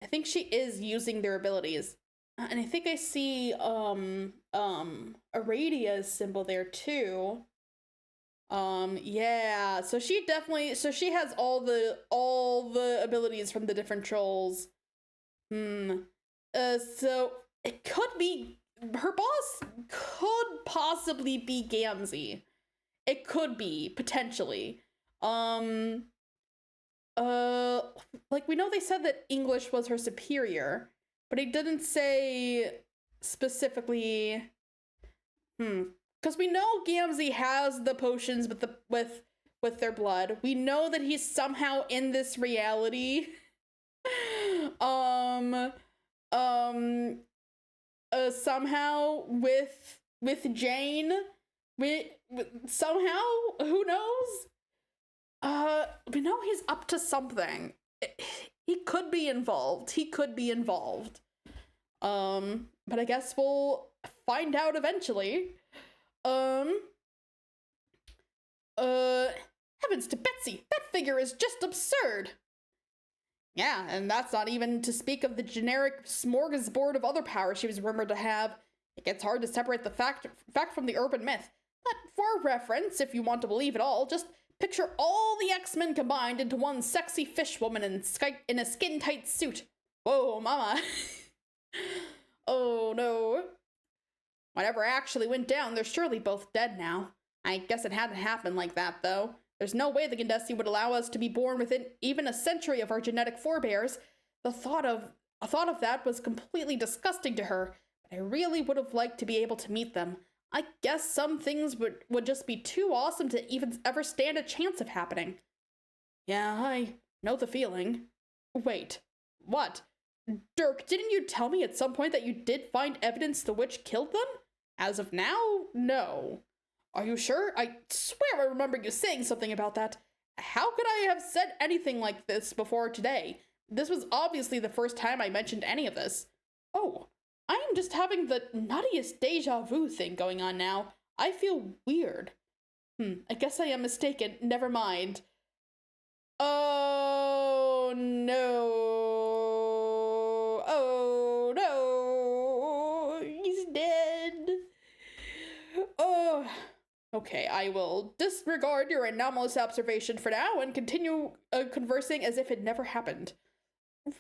I think she is using their abilities. And I think I see Aradia's symbol there too. Yeah, so she has all the abilities from the different trolls. So it could be, her boss could possibly be Gamzee. It could be, potentially. Like, we know they said that English was her superior, but it didn't say specifically, because we know Gamzee has the potions with their blood. We know that he's somehow in this reality. Somehow with Jane, somehow, who knows? We know he's up to something. He could be involved. But I guess we'll find out eventually. Heavens to Betsy, that figure is just absurd. Yeah, and that's not even to speak of the generic smorgasbord of other powers she was rumored to have. It gets hard to separate the fact from the urban myth. But for reference, if you want to believe it all, just picture all the X-Men combined into one sexy fish woman in a skin-tight suit. Whoa, mama. Oh, no. Whatever actually went down, they're surely both dead now. I guess it had to happen like that, though. There's no way the Gamzee would allow us to be born within even a century of our genetic forebears. The thought of that was completely disgusting to her, but I really would have liked to be able to meet them. I guess some things would just be too awesome to even ever stand a chance of happening. Yeah, I know the feeling. Wait, what? Dirk, didn't you tell me at some point that you did find evidence the witch killed them? As of now, no. Are you sure? I swear I remember you saying something about that. How could I have said anything like this before today? This was obviously the first time I mentioned any of this. Oh, I am just having the nuttiest deja vu thing going on now. I feel weird. I guess I am mistaken. Never mind. Oh, no. Oh, no. He's dead. Oh. Okay, I will disregard your anomalous observation for now and continue conversing as if it never happened.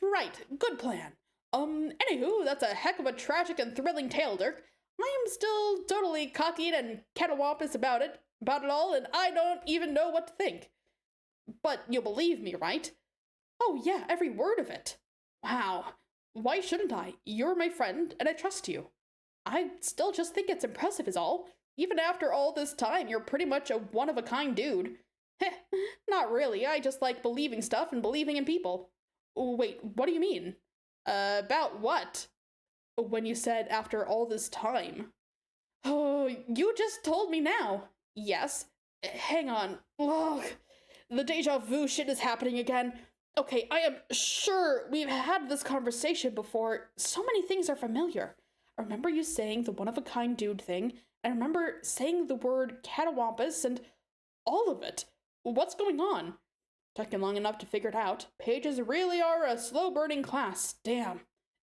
Right, good plan. Anywho, that's a heck of a tragic and thrilling tale, Dirk. I am still totally cocky and catawampus about it all, and I don't even know what to think. But you'll believe me, right? Oh yeah, every word of it. Wow. Why shouldn't I? You're my friend, and I trust you. I still just think it's impressive is all. Even after all this time, you're pretty much a one-of-a-kind dude. Heh, not really, I just like believing stuff and believing in people. Wait, what do you mean? About what? When you said after all this time. Oh, you just told me now. Yes. Hang on. Ugh. The deja vu shit is happening again. Okay, I am sure we've had this conversation before. So many things are familiar. I remember you saying the one-of-a-kind dude thing. I remember saying the word catawampus and all of it. What's going on? Taking long enough to figure it out. Pages really are a slow-burning class. Damn.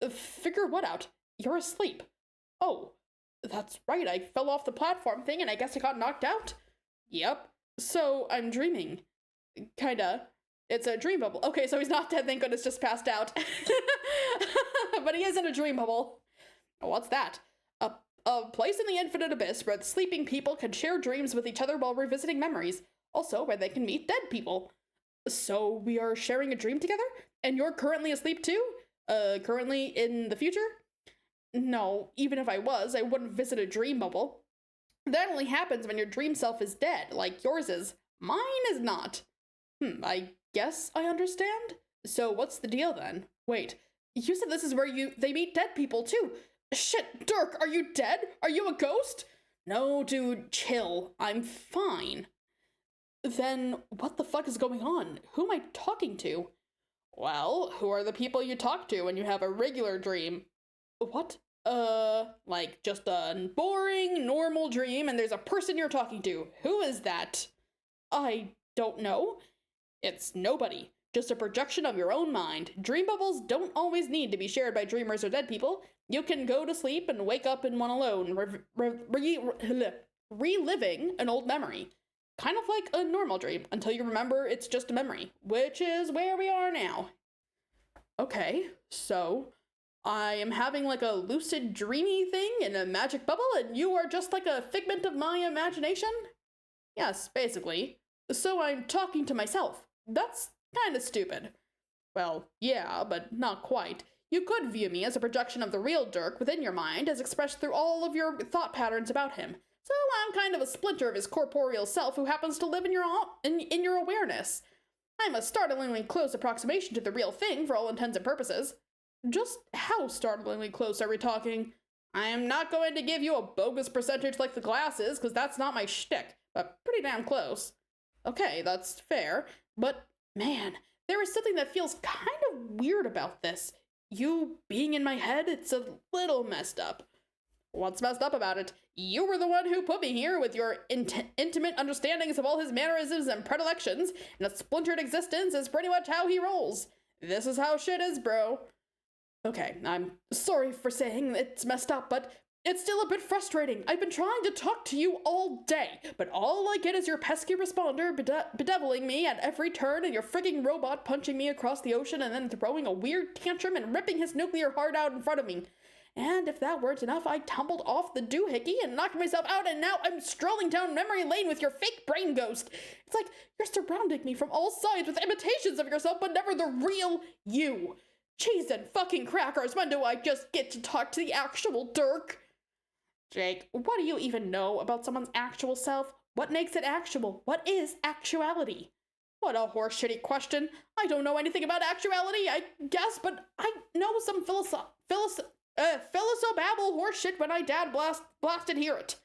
Figure what out? You're asleep. Oh, that's right. I fell off the platform thing and I guess I got knocked out? Yep. So I'm dreaming. Kinda. It's a dream bubble. Okay, so he's not dead, thank goodness, just passed out. But he is in a dream bubble. What's that? A place in the infinite abyss where the sleeping people can share dreams with each other while revisiting memories. Also, where they can meet dead people. So we are sharing a dream together? And you're currently asleep too? Currently in the future? No, even if I was, I wouldn't visit a dream bubble. That only happens when your dream self is dead, like yours is. Mine is not. I guess I understand. So what's the deal then? Wait, you said this is where they meet dead people too. Shit, Dirk, are you dead? Are you a ghost? No, dude, chill. I'm fine. Then what the fuck is going on? Who am I talking to? Well, who are the people you talk to when you have a regular dream? What? Like just a boring, normal dream and there's a person you're talking to. Who is that? I don't know. It's nobody. Just a projection of your own mind. Dream bubbles don't always need to be shared by dreamers or dead people. You can go to sleep and wake up in one alone, reliving an old memory. Kind of like a normal dream, until you remember it's just a memory, which is where we are now. Okay, so I am having like a lucid dreamy thing in a magic bubble, and you are just like a figment of my imagination? Yes, basically. So I'm talking to myself. That's kind of stupid. Well, yeah, but not quite. You could view me as a projection of the real Dirk within your mind, as expressed through all of your thought patterns about him. So I'm kind of a splinter of his corporeal self who happens to live in your awareness. I'm a startlingly close approximation to the real thing for all intents and purposes. Just how startlingly close are we talking? I am not going to give you a bogus percentage like the glasses, because that's not my shtick, but pretty damn close. Okay, that's fair, but man, there is something that feels kind of weird about this. You being in my head, it's a little messed up. What's messed up about it? You were the one who put me here with your intimate understandings of all his mannerisms and predilections, and a splintered existence is pretty much how he rolls. This is how shit is, bro. Okay, I'm sorry for saying it's messed up, but it's still a bit frustrating. I've been trying to talk to you all day, but all I get is your pesky responder bedeviling me at every turn and your frigging robot punching me across the ocean and then throwing a weird tantrum and ripping his nuclear heart out in front of me. And if that weren't enough, I tumbled off the doohickey and knocked myself out, and now I'm strolling down memory lane with your fake brain ghost. It's like you're surrounding me from all sides with imitations of yourself, but never the real you. Cheese and fucking crackers, when do I just get to talk to the actual Dirk? Jake, what do you even know about someone's actual self? What makes it actual? What is actuality? What a horseshitty question. I don't know anything about actuality, I guess, but I know some philosophabble horseshit when I dad blasted hear it.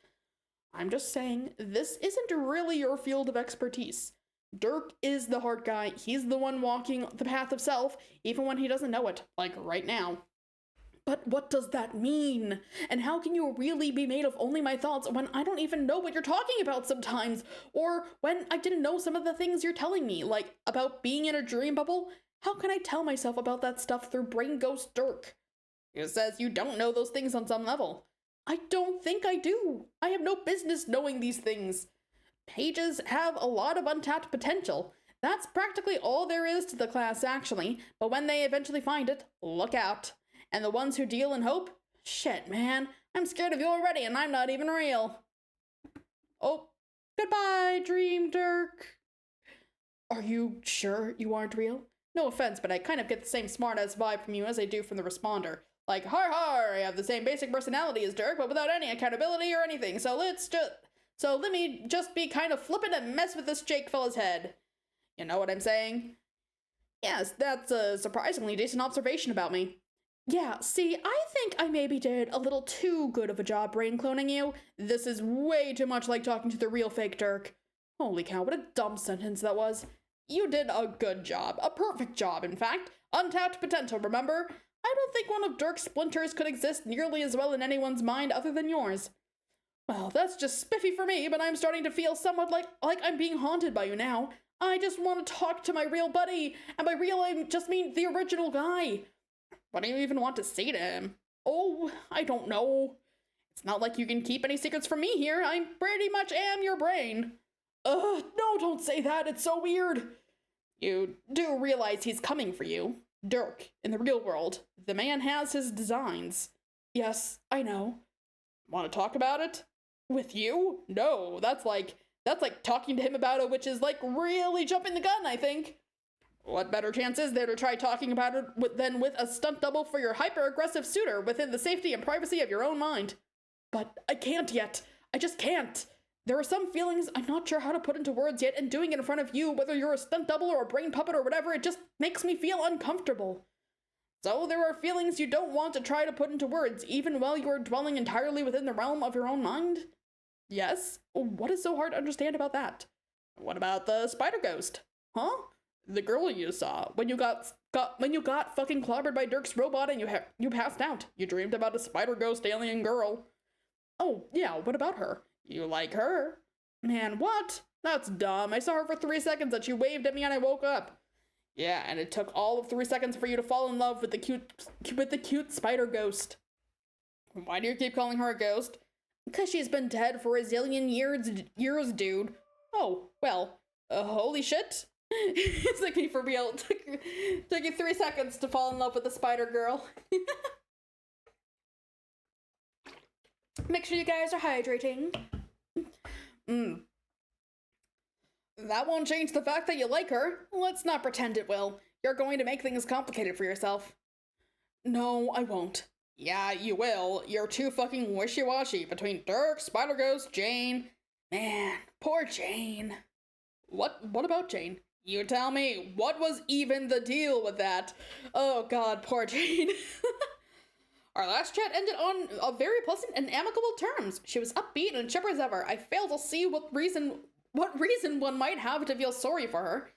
I'm just saying, this isn't really your field of expertise. Dirk is the heart guy. He's the one walking the path of self, even when he doesn't know it, like right now. But what does that mean? And how can you really be made of only my thoughts when I don't even know what you're talking about sometimes? Or when I didn't know some of the things you're telling me, like about being in a dream bubble? How can I tell myself about that stuff through Brain Ghost Dirk? It says you don't know those things on some level. I don't think I do. I have no business knowing these things. Pages have a lot of untapped potential. That's practically all there is to the class, actually. But when they eventually find it, look out. And the ones who deal in hope? Shit, man. I'm scared of you already, and I'm not even real. Oh, goodbye, Dream Dirk. Are you sure you aren't real? No offense, but I kind of get the same smartass vibe from you as I do from the responder. Like, har har, I have the same basic personality as Dirk, but without any accountability or anything, so let me just be kind of flippant and mess with this Jake fella's head. You know what I'm saying? Yes, that's a surprisingly decent observation about me. Yeah, see, I think I maybe did a little too good of a job brain cloning you. This is way too much like talking to the real fake Dirk. Holy cow, what a dumb sentence that was. You did a good job. A perfect job, in fact. Untapped potential, remember? I don't think one of Dirk's splinters could exist nearly as well in anyone's mind other than yours. Well, that's just spiffy for me, but I'm starting to feel somewhat like I'm being haunted by you now. I just want to talk to my real buddy, and by real I just mean the original guy. What do you even want to say to him? Oh, I don't know. It's not like you can keep any secrets from me here. I pretty much am your brain. No, don't say that. It's so weird. You do realize he's coming for you. Dirk, in the real world. The man has his designs. Yes, I know. Want to talk about it? With you? No, that's like talking to him about it, which is like really jumping the gun, I think. What better chance is there to try talking about it than with a stunt double for your hyper-aggressive suitor within the safety and privacy of your own mind? But I can't yet. I just can't. There are some feelings I'm not sure how to put into words yet, and doing it in front of you, whether you're a stunt double or a brain puppet or whatever, it just makes me feel uncomfortable. So there are feelings you don't want to try to put into words, even while you are dwelling entirely within the realm of your own mind? Yes? What is so hard to understand about that? What about the spider ghost? Huh? The girl you saw when you got fucking clobbered by Dirk's robot and you passed out. You dreamed about a spider ghost alien girl. Oh, yeah, what about her? You like her? Man, what? That's dumb. I saw her for 3 seconds and she waved at me and I woke up. Yeah, and it took all of 3 seconds for you to fall in love with the cute spider ghost. Why do you keep calling her a ghost? Because she's been dead for a zillion years, dude. Oh, well, holy shit. It's like me for real. It took you 3 seconds to fall in love with the spider girl. Make sure you guys are hydrating. That won't change the fact that you like her. Let's not pretend it will. You're going to make things complicated for yourself. No, I won't. Yeah, you will. You're too fucking wishy-washy between Dirk, Spider Ghost, Jane. Man, poor Jane. What about Jane? You tell me, what was even the deal with that? Oh god, poor Jane. Our last chat ended on a very pleasant and amicable terms. She was upbeat and chipper as ever. I fail to see what reason one might have to feel sorry for her.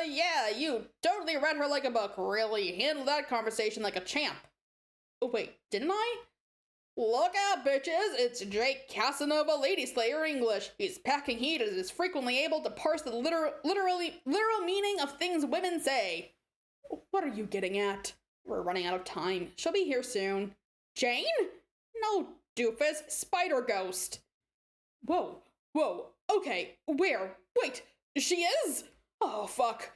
Yeah, you totally read her like a book. Really handled that conversation like a champ. Oh wait, didn't I? Look out, bitches! It's Jake Casanova, Lady Slayer English. He's packing heat and is frequently able to parse the literal meaning of things women say. What are you getting at? We're running out of time. She'll be here soon. Jane? No, doofus. Spider ghost. Whoa. Okay, where? Wait, she is? Oh, fuck.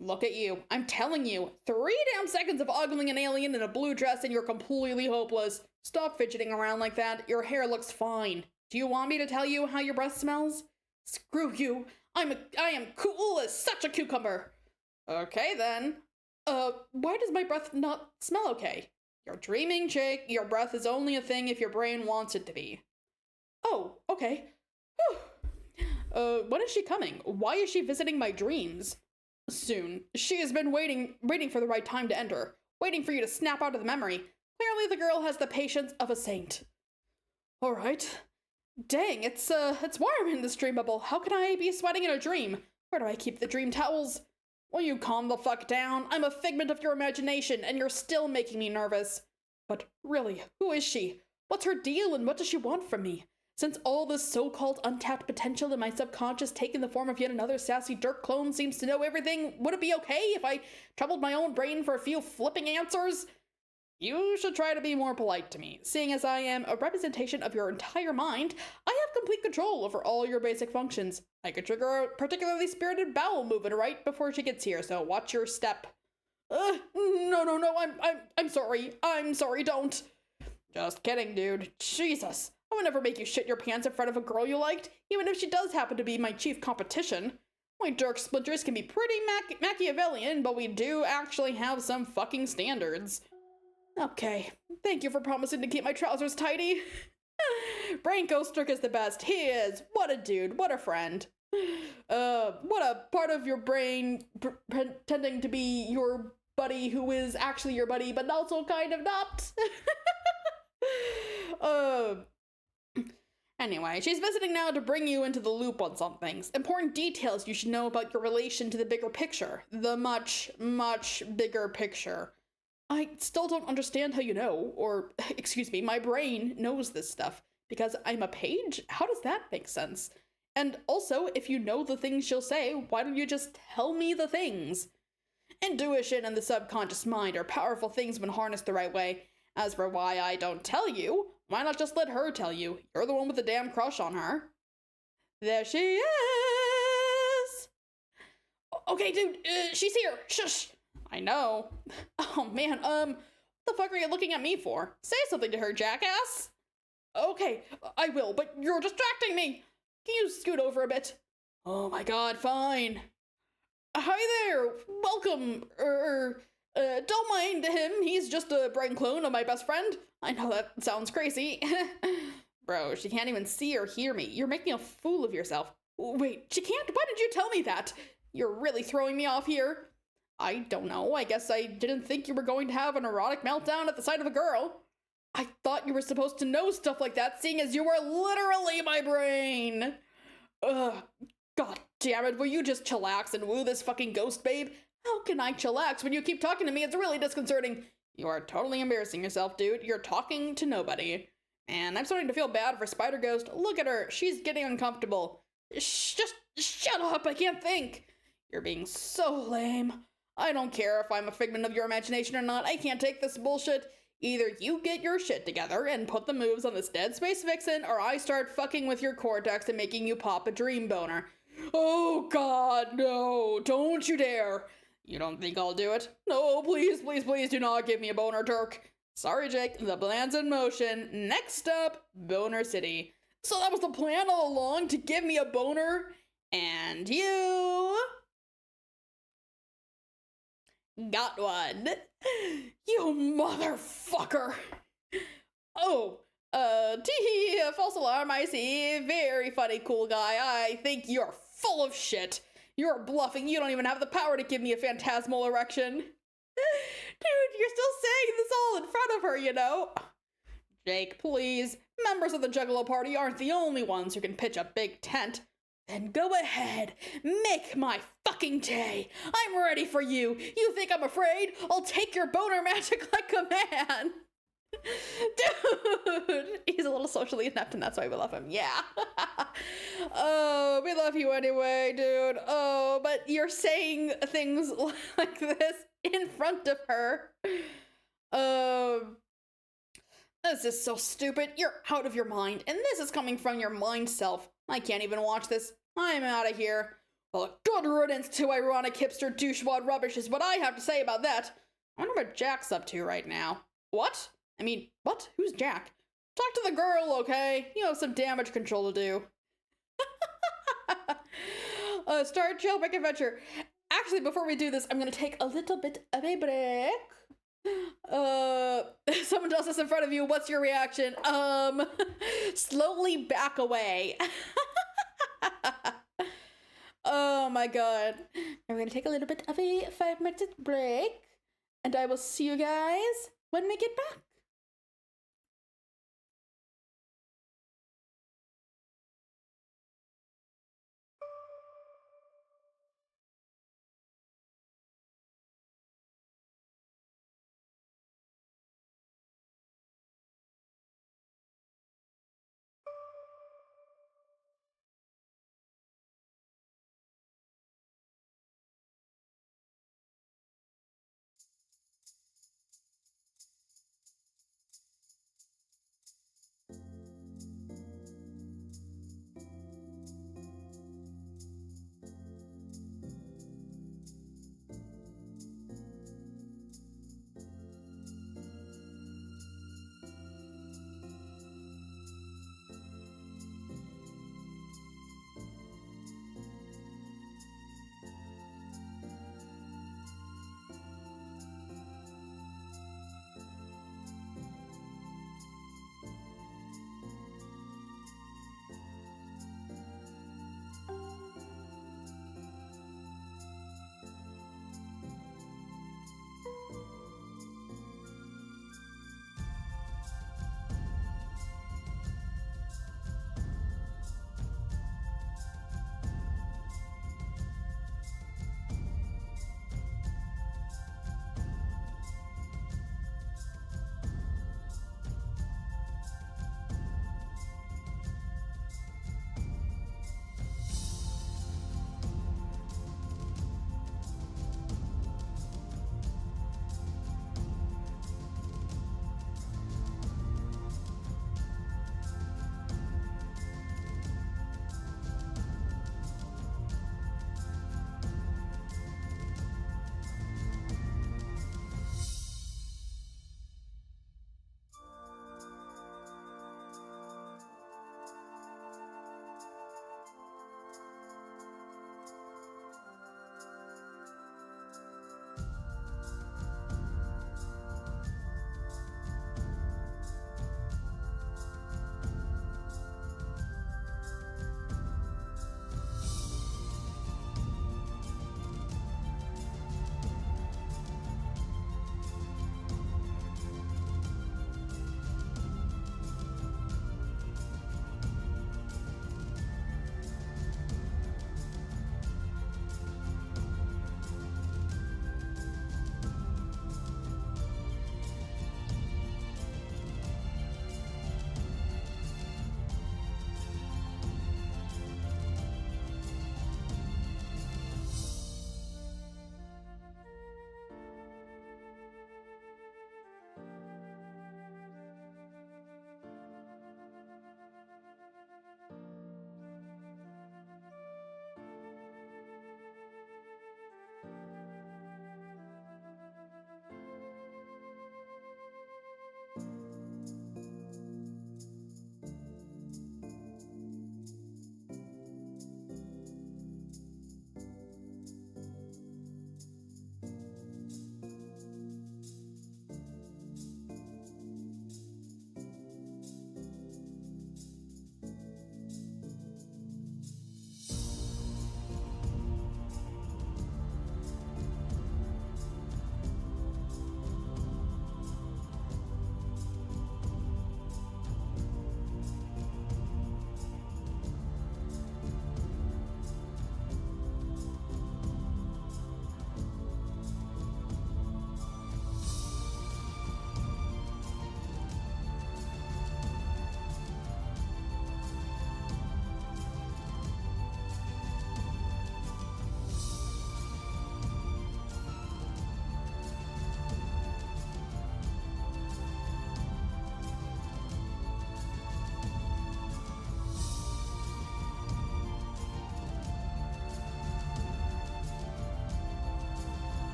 Look at you. I'm telling you, 3 damn seconds of ogling an alien in a blue dress and you're completely hopeless. Stop fidgeting around like that. Your hair looks fine. Do you want me to tell you how your breath smells? Screw you. I am cool as such a cucumber. Okay then. Why does my breath not smell okay? You're dreaming, Jake. Your breath is only a thing if your brain wants it to be. Oh, okay. Whew. When is she coming? Why is she visiting my dreams? Soon. She has been waiting for the right time to enter. Waiting for you to snap out of the memory. Clearly the girl has the patience of a saint. Alright. Dang, it's warm in this dream bubble. How can I be sweating in a dream? Where do I keep the dream towels? Will you calm the fuck down? I'm a figment of your imagination, and you're still making me nervous. But really, who is she? What's her deal, and what does she want from me? Since all this so-called untapped potential in my subconscious taking the form of yet another sassy Dirk clone seems to know everything, would it be okay if I troubled my own brain for a few flipping answers? You should try to be more polite to me. Seeing as I am a representation of your entire mind, I have complete control over all your basic functions. I could trigger a particularly spirited bowel movement right before she gets here, so watch your step. No, I'm sorry. I'm sorry, don't. Just kidding, dude. Jesus. I would never make you shit your pants in front of a girl you liked, even if she does happen to be my chief competition. My Dirk splinters can be pretty Machiavellian, but we do actually have some fucking standards. Okay, thank you for promising to keep my trousers tidy. Brain Ghost Dirk is the best. He is. What a dude. What a friend. What a part of your brain pretending to be your buddy who is actually your buddy, but also kind of not. Anyway, she's visiting now to bring you into the loop on some things. Important details you should know about your relation to the bigger picture. The much, much bigger picture. I still don't understand how you know, or, excuse me, my brain knows this stuff. Because I'm a page? How does that make sense? And also, if you know the things she'll say, why don't you just tell me the things? Intuition and the subconscious mind are powerful things when harnessed the right way. As for why I don't tell you, why not just let her tell you? You're the one with the damn crush on her. There she is! Okay, dude, she's here. Shush! I know. Oh, man, what the fuck are you looking at me for? Say something to her, jackass! Okay, I will, but you're distracting me! Can you scoot over a bit? Oh my god, fine. Hi there! Welcome! Don't mind him, he's just a brain clone of my best friend. I know that sounds crazy. Bro, she can't even see or hear me. You're making a fool of yourself. Wait, she can't? Why did you tell me that? You're really throwing me off here. I don't know, I guess I didn't think you were going to have an erotic meltdown at the sight of a girl. I thought you were supposed to know stuff like that, seeing as you were literally my brain. Ugh, god damn it, will you just chillax and woo this fucking ghost babe? How can I chillax when you keep talking to me? It's really disconcerting. You are totally embarrassing yourself, dude. You're talking to nobody. And I'm starting to feel bad for Spider Ghost. Look at her. She's getting uncomfortable. Just shut up. I can't think. You're being so lame. I don't care if I'm a figment of your imagination or not. I can't take this bullshit. Either you get your shit together and put the moves on this Dead Space Vixen, or I start fucking with your cortex and making you pop a dream boner. Oh god, no. Don't you dare. You don't think I'll do it? No, please, please, please do not give me a boner, Dirk. Sorry, Jake, the plan's in motion. Next up, Boner City. So that was the plan all along, to give me a boner? And you got one. You motherfucker. Oh, tee, false alarm, I see. Very funny, cool guy. I think you're full of shit. You're bluffing. You don't even have the power to give me a phantasmal erection. Dude, you're still saying this all in front of her, you know? Jake, please. Members of the Juggalo party aren't the only ones who can pitch a big tent. Then go ahead. Make my fucking day. I'm ready for you. You think I'm afraid? I'll take your boner magic like a man. Dude, he's a little socially inept, and that's why we love him. Yeah. Oh, we love you anyway, dude. Oh, but you're saying things like this in front of her. Um, this is so stupid. You're out of your mind, and this is coming from your mind self. I can't even watch this. I'm out of here. Well, good riddance to ironic hipster douchewad rubbish is what I have to say about that. I wonder what Jack's up to right now. What? I mean, what? Who's Jack? Talk to the girl, okay? You have some damage control to do. Start jailbreak adventure. Actually, before we do this, I'm gonna take a little bit of a break. Someone does this in front of you. What's your reaction? Slowly back away. Oh my god. I'm gonna take a little bit of a 5-minute break, and I will see you guys when we get back.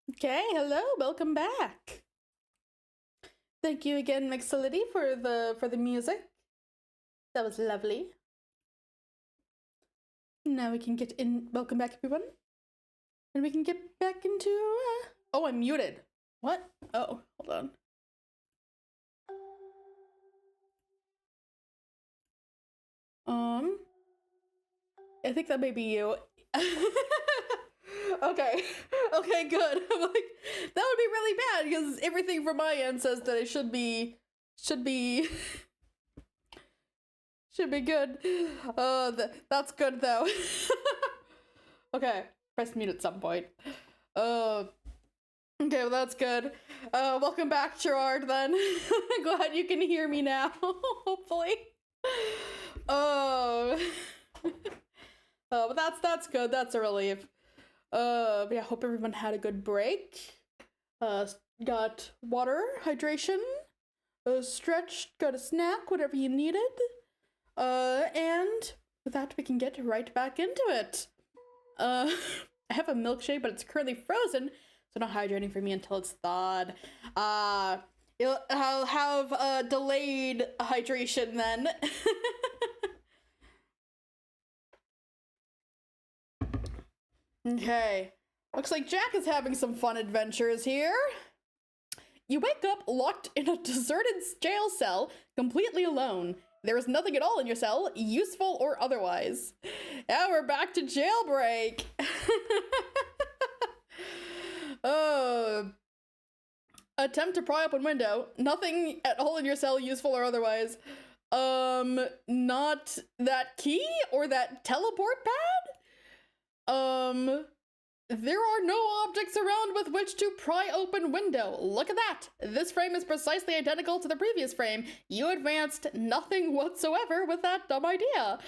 Okay, hello, welcome back. Thank you again, Mixolity, for the music. That was lovely. Now we can get in. Welcome back, everyone. And we can get back into. Oh, I'm muted. What? Oh, hold on. I think that may be you. Okay. Okay, good. I'm like, that would be really bad because everything from my end says that it should be good. That's good though. Okay, press mute at some point. Okay, well that's good. Welcome back, Gerard, then. Glad you can hear me now, hopefully. But that's good, that's a relief. But yeah, hope everyone had a good break. Got water, hydration, stretched, got a snack, whatever you needed. And with that, we can get right back into it. I have a milkshake, but it's currently frozen, so not hydrating for me until it's thawed. I'll have delayed hydration then. Okay. Looks like Jack is having some fun adventures here. You wake up locked in a deserted jail cell, completely alone. There is nothing at all in your cell, useful or otherwise. Yeah, we're back to jailbreak. Attempt to pry open window. Nothing at all in your cell, useful or otherwise. Not that key or that teleport pad? There are no objects around with which to pry open window. Look at that. This frame is precisely identical to the previous frame. You advanced nothing whatsoever with that dumb idea.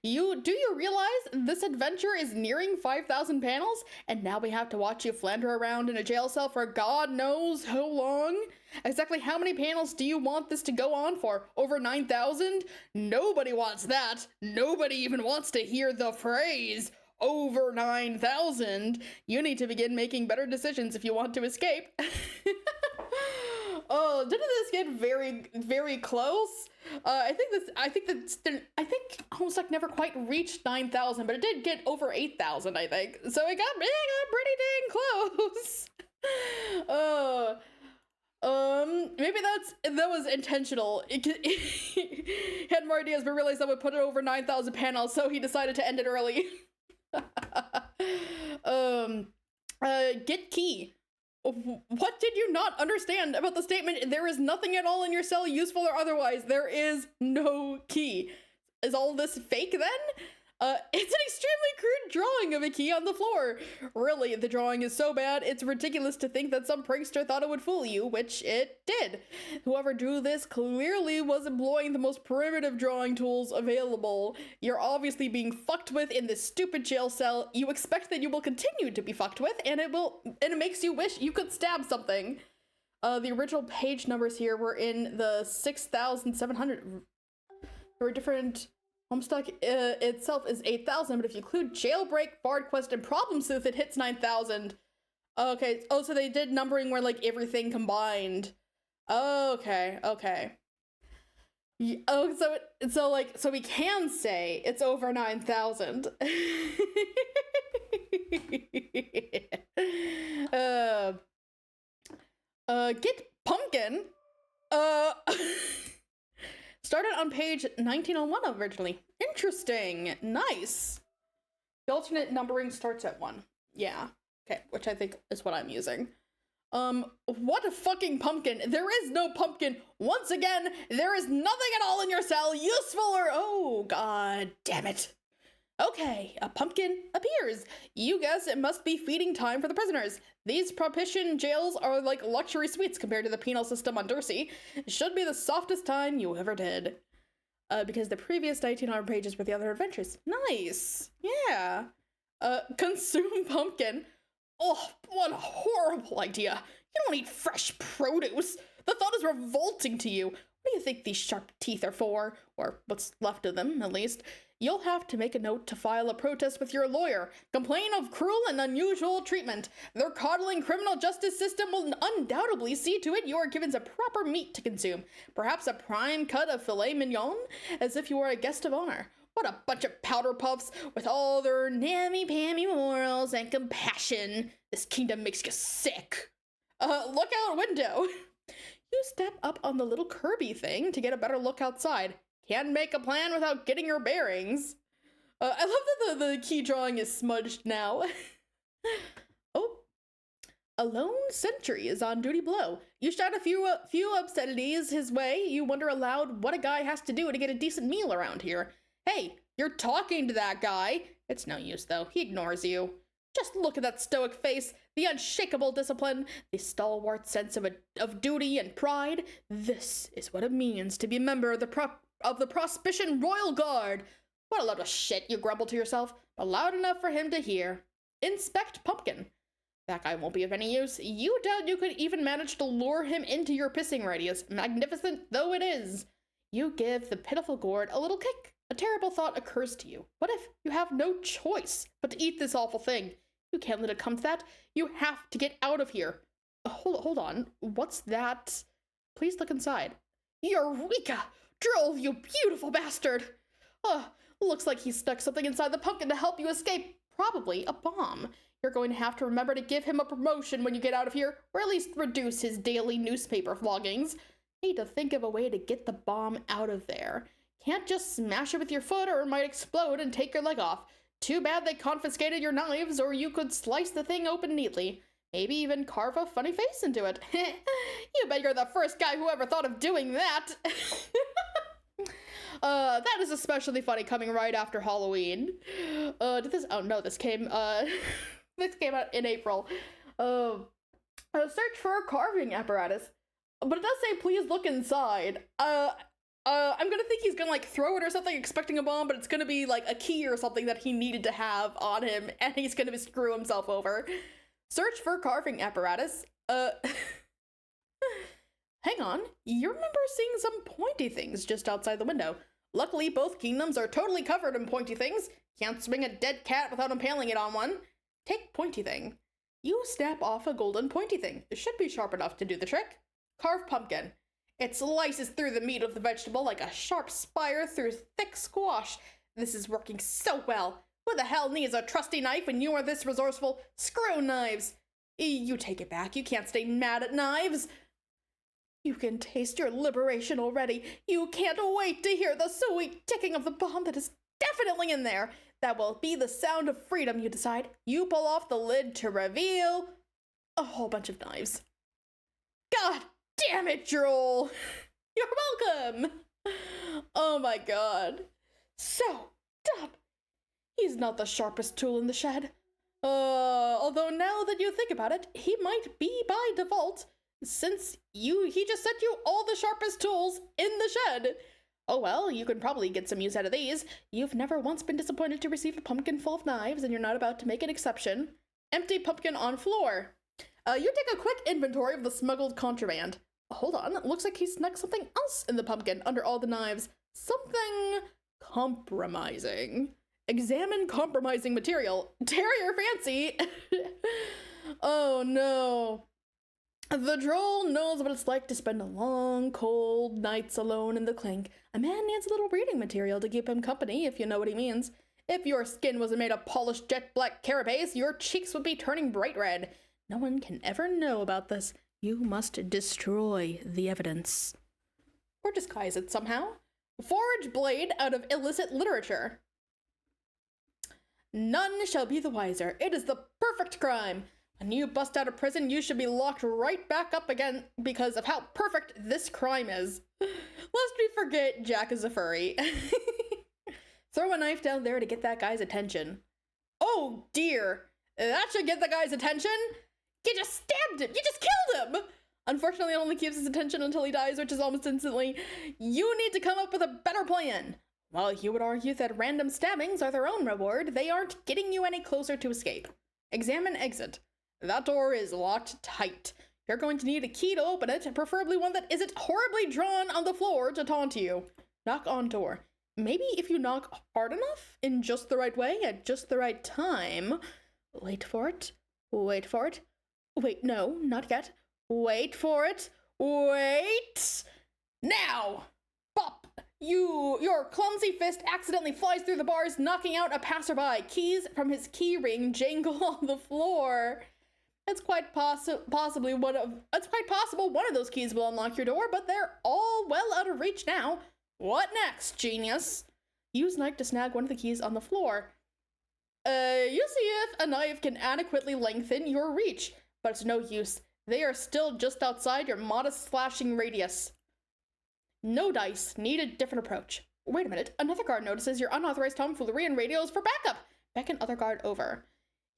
Do you realize this adventure is nearing 5,000 panels? And now we have to watch you flounder around in a jail cell for God knows how long? Exactly how many panels do you want this to go on for? Over 9,000? Nobody wants that. Nobody even wants to hear the phrase over 9,000. You need to begin making better decisions if you want to escape. Oh, didn't this get very, very close? I think Homestuck never quite reached 9,000, but it did get over 8,000, I think. So it got pretty dang close. Maybe that was intentional. He had more ideas, but realized that would put it over 9,000 panels, so he decided to end it early. Get key. What did you not understand about the statement, there is nothing at all in your cell, useful or otherwise? There is no key. Is all this fake then? It's an extremely crude drawing of a key on the floor. Really, the drawing is so bad, it's ridiculous to think that some prankster thought it would fool you, which it did. Whoever drew this clearly was employing the most primitive drawing tools available. You're obviously being fucked with in this stupid jail cell. You expect that you will continue to be fucked with, and it makes you wish you could stab something. The original page numbers here were in the 6,700. There were different. Homestuck itself is 8,000, but if you include Jailbreak, Bard Quest, and Problem Sleuth, it hits 9,000. Okay. Oh, so they did numbering where like everything combined. Okay. Oh, so we can say it's over 9,000. Get pumpkin. Started on page 1901 originally. Interesting. Nice. The alternate numbering starts at 1. Yeah. Okay, which I think is what I'm using. What a fucking pumpkin. There is no pumpkin. Once again, there is nothing at all in your cell, useful or... Oh, god damn it. Okay, a pumpkin appears. You guess it must be feeding time for the prisoners. These propitiation jails are like luxury suites compared to the penal system on Dursey. It should be the softest time you ever did. Because the previous 1,900 pages were the other adventures. Nice. Yeah. Consume pumpkin. Oh, what a horrible idea. You don't eat fresh produce. The thought is revolting to you. What do you think these sharp teeth are for? Or what's left of them, at least. You'll have to make a note to file a protest with your lawyer. Complain of cruel and unusual treatment. Their coddling criminal justice system will undoubtedly see to it you are given some proper meat to consume. Perhaps a prime cut of filet mignon, as if you were a guest of honor. What a bunch of powder puffs with all their nammy-pammy morals and compassion. This kingdom makes you sick. Look out window. You step up on the little Kirby thing to get a better look outside. Can't make a plan without getting your bearings. I love that the key drawing is smudged now. Oh. A lone sentry is on duty below. You shout a few obscenities his way. You wonder aloud what a guy has to do to get a decent meal around here. Hey, you're talking to that guy. It's no use, though. He ignores you. Just look at that stoic face, the unshakable discipline, the stalwart sense of duty and pride. This is what it means to be a member of the Prospician Royal Guard. What a load of shit, you grumble to yourself, but loud enough for him to hear. Inspect Pumpkin. That guy won't be of any use. You doubt you could even manage to lure him into your pissing radius, magnificent though it is. You give the pitiful gourd a little kick. A terrible thought occurs to you. What if you have no choice but to eat this awful thing? You can't let it come to that. You have to get out of here. Hold on. What's that? Please look inside. Eureka! Droll, you beautiful bastard! Looks like he stuck something inside the pumpkin to help you escape. Probably a bomb. You're going to have to remember to give him a promotion when you get out of here, or at least reduce his daily newspaper floggings. Need to think of a way to get the bomb out of there. Can't just smash it with your foot or it might explode and take your leg off. Too bad they confiscated your knives, or you could slice the thing open neatly. Maybe even carve a funny face into it. You bet you're the first guy who ever thought of doing that. That is especially funny coming right after Halloween. This came out in April. Search for a carving apparatus. But it does say, please look inside. I'm gonna think he's gonna like throw it or something expecting a bomb, but it's gonna be like a key or something that he needed to have on him, and he's gonna screw himself over. Search for carving apparatus. Hang on, you remember seeing some pointy things just outside the window. Luckily, both kingdoms are totally covered in pointy things. Can't swing a dead cat without impaling it on one. Take pointy thing. You snap off a golden pointy thing. It should be sharp enough to do the trick. Carve pumpkin. It slices through the meat of the vegetable like a sharp spire through thick squash. This is working so well. Who the hell needs a trusty knife when you are this resourceful? Screw knives. You take it back. You can't stay mad at knives. You can taste your liberation already. You can't wait to hear the sweet ticking of the bomb that is definitely in there. That will be the sound of freedom, you decide. You pull off the lid to reveal a whole bunch of knives. God damn it, Droll! You're welcome! Oh my god. So dumb. He's not the sharpest tool in the shed. Although now that you think about it, he might be by default, since he just sent you all the sharpest tools in the shed. Oh well, you can probably get some use out of these. You've never once been disappointed to receive a pumpkin full of knives, and you're not about to make an exception. Empty pumpkin on floor. You take a quick inventory of the smuggled contraband. Hold on, it looks like he snuck something else in the pumpkin under all the knives. Something compromising. Examine compromising material. Terrier fancy. Oh no. The Droll knows what it's like to spend long, cold nights alone in the clink. A man needs a little reading material to keep him company, if you know what he means. If your skin wasn't made of polished jet black carapace, your cheeks would be turning bright red. No one can ever know about this. You must destroy the evidence. Or disguise it somehow. Forge blade out of illicit literature. None shall be the wiser. It is the perfect crime. When you bust out of prison, you should be locked right back up again because of how perfect this crime is. Lest we forget, Jack is a furry. Throw a knife down there to get that guy's attention. Oh dear, that should get the guy's attention. You just stabbed him. You just killed him. Unfortunately, it only keeps his attention until he dies, which is almost instantly. You need to come up with a better plan. While you would argue that random stabbings are their own reward, they aren't getting you any closer to escape. Examine exit. That door is locked tight. You're going to need a key to open it, preferably one that isn't horribly drawn on the floor to taunt you. Knock on door. Maybe if you knock hard enough, in just the right way, at just the right time. Wait for it. Wait for it. Wait, no, not yet. Wait for it. Wait! Now! Bop! Your clumsy fist accidentally flies through the bars, knocking out a passerby. Keys from his key ring jangle on the floor. It's quite possible one of those keys will unlock your door, but they're all well out of reach now. What next, genius? Use knife to snag one of the keys on the floor. You see if a knife can adequately lengthen your reach, but it's no use. They are still just outside your modest slashing radius. No dice. Need a different approach. Wait a minute. Another guard notices your unauthorized tomfoolery and radios for backup. Beckon other guard over.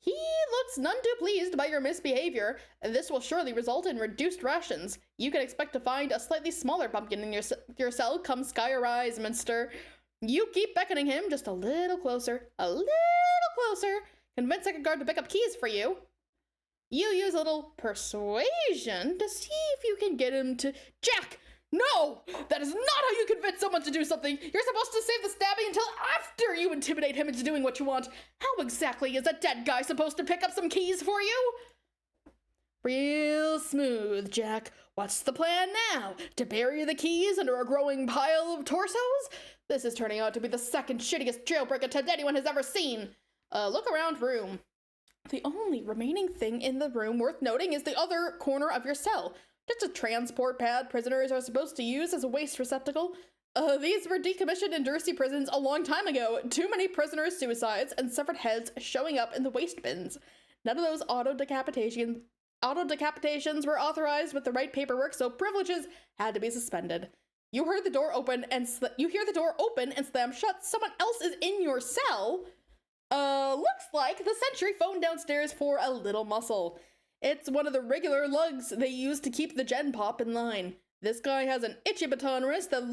He looks none too pleased by your misbehavior. This will surely result in reduced rations. You can expect to find a slightly smaller pumpkin in your cell come sky rise, mister. You keep beckoning him just a little closer. A little closer. Convince second guard to pick up keys for you. You use a little persuasion to see if you can get him to... Jack! No! That is not how you convince someone to do something! You're supposed to save the stabbing until after you intimidate him into doing what you want! How exactly is a dead guy supposed to pick up some keys for you? Real smooth, Jack. What's the plan now? To bury the keys under a growing pile of torsos? This is turning out to be the second shittiest jailbreak attempt anyone has ever seen. Look around room. The only remaining thing in the room worth noting is the other corner of your cell. Just a transport pad prisoners are supposed to use as a waste receptacle. These were decommissioned in Jersey prisons a long time ago. Too many prisoners' suicides and severed heads showing up in the waste bins. None of those auto decapitations were authorized with the right paperwork, so privileges had to be suspended. You hear the door open and slam shut. Someone else is in your cell. Looks like the sentry phoned downstairs for a little muscle. It's one of the regular lugs they use to keep the gen pop in line. This guy has an itchy baton wrist and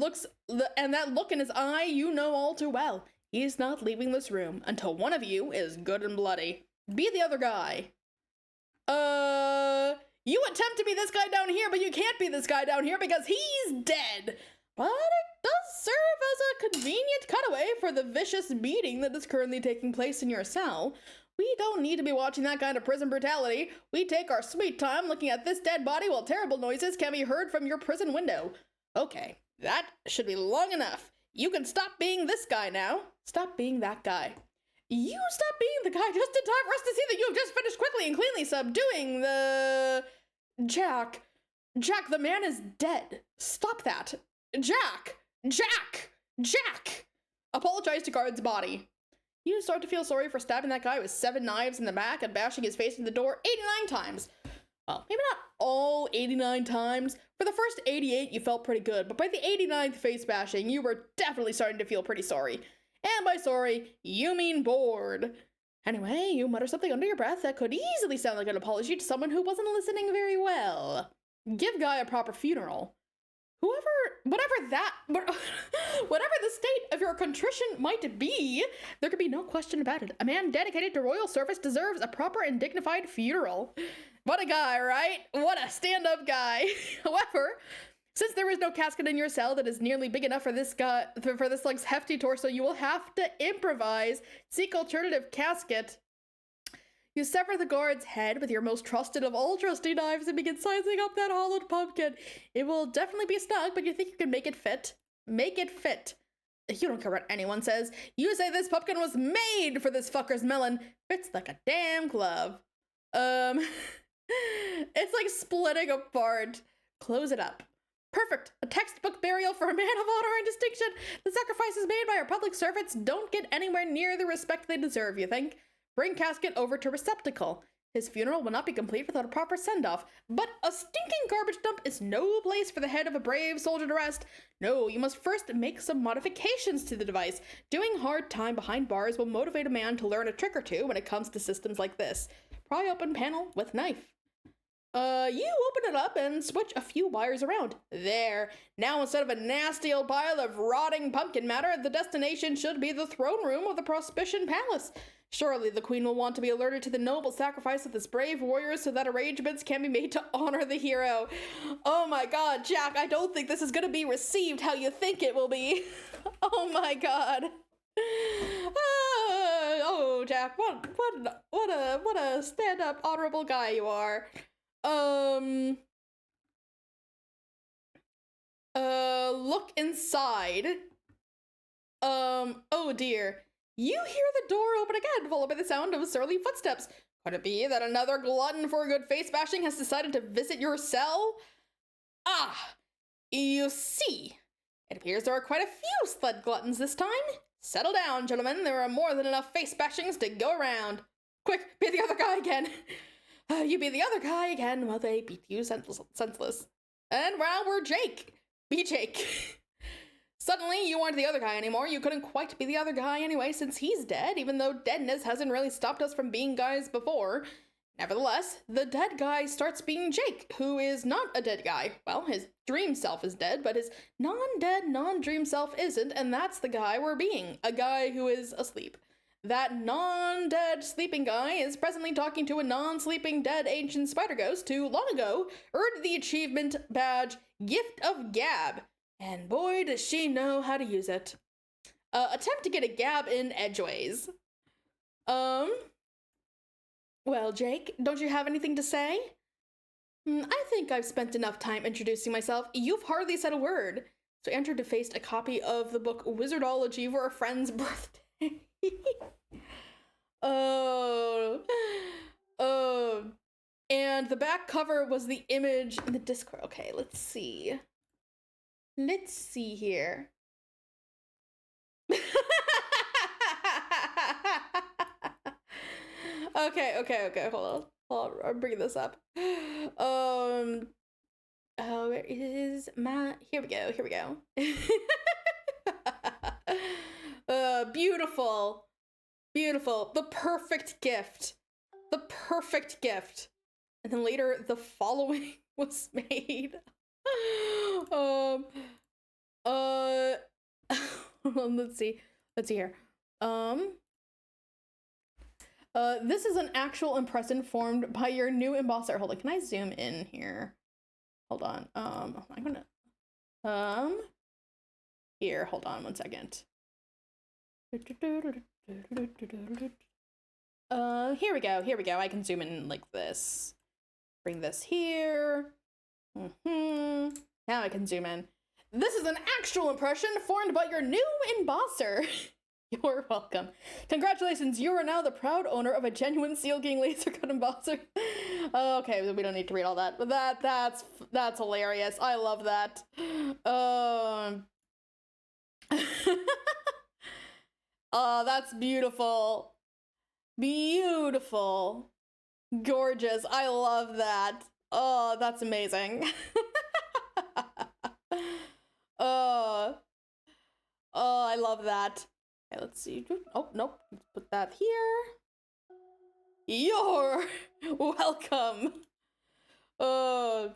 that look in his eye you know all too well. He's not leaving this room until one of you is good and bloody. Be the other guy. You attempt to be this guy down here, but you can't be this guy down here because he's dead. But it does serve as a convenient cutaway for the vicious beating that is currently taking place in your cell. We don't need to be watching that kind of prison brutality. We take our sweet time looking at this dead body while terrible noises can be heard from your prison window. Okay, that should be long enough. You can stop being this guy now. Stop being that guy. You stop being the guy just in time for us to see that you have just finished quickly and cleanly subduing the... Jack, the man is dead. Stop that. Jack! Apologize to guard's body. You start to feel sorry for stabbing that guy with 7 knives in the back and bashing his face in the door 89 times. Well, maybe not all 89 times. For the first 88, you felt pretty good, but by the 89th face bashing, you were definitely starting to feel pretty sorry. And by sorry, you mean bored. Anyway, you mutter something under your breath that could easily sound like an apology to someone who wasn't listening very well. Give guy a proper funeral. Whatever the state of your contrition might be, there could be no question about it. A man dedicated to royal service deserves a proper and dignified funeral. What a guy, right? What a stand-up guy. However, since there is no casket in your cell that is nearly big enough for this lug's hefty torso, you will have to improvise. Seek alternative casket. You sever the guard's head with your most trusted of all trusty knives and begin sizing up that hollowed pumpkin. It will definitely be snug, but you think you can make it fit? Make it fit. You don't care what anyone says. You say this pumpkin was made for this fucker's melon. Fits like a damn glove. It's like splitting apart. Close it up. Perfect. A textbook burial for a man of honor and distinction. The sacrifices made by our public servants don't get anywhere near the respect they deserve, you think? Bring casket over to receptacle. His funeral will not be complete without a proper send-off. But a stinking garbage dump is no place for the head of a brave soldier to rest. No, you must first make some modifications to the device. Doing hard time behind bars will motivate a man to learn a trick or two when it comes to systems like this. Pry open panel with knife. You open it up and switch a few wires around. There. Now instead of a nasty old pile of rotting pumpkin matter, the destination should be the throne room of the Prospition Palace. Surely the queen will want to be alerted to the noble sacrifice of this brave warrior so that arrangements can be made to honor the hero. Oh my god, Jack, I don't think this is gonna be received how you think it will be. Oh my god. Oh, Jack, what a stand-up honorable guy you are. Look inside. Oh dear. You hear the door open again, followed by the sound of surly footsteps. Could it be that another glutton for a good face bashing has decided to visit your cell? Ah, you see. It appears there are quite a few sled gluttons this time. Settle down, gentlemen. There are more than enough face bashings to go around. Quick, be the other guy again. You be the other guy again while they beat you senseless. And now we're Jake. Be Jake. Suddenly, you aren't the other guy anymore. You couldn't quite be the other guy anyway since he's dead, even though deadness hasn't really stopped us from being guys before. Nevertheless, the dead guy starts being Jake, who is not a dead guy. Well, his dream self is dead, but his non-dead, non-dream self isn't, and that's the guy we're being, a guy who is asleep. That non-dead sleeping guy is presently talking to a non-sleeping dead ancient spider ghost who long ago earned the achievement badge Gift of Gab. And boy, does she know how to use it. Attempt to get a gab in edgeways. Well, Jake, don't you have anything to say? I think I've spent enough time introducing myself. You've hardly said a word. So I entered to face a copy of the book Wizardology for a friend's birthday. And the back cover was the image in the Discord. Okay, let's see. Let's see here. Okay, hold on, I'm bringing this up. Where is my, here we go. Beautiful, the perfect gift. And then later, the following was made. Let's see here. This is an actual impression formed by your new embosser. Hold on, can I zoom in here? Hold on, I'm gonna, here, hold on one second. Here we go, I can zoom in like this. Bring this here. Now I can zoom in. This is an actual impression formed by your new embosser. You're welcome. Congratulations, you are now the proud owner of a genuine Seal King laser cut embosser. Okay, we don't need to read all that, but that's hilarious. I love that. Oh, that's beautiful. Beautiful. Gorgeous. I love that. Oh, that's amazing. Oh, I love that. Okay, let's see. Oh, nope. Let's put that here. You're welcome. Okay,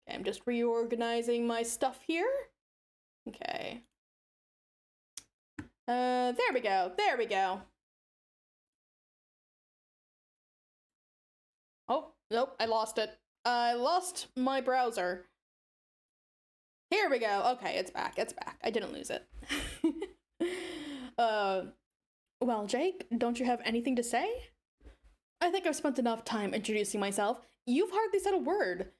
I'm just reorganizing my stuff here. Okay. There we go. Oh, nope, I lost it. I lost my browser. Here we go. Okay, it's back. I didn't lose it. Well, Jake, don't you have anything to say? I think I've spent enough time introducing myself. You've hardly said a word.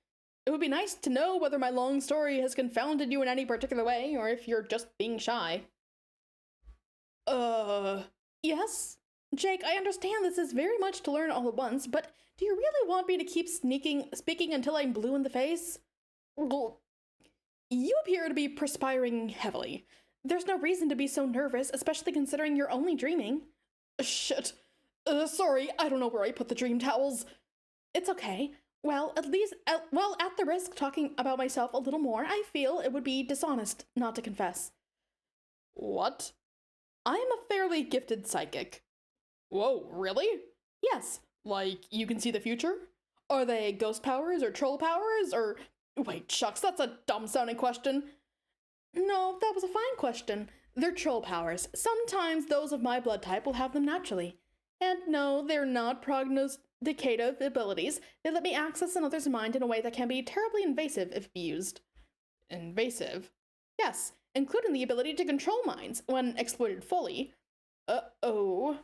It would be nice to know whether my long story has confounded you in any particular way, or if you're just being shy. Yes? Jake, I understand this is very much to learn all at once, but do you really want me to keep speaking until I'm blue in the face? Well, you appear to be perspiring heavily. There's no reason to be so nervous, especially considering you're only dreaming. Shit. Sorry, I don't know where I put the dream towels. It's okay. Well, at the risk of talking about myself a little more, I feel it would be dishonest not to confess. What? I am a fairly gifted psychic. Whoa, really? Yes, like you can see the future? Are they ghost powers or troll powers or... Wait, shucks, that's a dumb-sounding question. No, that was a fine question. They're troll powers. Sometimes those of my blood type will have them naturally. And no, they're not prognosticative abilities. They let me access another's mind in a way that can be terribly invasive if used. Invasive? Yes, including the ability to control minds when exploited fully. Uh-oh.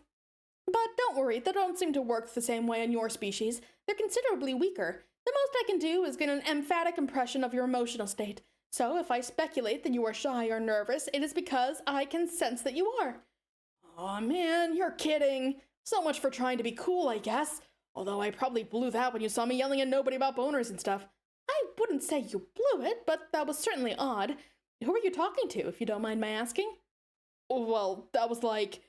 But don't worry, they don't seem to work the same way on your species. They're considerably weaker. The most I can do is get an emphatic impression of your emotional state. So if I speculate that you are shy or nervous, it is because I can sense that you are. Aw, man, you're kidding. So much for trying to be cool, I guess. Although I probably blew that when you saw me yelling at nobody about boners and stuff. I wouldn't say you blew it, but that was certainly odd. Who are you talking to, if you don't mind my asking? Well, that was like...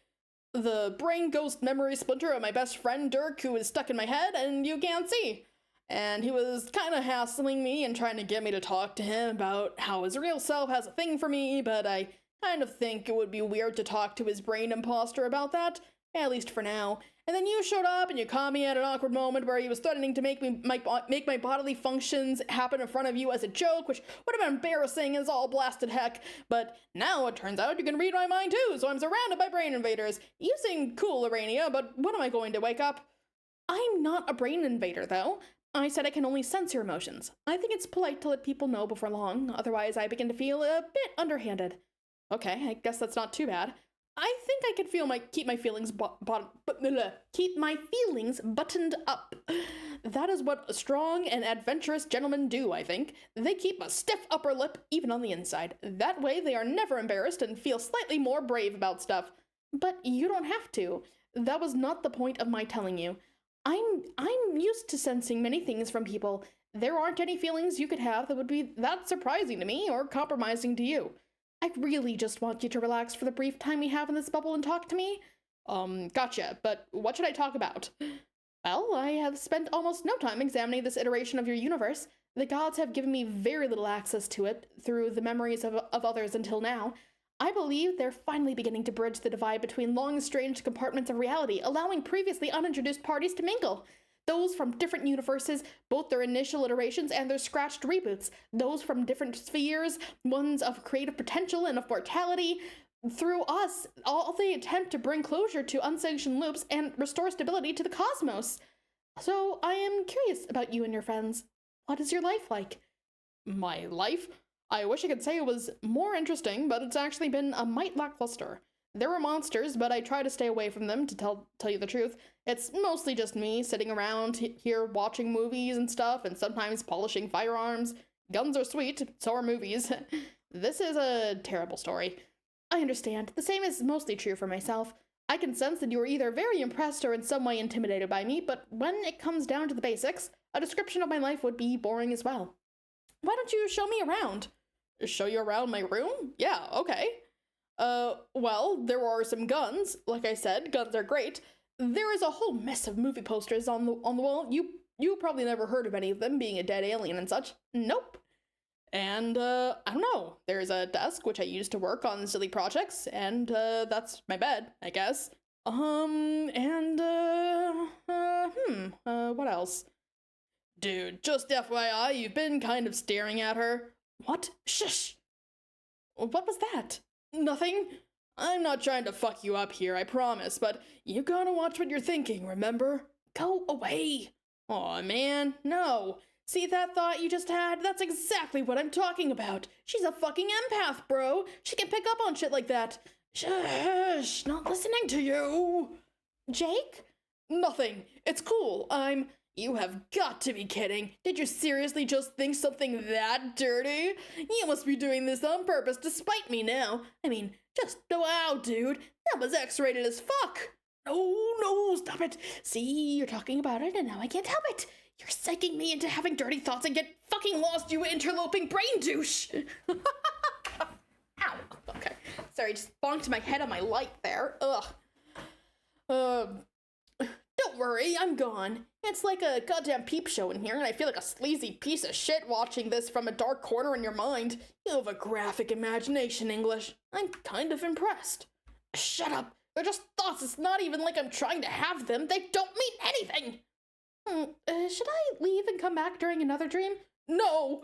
the brain ghost memory splinter of my best friend Dirk, who is stuck in my head and you can't see. And he was kind of hassling me and trying to get me to talk to him about how his real self has a thing for me, but I kind of think it would be weird to talk to his brain imposter about that, at least for now. And then you showed up and you caught me at an awkward moment where he was threatening to make my bodily functions happen in front of you as a joke, which would have been embarrassing as all blasted heck. But now it turns out you can read my mind too, so I'm surrounded by brain invaders. You seem cool, Urania, but when am I going to wake up? I'm not a brain invader, though. I said I can only sense your emotions. I think it's polite to let people know before long, otherwise I begin to feel a bit underhanded. Okay, I guess that's not too bad. I think I could keep my feelings buttoned up. That is what strong and adventurous gentlemen do, I think. They keep a stiff upper lip, even on the inside. That way they are never embarrassed and feel slightly more brave about stuff. But you don't have to. That was not the point of my telling you. I'm used to sensing many things from people. There aren't any feelings you could have that would be that surprising to me or compromising to you. I really just want you to relax for the brief time we have in this bubble and talk to me. Gotcha, but what should I talk about? Well, I have spent almost no time examining this iteration of your universe. The gods have given me very little access to it through the memories of others until now. I believe they're finally beginning to bridge the divide between long-estranged compartments of reality, allowing previously unintroduced parties to mingle. Those from different universes, both their initial iterations and their scratched reboots. Those from different spheres, ones of creative potential and of mortality. Through us, all they attempt to bring closure to unsanctioned loops and restore stability to the cosmos. So I am curious about you and your friends. What is your life like? My life? I wish I could say it was more interesting, but it's actually been a mite lackluster. There were monsters, but I try to stay away from them, to tell you the truth. It's mostly just me sitting around here watching movies and stuff, and sometimes polishing firearms. Guns are sweet, so are movies. This is a terrible story. I understand. The same is mostly true for myself. I can sense that you are either very impressed or in some way intimidated by me, but when it comes down to the basics, a description of my life would be boring as well. Why don't you show me around? Show you around my room? Yeah, okay. Well, there are some guns. Like I said, guns are great. There is a whole mess of movie posters on the wall. You probably never heard of any of them, being a dead alien and such. Nope. And, I don't know. There's a desk, which I use to work on silly projects, and, that's my bed, I guess. What else? Dude, just FYI, you've been kind of staring at her. What? Shush! What was that? Nothing? I'm not trying to fuck you up here, I promise, but you gotta watch what you're thinking, remember? Go away! Aw, man, no. See that thought you just had? That's exactly what I'm talking about. She's a fucking empath, bro. She can pick up on shit like that. Shush, not listening to you. Jake? Nothing. It's cool. You have got to be kidding. Did you seriously just think something that dirty? You must be doing this on purpose to spite me now. I mean, just wow, dude. That was X-rated as fuck. No, stop it. See, you're talking about it and now I can't help it. You're psyching me into having dirty thoughts and get fucking lost, you interloping brain douche. Ow. Okay. Sorry, just bonked my head on my light there. Ugh. Don't worry, I'm gone. It's like a goddamn peep show in here, and I feel like a sleazy piece of shit watching this from a dark corner in your mind. You have a graphic imagination, English. I'm kind of impressed. Shut up. They're just thoughts. It's not even like I'm trying to have them. They don't mean anything. Should I leave and come back during another dream? No.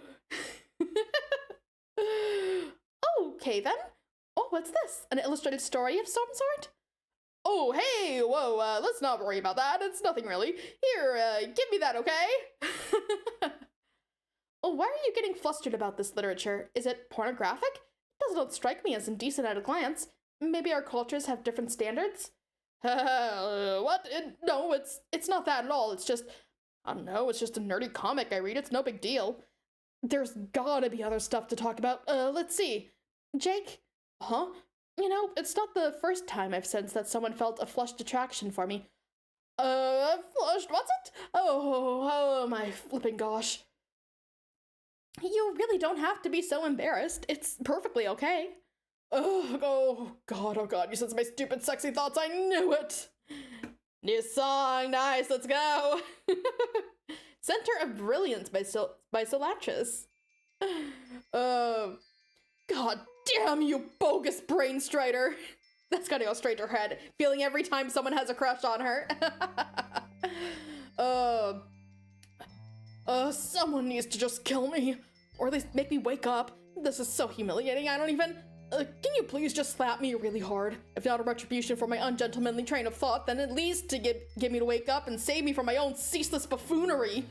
Okay then. Oh, what's this? An illustrated story of some sort? Oh, hey, whoa, let's not worry about that. It's nothing really. Here, give me that, okay? Oh, why are you getting flustered about this literature? Is it pornographic? It does not strike me as indecent at a glance. Maybe our cultures have different standards? What? No, it's not that at all. It's just, I don't know, it's just a nerdy comic I read. It's no big deal. There's gotta be other stuff to talk about. Let's see. Jake? Huh? You know, it's not the first time I've sensed that someone felt a flushed attraction for me. Flushed? What's it? Oh my flipping gosh. You really don't have to be so embarrassed. It's perfectly okay. Oh god, you said my stupid sexy thoughts, I knew it! New song, nice, let's go! Center of Brilliance by Solatris. God damn you, bogus brain strider! That's gotta go straight to her head, feeling every time someone has a crush on her. Someone needs to just kill me, or at least make me wake up. This is so humiliating, I don't even... can you please just slap me really hard? If not a retribution for my ungentlemanly train of thought, then at least to get me to wake up and save me from my own ceaseless buffoonery.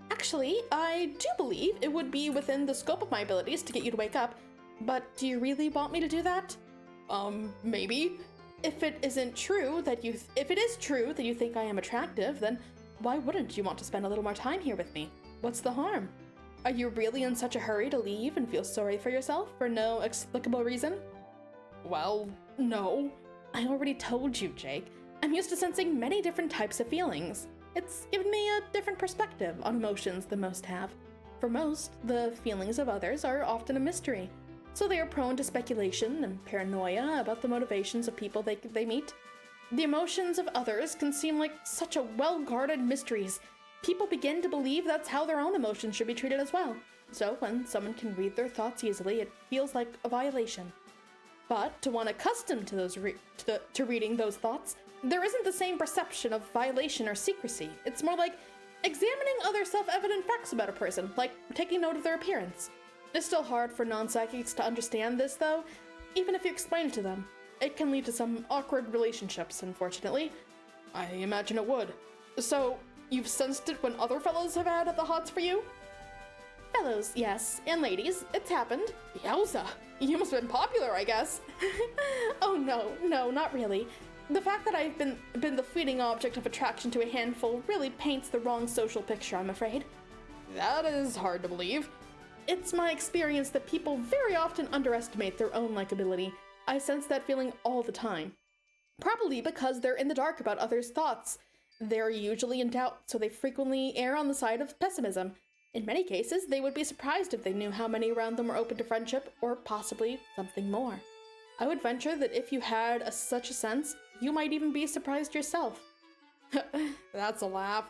Actually, I do believe it would be within the scope of my abilities to get you to wake up, but do you really want me to do that? Maybe. If it is true that you think I am attractive, then why wouldn't you want to spend a little more time here with me? What's the harm? Are you really in such a hurry to leave and feel sorry for yourself for no explicable reason? Well, no. I already told you, Jake. I'm used to sensing many different types of feelings. It's given me a different perspective on emotions than most have. For most, the feelings of others are often a mystery, so they are prone to speculation and paranoia about the motivations of people they meet. The emotions of others can seem like such a well-guarded mysteries. People begin to believe that's how their own emotions should be treated as well. So when someone can read their thoughts easily, it feels like a violation. But to one accustomed to reading those thoughts, there isn't the same perception of violation or secrecy. It's more like examining other self-evident facts about a person, like taking note of their appearance. It's still hard for non-psychics to understand this, though, even if you explain it to them. It can lead to some awkward relationships, unfortunately. I imagine it would. So, you've sensed it when other fellows have had the hots for you? Fellows, yes. And ladies, it's happened. Yowza! You must have been popular, I guess. Oh no, not really. The fact that I've been the fleeting object of attraction to a handful really paints the wrong social picture, I'm afraid. That is hard to believe. It's my experience that people very often underestimate their own likability. I sense that feeling all the time. Probably because they're in the dark about others' thoughts. They're usually in doubt, so they frequently err on the side of pessimism. In many cases, they would be surprised if they knew how many around them were open to friendship, or possibly something more. I would venture that if you had such a sense, you might even be surprised yourself. That's a laugh.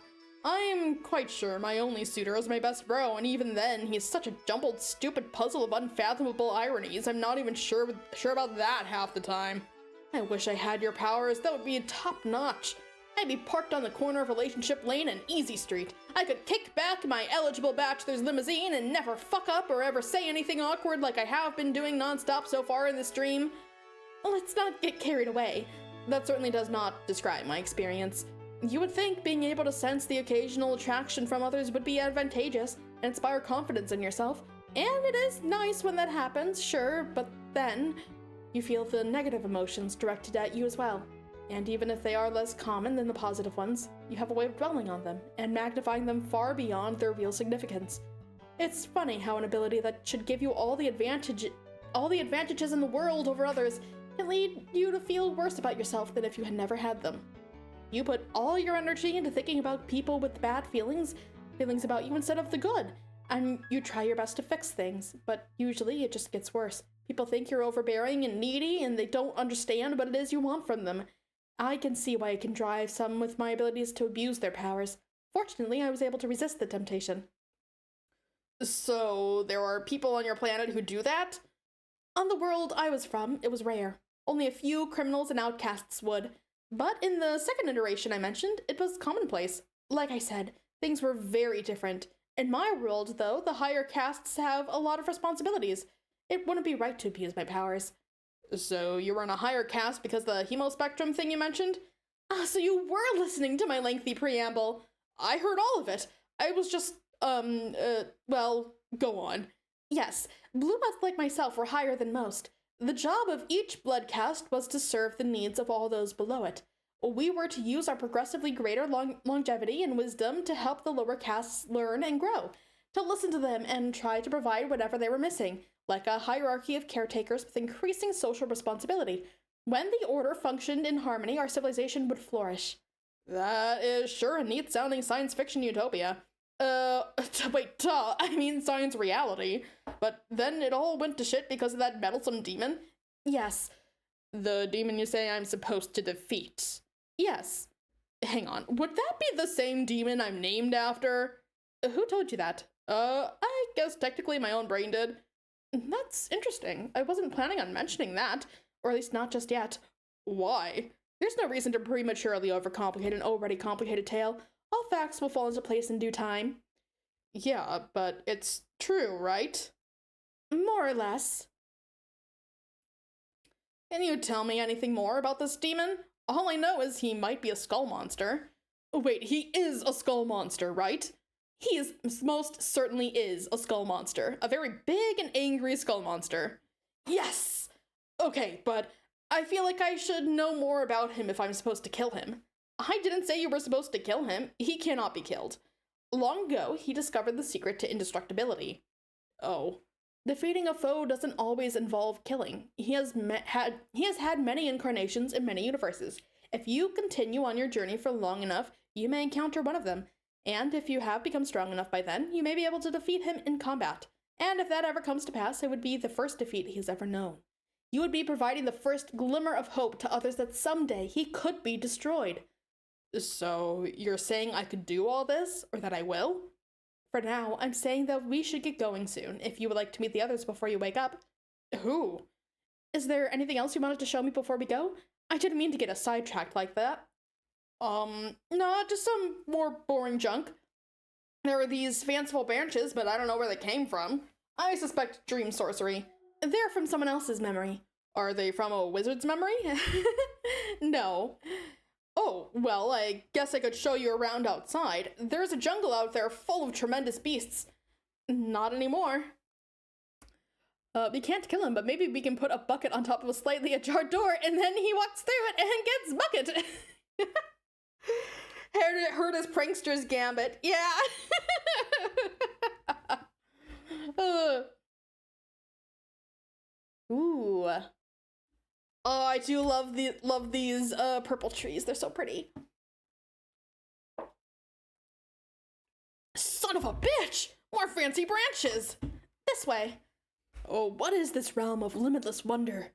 I'm quite sure my only suitor is my best bro, and even then, he's such a jumbled, stupid puzzle of unfathomable ironies. I'm not even sure about that half the time. I wish I had your powers. That would be top-notch. I'd be parked on the corner of Relationship Lane and Easy Street. I could kick back my eligible bachelor's limousine and never fuck up or ever say anything awkward like I have been doing nonstop so far in this dream. Let's not get carried away. That certainly does not describe my experience. You would think being able to sense the occasional attraction from others would be advantageous and inspire confidence in yourself. And it is nice when that happens, sure, but then you feel the negative emotions directed at you as well. And even if they are less common than the positive ones, you have a way of dwelling on them and magnifying them far beyond their real significance. It's funny how an ability that should give you all the advantages in the world over others can lead you to feel worse about yourself than if you had never had them. You put all your energy into thinking about people with bad feelings about you instead of the good, and you try your best to fix things, but usually it just gets worse. People think you're overbearing and needy, and they don't understand what it is you want from them. I can see why it can drive some with my abilities to abuse their powers. Fortunately, I was able to resist the temptation. So, there are people on your planet who do that? On the world I was from, it was rare. Only a few criminals and outcasts would. But in the second iteration I mentioned, it was commonplace. Like I said, things were very different. In my world, though, the higher castes have a lot of responsibilities. It wouldn't be right to abuse my powers. So you were in a higher caste because the hemospectrum thing you mentioned? So you were listening to my lengthy preamble. I heard all of it. I was just, well, go on. Yes, bluebuds like myself were higher than most. The job of each blood caste was to serve the needs of all those below it. We were to use our progressively greater longevity and wisdom to help the lower castes learn and grow, to listen to them and try to provide whatever they were missing, like a hierarchy of caretakers with increasing social responsibility. When the order functioned in harmony, our civilization would flourish. That is sure a neat-sounding science fiction utopia. I mean science reality. But then it all went to shit because of that meddlesome demon? Yes. The demon you say I'm supposed to defeat? Yes. Hang on, would that be the same demon I'm named after? Who told you that? I guess technically my own brain did. That's interesting. I wasn't planning on mentioning that, or at least not just yet. Why? There's no reason to prematurely overcomplicate an already complicated tale. All facts will fall into place in due time. Yeah, but it's true, right? More or less. Can you tell me anything more about this demon? All I know is he might be a skull monster. Wait, he is a skull monster, right? He is most certainly is a skull monster. A very big and angry skull monster. Yes! Okay, but I feel like I should know more about him if I'm supposed to kill him. I didn't say you were supposed to kill him. He cannot be killed. Long ago, he discovered the secret to indestructibility. Oh. Defeating a foe doesn't always involve killing. He has had many incarnations in many universes. If you continue on your journey for long enough, you may encounter one of them. And if you have become strong enough by then, you may be able to defeat him in combat. And if that ever comes to pass, it would be the first defeat he has ever known. You would be providing the first glimmer of hope to others that someday he could be destroyed. So, you're saying I could do all this, or that I will? For now, I'm saying that we should get going soon, if you would like to meet the others before you wake up. Who? Is there anything else you wanted to show me before we go? I didn't mean to get us sidetracked like that. No, just some more boring junk. There were these fanciful branches, but I don't know where they came from. I suspect dream sorcery. They're from someone else's memory. Are they from a wizard's memory? No. Oh, well, I guess I could show you around outside. There's a jungle out there full of tremendous beasts. Not anymore. We can't kill him, but maybe we can put a bucket on top of a slightly ajar door, and then he walks through it and gets bucket. Heard his prankster's gambit. Yeah. Ooh. Oh, I do love these purple trees. They're so pretty. Son of a bitch! More fancy branches! This way. Oh, what is this realm of limitless wonder?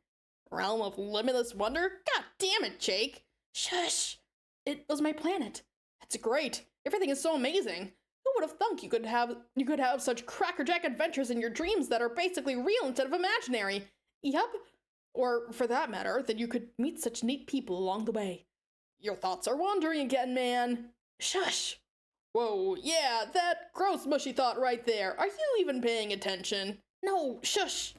Realm of limitless wonder? God damn it, Jake! Shush! It was my planet. That's great. Everything is so amazing. Who would have thunk you could have such crackerjack adventures in your dreams that are basically real instead of imaginary? Yup. Or, for that matter, that you could meet such neat people along the way. Your thoughts are wandering again, man. Shush! Whoa, yeah, that gross mushy thought right there. Are you even paying attention? No, shush!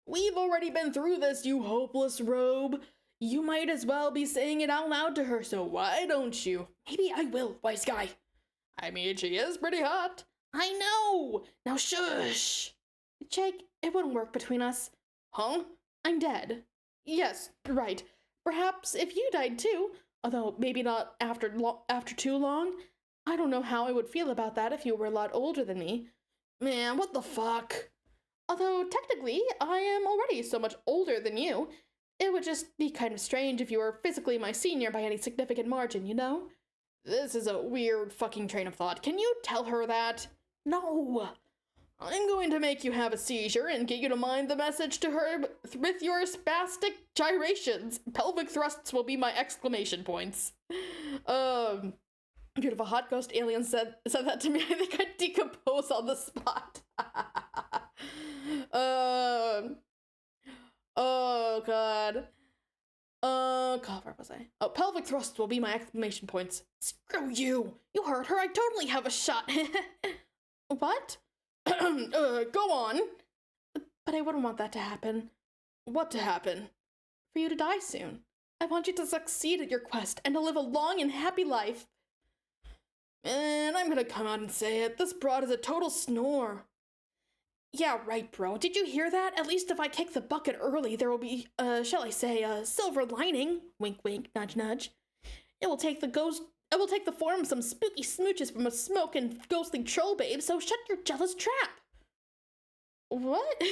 We've already been through this, you hopeless robe. You might as well be saying it out loud to her, so why don't you? Maybe I will, wise guy. I mean, she is pretty hot. I know! Now shush! Jake, it wouldn't work between us. Huh? I'm dead. Yes, right. Perhaps if you died too, although maybe not after too long. I don't know how I would feel about that if you were a lot older than me. Man, what the fuck? Although technically, I am already so much older than you. It would just be kind of strange if you were physically my senior by any significant margin, you know? This is a weird fucking train of thought. Can you tell her that? No. I'm going to make you have a seizure and get you to mind the message to her with your spastic gyrations. Pelvic thrusts will be my exclamation points. Beautiful hot ghost alien said that to me. I think I'd decompose on the spot. Oh god. was I? Oh, pelvic thrust will be my exclamation points. Screw you! You heard her, I totally have a shot! What? Go on! But I wouldn't want that to happen. What to happen? For you to die soon. I want you to succeed at your quest and to live a long and happy life. And I'm gonna come out and say it, this broad is a total snore. Yeah, right, bro. Did you hear that? At least if I kick the bucket early, there will be, shall I say, a silver lining. Wink, wink, nudge, nudge. It will take the form of some spooky smooches from a smoke and ghostly troll babe, so shut your jealous trap. What?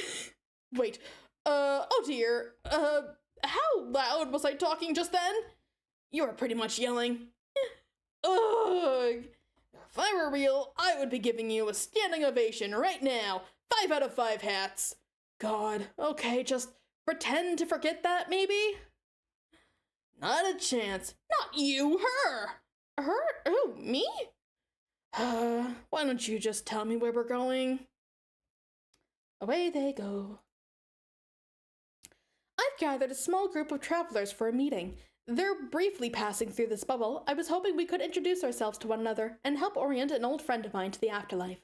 Wait, oh dear, how loud was I talking just then? You were pretty much yelling. Ugh. If I were real, I would be giving you a standing ovation right now. 5 out of 5 hats. God, okay, just pretend to forget that, maybe? Not a chance. Not you, her. Her? Who, me? Why don't you just tell me where we're going? Away they go. I've gathered a small group of travelers for a meeting. They're briefly passing through this bubble. I was hoping we could introduce ourselves to one another and help orient an old friend of mine to the afterlife.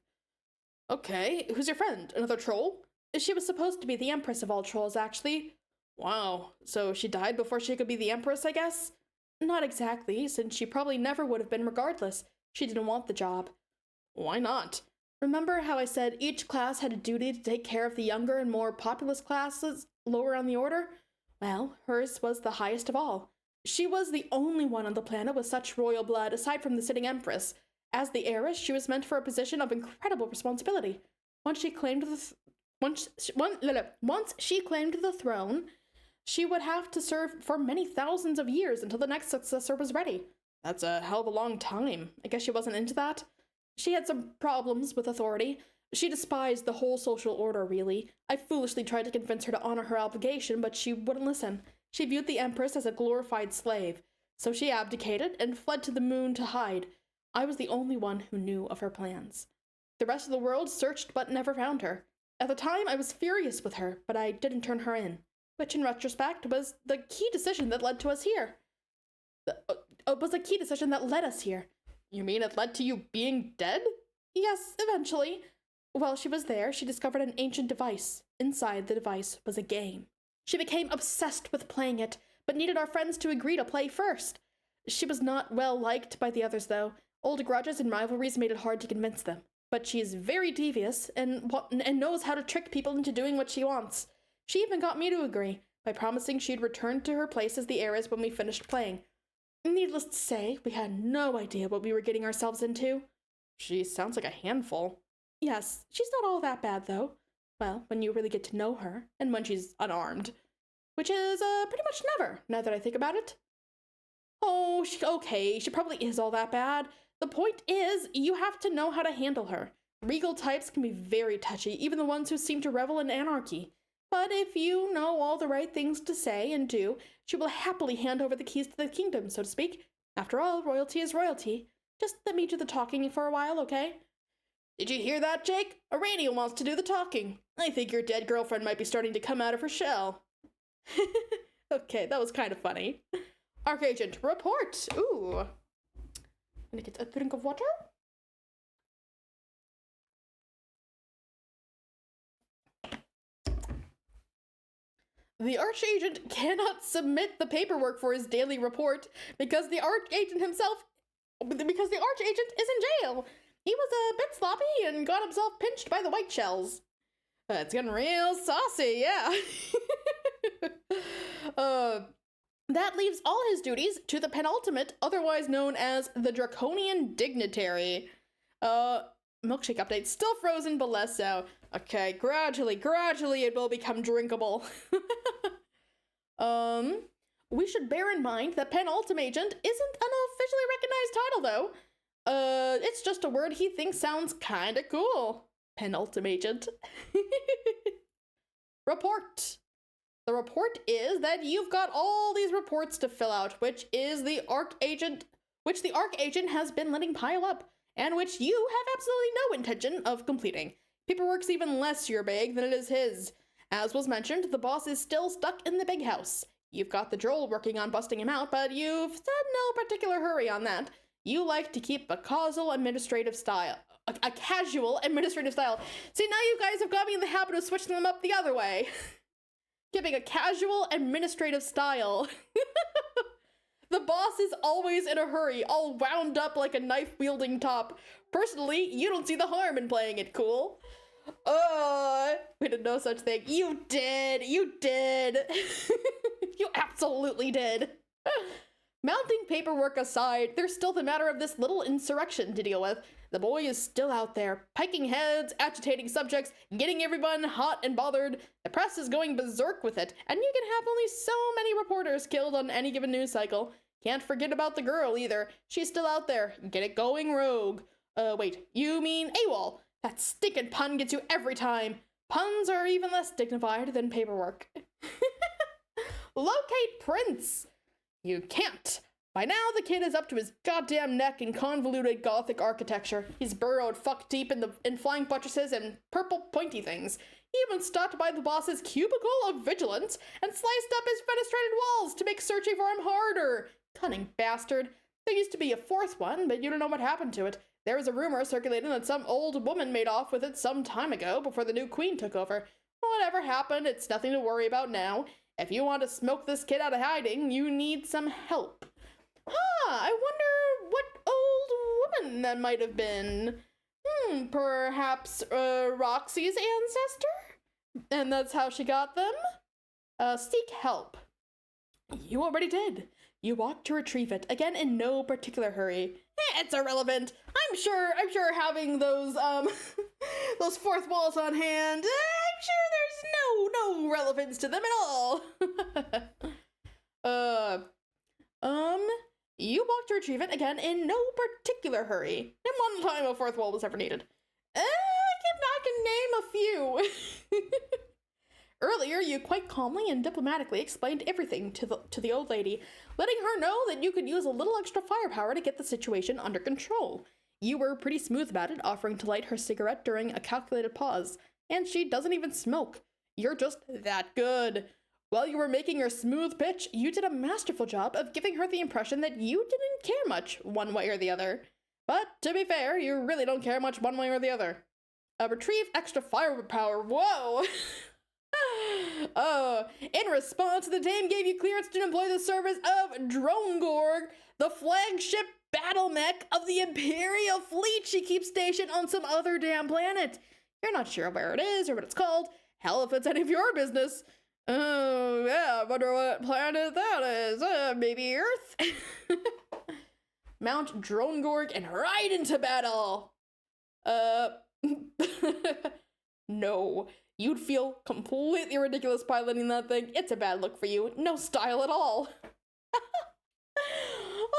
Okay, who's your friend? Another troll? She was supposed to be the empress of all trolls, actually. Wow, so she died before she could be the empress, I guess? Not exactly, since she probably never would have been regardless. She didn't want the job. Why not? Remember how I said each class had a duty to take care of the younger and more populous classes lower on the order? Well, hers was the highest of all. She was the only one on the planet with such royal blood, aside from the sitting empress. As the heiress, she was meant for a position of incredible responsibility. Once she claimed the throne, she would have to serve for many thousands of years until the next successor was ready. That's a hell of a long time. I guess she wasn't into that. She had some problems with authority. She despised the whole social order, really. I foolishly tried to convince her to honor her obligation, but she wouldn't listen. She viewed the Empress as a glorified slave, so she abdicated and fled to the moon to hide. I was the only one who knew of her plans. The rest of the world searched but never found her. At the time, I was furious with her, but I didn't turn her in, which in retrospect was the key decision that led to us here. Was a key decision that led us here. You mean it led to you being dead? Yes, eventually. While she was there, she discovered an ancient device. Inside the device was a game. She became obsessed with playing it, but needed our friends to agree to play first. She was not well liked by the others, though. Old grudges and rivalries made it hard to convince them. But she is very devious and knows how to trick people into doing what she wants. She even got me to agree, by promising she'd return to her place as the heiress when we finished playing. Needless to say, we had no idea what we were getting ourselves into. She sounds like a handful. Yes, she's not all that bad, though. Well, when you really get to know her, and when she's unarmed. Which is, pretty much never, now that I think about it. Oh, okay, she probably is all that bad. The point is, you have to know how to handle her. Regal types can be very touchy, even the ones who seem to revel in anarchy. But if you know all the right things to say and do, she will happily hand over the keys to the kingdom, so to speak. After all, royalty is royalty. Just let me do the talking for a while, okay? Did you hear that, Jake? Arania wants to do the talking. I think your dead girlfriend might be starting to come out of her shell. Okay, that was kind of funny. Archagent, report! Ooh. I'm gonna get a drink of water. The Archagent cannot submit the paperwork for his daily report because the Archagent isn't in jail. He was a bit sloppy and got himself pinched by the white shells. It's getting real saucy, yeah. That leaves all his duties to the penultimate, otherwise known as the Draconian Dignitary. Milkshake update, still frozen, but less so. Okay, gradually it will become drinkable. We should bear in mind that penultimagent isn't an officially recognized title, though. It's just a word he thinks sounds kinda cool. Penultimagent. Report. The report is that you've got all these reports to fill out, which the Archagent has been letting pile up, and which you have absolutely no intention of completing. Paperwork's even less your bag than it is his. As was mentioned, the boss is still stuck in the big house. You've got the droll working on busting him out, but you've said no particular hurry on that. You like to keep a casual administrative style. A casual administrative style. See, now you guys have got me in the habit of switching them up the other way. Keeping a casual administrative style. The boss is always in a hurry, all wound up like a knife-wielding top. Personally, you don't see the harm in playing it cool. We did no such thing. You did. You did. You absolutely did. Mounting paperwork aside, there's still the matter of this little insurrection to deal with. The boy is still out there, piking heads, agitating subjects, getting everyone hot and bothered. The press is going berserk with it, and you can have only so many reporters killed on any given news cycle. Can't forget about the girl, either. She's still out there. Get it going rogue. Wait, you mean AWOL? That stinking pun gets you every time. Puns are even less dignified than paperwork. Locate Prince! You can't. By now, the kid is up to his goddamn neck in convoluted Gothic architecture. He's burrowed fuck deep in flying buttresses and purple pointy things. He even stopped by the boss's cubicle of vigilance and sliced up his fenestrated walls to make searching for him harder. Cunning bastard. There used to be a fourth one, but you don't know what happened to it. There was a rumor circulating that some old woman made off with it some time ago before the new queen took over. Whatever happened, it's nothing to worry about now. If you want to smoke this kid out of hiding, you need some help. I wonder what old woman that might have been. Perhaps Roxy's ancestor? And that's how she got them? Seek help. You already did. You walked to retrieve it, again in no particular hurry. It's irrelevant. I'm sure having those, those fourth walls on hand, I'm sure there's no relevance to them at all. You walked to retrieve it, again in no particular hurry. And one time a fourth wall was ever needed. I can name a few. Earlier, you quite calmly and diplomatically explained everything to the old lady, letting her know that you could use a little extra firepower to get the situation under control. You were pretty smooth about it, offering to light her cigarette during a calculated pause. And she doesn't even smoke. You're just that good. While you were making your smooth pitch, you did a masterful job of giving her the impression that you didn't care much one way or the other. But, to be fair, you really don't care much one way or the other. Retrieve extra firepower, whoa! In response, the Dame gave you clearance to employ the service of Drongorg, the flagship battle mech of the Imperial fleet she keeps stationed on some other damn planet. You're not sure where it is or what it's called. Hell, if it's any of your business. Oh, yeah, I wonder what planet that is. Maybe Earth? Mount Drongorg and ride into battle! No. You'd feel completely ridiculous piloting that thing. It's a bad look for you. No style at all.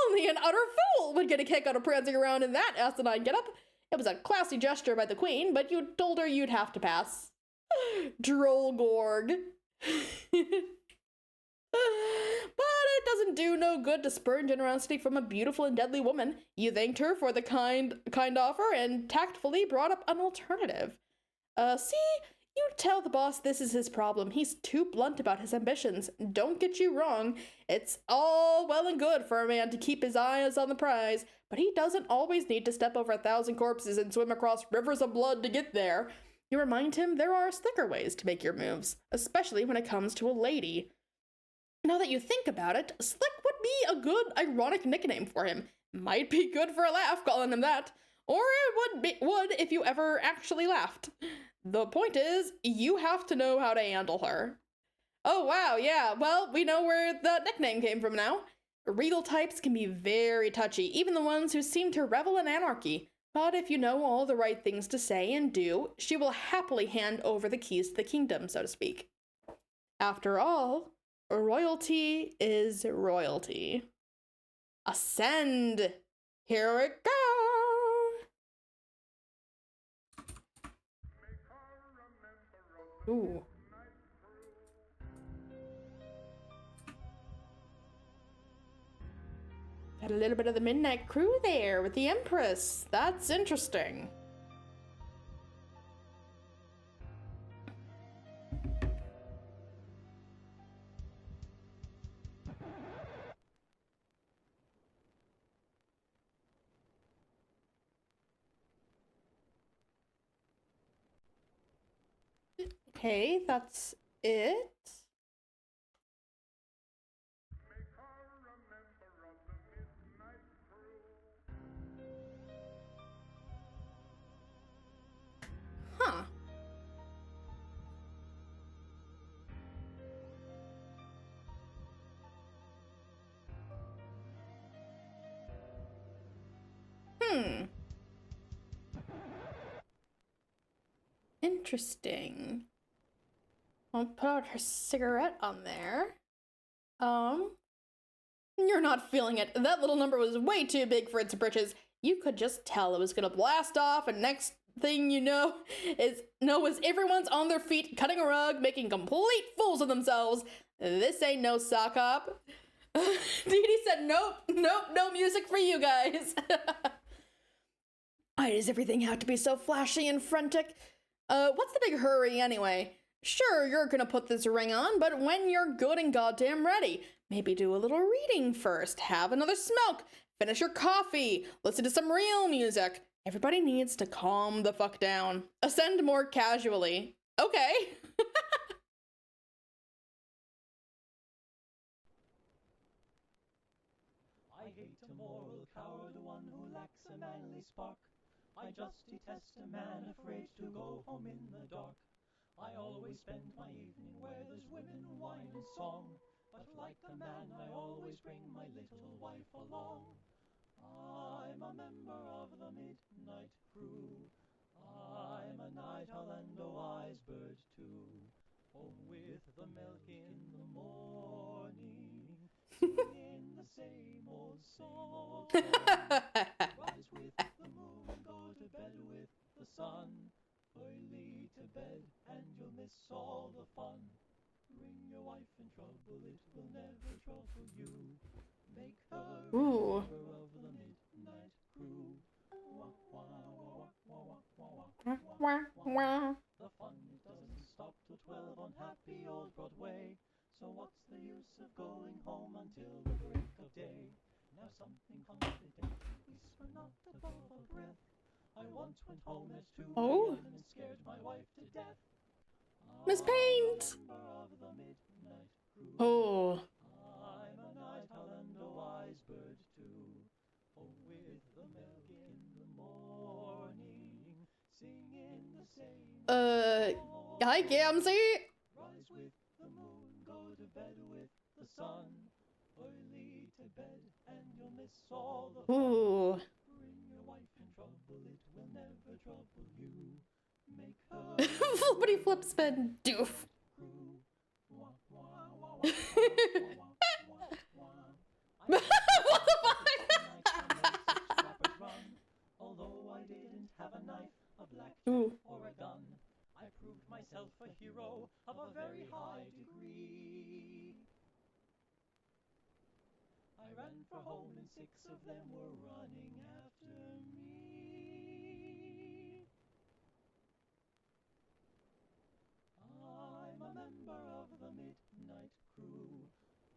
Only an utter fool would get a kick out of prancing around in that asinine getup. It was a classy gesture by the queen, but you told her you'd have to pass. Drollgorg. But it doesn't do no good to spurn generosity from a beautiful and deadly woman. You thanked her for the kind offer and tactfully brought up an alternative. See, you tell the boss this is his problem. He's too blunt about his ambitions. Don't get you wrong. It's all well and good for a man to keep his eyes on the prize, but he doesn't always need to step over 1,000 corpses and swim across rivers of blood to get there. You remind him there are slicker ways to make your moves, especially when it comes to a lady. Now that you think about it, Slick would be a good ironic nickname for him. Might be good for a laugh calling him that. Or it would if you ever actually laughed. The point is, you have to know how to handle her. Oh wow, yeah, well, we know where the nickname came from now. Regal types can be very touchy, even the ones who seem to revel in anarchy. But if you know all the right things to say and do, she will happily hand over the keys to the kingdom, so to speak. After all, royalty is royalty. Ascend! Here we go! Ooh. Got a little bit of the Midnight Crew there with the Empress. That's interesting. Okay, that's it. Huh. Hmm. Interesting. I'll put out her cigarette on there. You're not feeling it. That little number was way too big for its britches. You could just tell it was gonna blast off, and next thing you know is everyone's on their feet, cutting a rug, making complete fools of themselves. This ain't no sock hop. Dee Dee said, nope, no music for you guys. Why does everything have to be so flashy and frantic? What's the big hurry anyway? Sure, you're gonna put this ring on, but when you're good and goddamn ready, maybe do a little reading first, have another smoke, finish your coffee, listen to some real music. Everybody needs to calm the fuck down. Ascend more casually. Okay. I hate a moral coward, one who lacks a manly spark. I just detest a man afraid to go home in the dark. I always spend my evening where there's women, wine and song. But like a man, I always bring my little wife along. I'm a member of the midnight crew. I'm a night owl and a wise bird too. Home with the milk in the morning, singing the same old song. Rise with the moon, go to bed with the sun. Early to bed and you'll miss all the fun. Bring your wife in trouble, it will never trouble you. Make her a Ooh. member of the midnight crew. Wah, wah, wah, wah, wah, wah, wah, Wah, wah. The fun doesn't stop till 12 on happy old Broadway. So what's the use of going home until the break of day? Now something confident, whisper not above a breath. I once went home at 2 Oh. a.m. and scared my wife to death. Miss Paint. I'm a member of the midnight crew. Oh. I'm a night owl and a wise bird too. Home with the milk in the morning, singing the same song. Hi, Gamzee. Rise with the moon, go to bed with the sun. Early to bed and you'll miss all the fun. Ooh. Bring your wife in trouble, it will never trouble you. Make her Flippity flip spin doof. crew. Wah, wah, wah, wah, wah, wah, wah, wah. What the fuck? Although I didn't have a knife, a blackjack, Ooh. or a gun, I proved myself a hero of a very high degree. I ran for home and 6 of them were running after me. I'm a member of the midnight crew.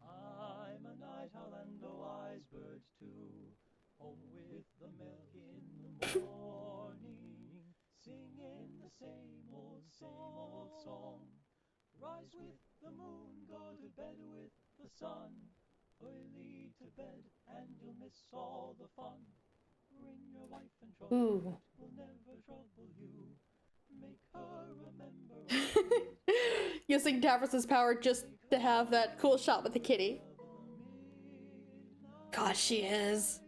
I'm a night owl and a wise bird too. Home with the milk in the morning, singing the same old song. Rise with the moon, go to bed with the sun. Early to bed and you'll miss all the fun. Bring your wife in trouble, Ooh. it will never trouble you. Make her remember Using Davros' power just to have that cool shot with the kitty. Gosh, she is.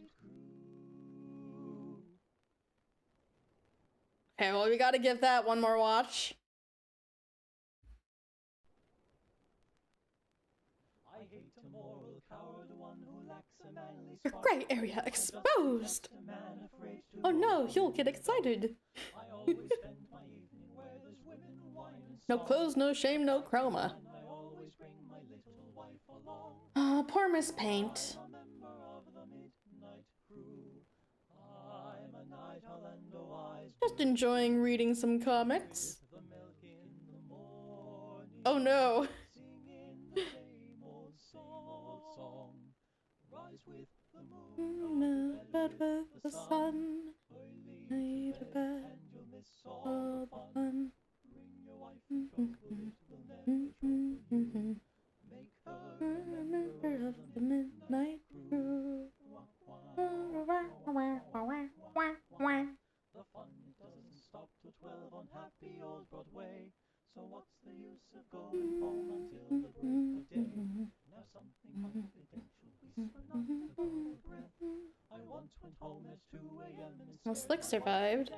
Okay, well, we gotta give that one more watch. I hate a moral coward, one who lacks a manly Your spark. gray area exposed. A man afraid to Oh go no, home he'll in get the excited. dark. I always spend my evening where there's women, wine and No song. clothes, no shame, no chroma. And I always bring my little wife along. Ah, poor Miss Paint. I'm a member of the midnight crew. I'm a night owl and a wise Just enjoying reading some comics. the milk in the morning, Oh no. singing the same old song. Rise with the moon, Bed with the sun. early Night to to bed, bed. and you'll miss all All the the fun. fun. Bring your wife in trouble, the use of going home until the break of day? Now something confidential, whisper not above my breath. I once went home at 2 a.m. and Well, Slick survived.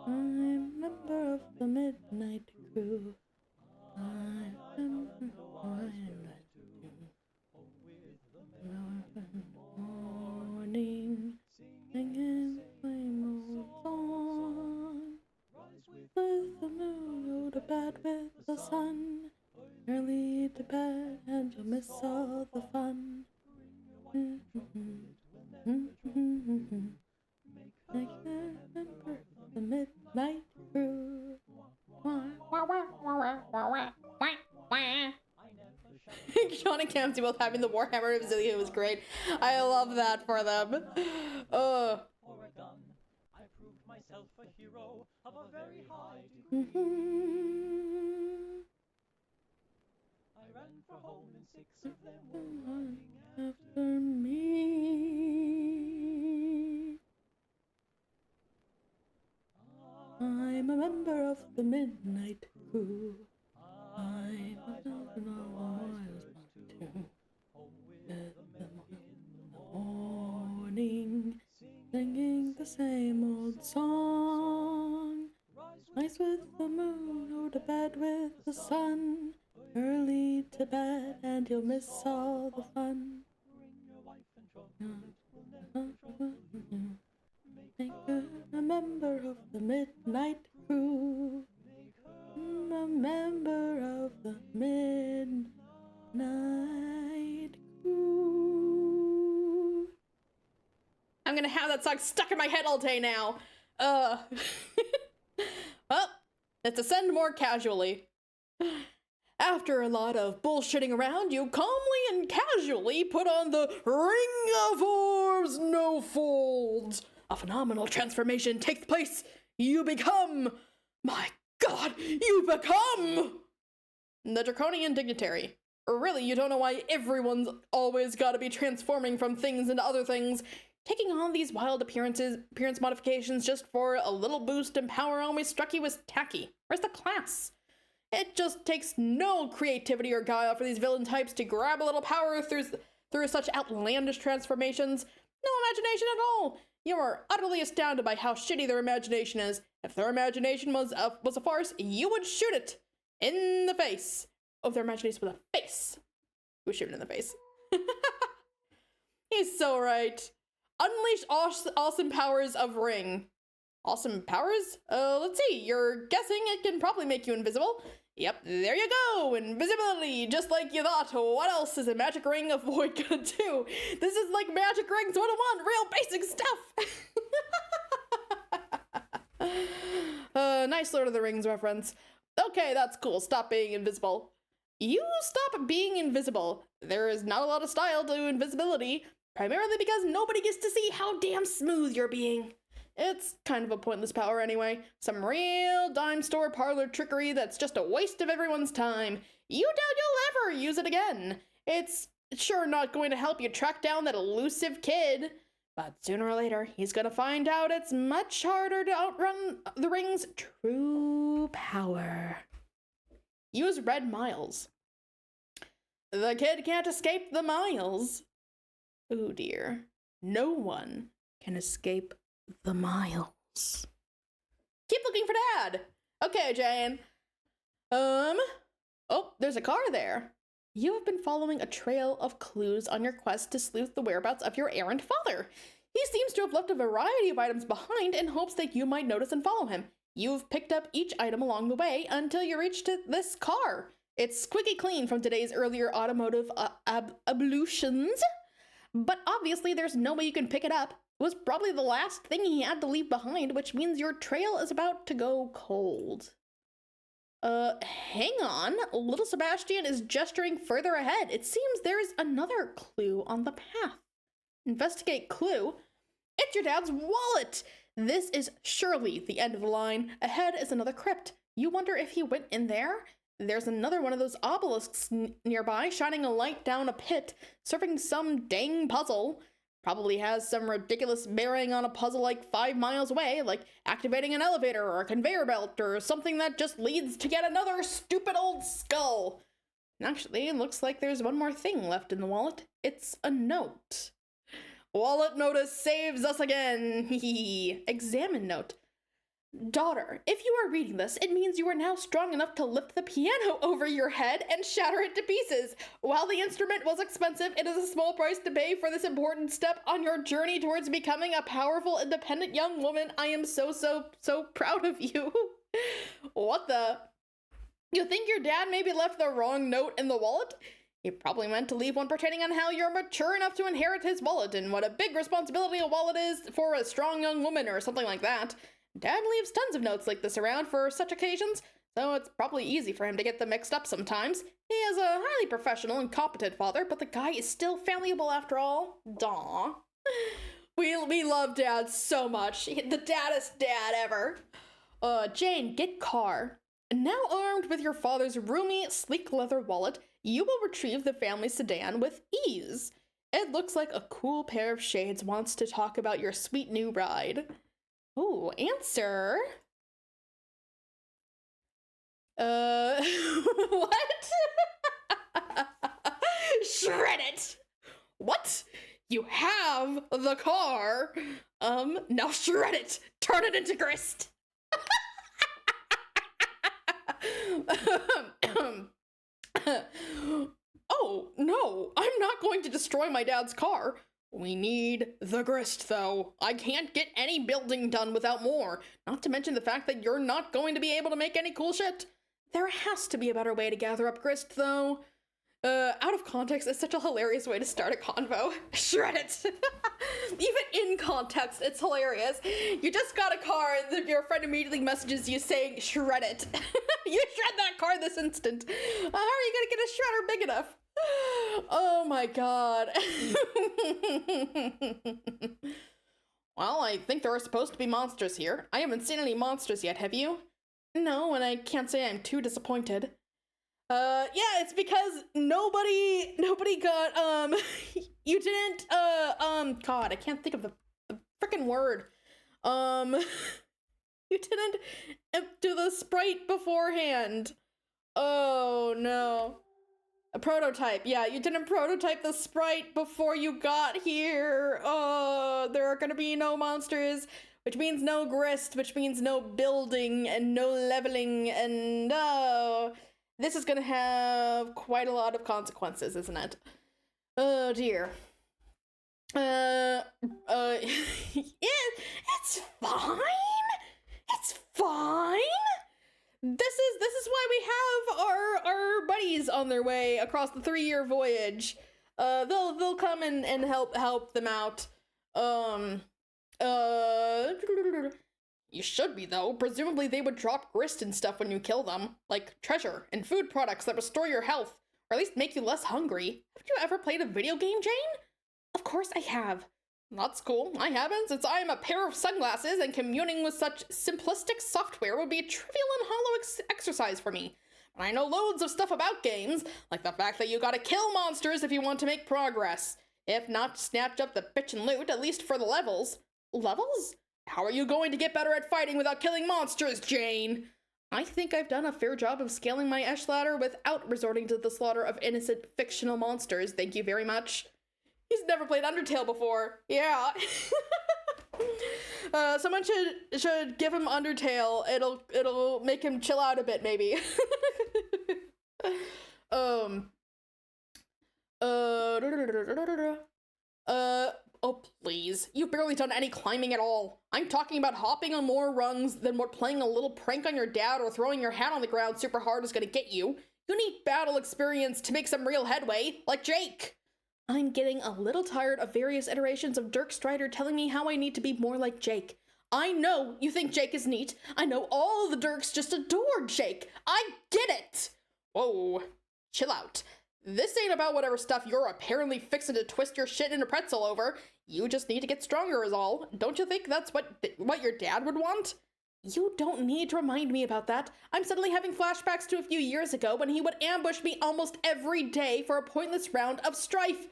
I'm a member of the midnight crew. I remember morning, singing the same old song. With the moon, go to bed with the sun. Early to bed and you'll miss all the fun. Make her remember the midnight crew. Sean and Gamzee both having the Warhammer of Zillia was great. I love that for them. Or a gun. I proved myself a hero of a very high degree. I ran for home and 6 of them were running after me. I'm a member of the midnight crew. I'm a morning, singing the same old song. Rise with the moon, go to bed with the sun. Early to bed and you'll miss all the fun. Make her a member of the midnight crew. A member of the midnight crew. I'm gonna have that song stuck in my head all day now. Well, let's ascend more casually. After a lot of bullshitting around, you calmly and casually put on the Ring of Orbs No Folds. A phenomenal transformation takes place. You become... My God, you become... the Draconian Dignitary. Really, you don't know why everyone's always gotta be transforming from things into other things. Taking on these wild appearance modifications just for a little boost in power always struck you as tacky. Where's the class? It just takes no creativity or guile for these villain types to grab a little power through such outlandish transformations. No imagination at all. You are utterly astounded by how shitty their imagination is. If their imagination was a farce, you would shoot it in the face. Oh, if their imagination was a face, you would shoot it in the face. He's so right. Unleash awesome powers of Ring. Awesome powers? Let's see. You're guessing it can probably make you invisible. Yep, there you go. Invisibility, just like you thought. What else is a magic ring of void gonna do? This is like Magic Rings 101, real basic stuff. Nice Lord of the Rings reference. Okay, that's cool. Stop being invisible. You stop being invisible. There is not a lot of style to invisibility, primarily because nobody gets to see how damn smooth you're being. It's kind of a pointless power anyway. Some real dime store parlor trickery that's just a waste of everyone's time. You doubt you'll ever use it again. It's sure not going to help you track down that elusive kid. But sooner or later, he's gonna find out it's much harder to outrun the ring's true power. Use red miles. The kid can't escape the miles. Oh dear. No one can escape the miles. Keep looking for Dad. Okay, Jane. Oh, there's a car there. You have been following a trail of clues on your quest to sleuth the whereabouts of your errant father. He seems to have left a variety of items behind in hopes that you might notice and follow him. You've picked up each item along the way until you reached this car. It's squeaky clean from today's earlier automotive ablutions, but obviously there's no way you can pick it up. It was probably the last thing he had to leave behind, which means your trail is about to go cold. Hang on. Little Sebastian is gesturing further ahead. It seems there's another clue on the path. Investigate clue. It's your dad's wallet! This is surely the end of the line. Ahead is another crypt. You wonder if he went in there? There's another one of those obelisks nearby, shining a light down a pit, serving some dang puzzle. Probably has some ridiculous bearing on a puzzle like 5 miles away, like activating an elevator or a conveyor belt or something that just leads to yet another stupid old skull. Actually, it looks like there's one more thing left in the wallet. It's a note. Wallet notice saves us again. Examine note. Daughter, if you are reading this, it means you are now strong enough to lift the piano over your head and shatter it to pieces. While the instrument was expensive, it is a small price to pay for this important step on your journey towards becoming a powerful, independent young woman. I am so proud of you. What the? You think your dad maybe left the wrong note in the wallet? He probably meant to leave one pertaining on how you're mature enough to inherit his wallet and what a big responsibility a wallet is for a strong young woman or something like that. Dad leaves tons of notes like this around for such occasions, so it's probably easy for him to get them mixed up sometimes. He is a highly professional and competent father, but the guy is still valuable after all. Daw. We love Dad so much. The daddest dad ever. Jane, get car. Now armed with your father's roomy, sleek leather wallet, you will retrieve the family sedan with ease. It looks like a cool pair of shades wants to talk about your sweet new ride. Ooh, answer. What? Shred it! What? You have the car? Now shred it! Turn it into grist! Oh, no, I'm not going to destroy my dad's car. We need the grist, though. I can't get any building done without more. Not to mention the fact that you're not going to be able to make any cool shit. There has to be a better way to gather up grist, though. Out of context is such a hilarious way to start a convo. Shred it. Even in context, it's hilarious. You just got a car and your friend immediately messages you saying, shred it. You shred that car this instant. How are you gonna get a shredder big enough? Oh my god. Well, I think there are supposed to be monsters here. I haven't seen any monsters yet, have you? No, and I can't say I'm too disappointed. Yeah, it's because nobody got, you didn't, God, I can't think of the frickin' word. You didn't do the sprite beforehand. Oh, no. A prototype, yeah, you didn't prototype the sprite before you got here. Oh, there are gonna be no monsters, which means no grist, which means no building and no leveling, and no. This is gonna have quite a lot of consequences, isn't it? Oh dear. Yeah, it's fine. It's fine. This is why we have our buddies on their way across the 3-year voyage. They'll come and help them out. You should be, though. Presumably they would drop grist and stuff when you kill them, like treasure and food products that restore your health, or at least make you less hungry. Have you ever played a video game, Jane? Of course I have. That's cool. I haven't, since I am a pair of sunglasses and communing with such simplistic software would be a trivial and hollow exercise for me. But I know loads of stuff about games, like the fact that you gotta kill monsters if you want to make progress. If not, snatch up the bitch and loot, at least for the levels. Levels? How are you going to get better at fighting without killing monsters, Jane? I think I've done a fair job of scaling my Esh ladder without resorting to the slaughter of innocent fictional monsters, thank you very much. He's never played Undertale before. Yeah. Someone should give him Undertale. It'll make him chill out a bit, maybe. Oh please. You've barely done any climbing at all. I'm talking about hopping on more rungs than what playing a little prank on your dad or throwing your hat on the ground super hard is gonna get you. You need battle experience to make some real headway, like Jake. I'm getting a little tired of various iterations of Dirk Strider telling me how I need to be more like Jake. I know you think Jake is neat. I know all the Dirks just adore Jake. I get it. Whoa, chill out. This ain't about whatever stuff you're apparently fixing to twist your shit into pretzel over. You just need to get stronger is all. Don't you think that's what your dad would want? You don't need to remind me about that. I'm suddenly having flashbacks to a few years ago when he would ambush me almost every day for a pointless round of strife.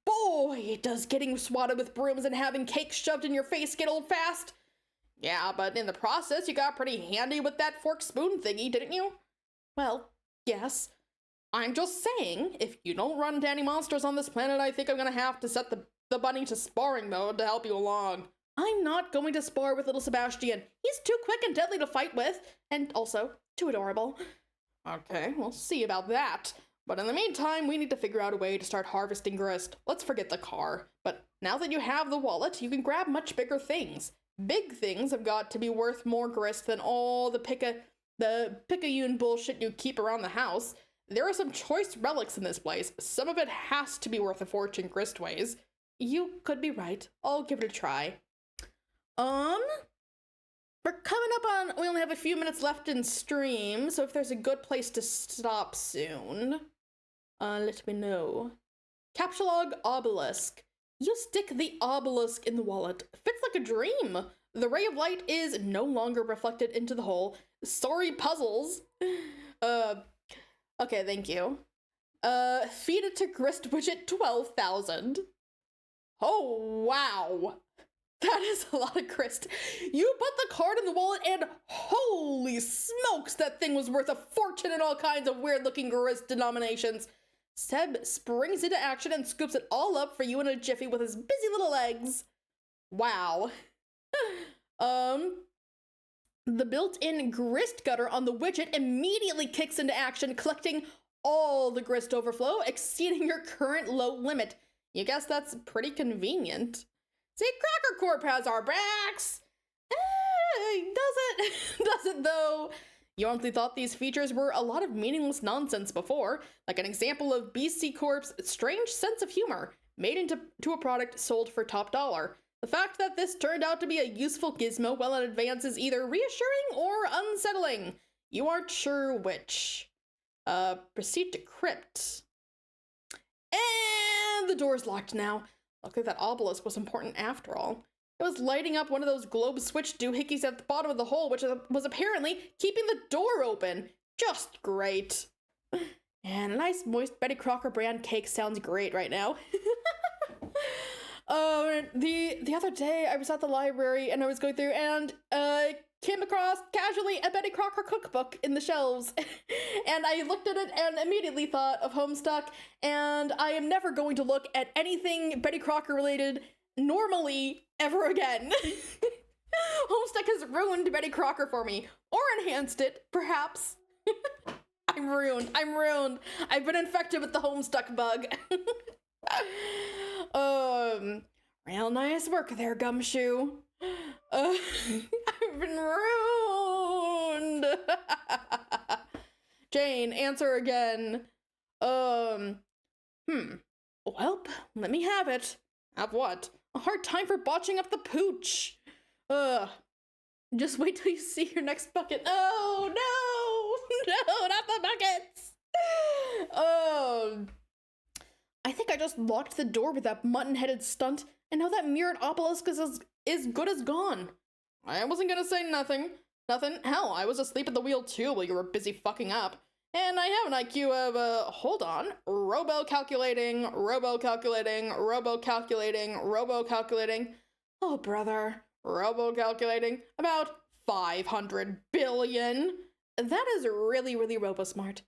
Boy, does getting swatted with brooms and having cake shoved in your face get old fast. Yeah, but in the process, you got pretty handy with that fork spoon thingy, didn't you? Well, yes. I'm just saying, if you don't run into any monsters on this planet, I think I'm gonna have to set the bunny to sparring mode to help you along. I'm not going to spar with little Sebastian. He's too quick and deadly to fight with, and also too adorable. Okay, we'll see about that. But in the meantime, we need to figure out a way to start harvesting grist. Let's forget the car. But now that you have the wallet, you can grab much bigger things. Big things have got to be worth more grist than all the picayune bullshit you keep around the house. There are some choice relics in this place. Some of it has to be worth a fortune gristways. You could be right. I'll give it a try. We're coming up on, we only have a few minutes left in stream, so if there's a good place to stop soon, let me know. Captcha log obelisk. You stick the obelisk in the wallet. Fits like a dream. The ray of light is no longer reflected into the hole. Sorry, puzzles. Okay, thank you. Feed it to grist widget 12,000. Oh, wow. That is a lot of grist. You put the card in the wallet and holy smokes, that thing was worth a fortune in all kinds of weird looking grist denominations. Seb springs into action and scoops it all up for you in a jiffy with his busy little legs. Wow. The built-in grist gutter on the widget immediately kicks into action, collecting all the grist overflow, exceeding your current low limit. You guess that's pretty convenient. See, Cracker Corp has our backs. Does it though? You honestly thought these features were a lot of meaningless nonsense before, like an example of BC Corp's strange sense of humor, made into a product sold for top dollar. The fact that this turned out to be a useful gizmo well in advance is either reassuring or unsettling. You aren't sure which. Proceed to crypt. And the door's locked now. Luckily that obelisk was important after all. It was lighting up one of those globe switch doohickeys at the bottom of the hole, which was apparently keeping the door open. Just great. And a nice moist Betty Crocker brand cake sounds great right now. The other day I was at the library and I was going through and came across casually a Betty Crocker cookbook in the shelves. And I looked at it and immediately thought of Homestuck, and I am never going to look at anything Betty Crocker related normally ever again. Homestuck has ruined Betty Crocker for me, or enhanced it, perhaps. I'm ruined. I've been infected with the Homestuck bug. Real nice work there, Gumshoe. I've been ruined. Jane, answer again. Welp, let me have it. Have what? A hard time for botching up the pooch. Just wait till you see your next bucket. Oh, no, not the buckets. I think I just locked the door with that mutton-headed stunt, and now that mirrored obelisk is good as gone. I wasn't gonna say nothing. Hell, I was asleep at the wheel too while you were busy fucking up. And I have an IQ of, hold on, robo-calculating. Oh, brother. Robo-calculating about 500 billion. That is really, really robo-smart.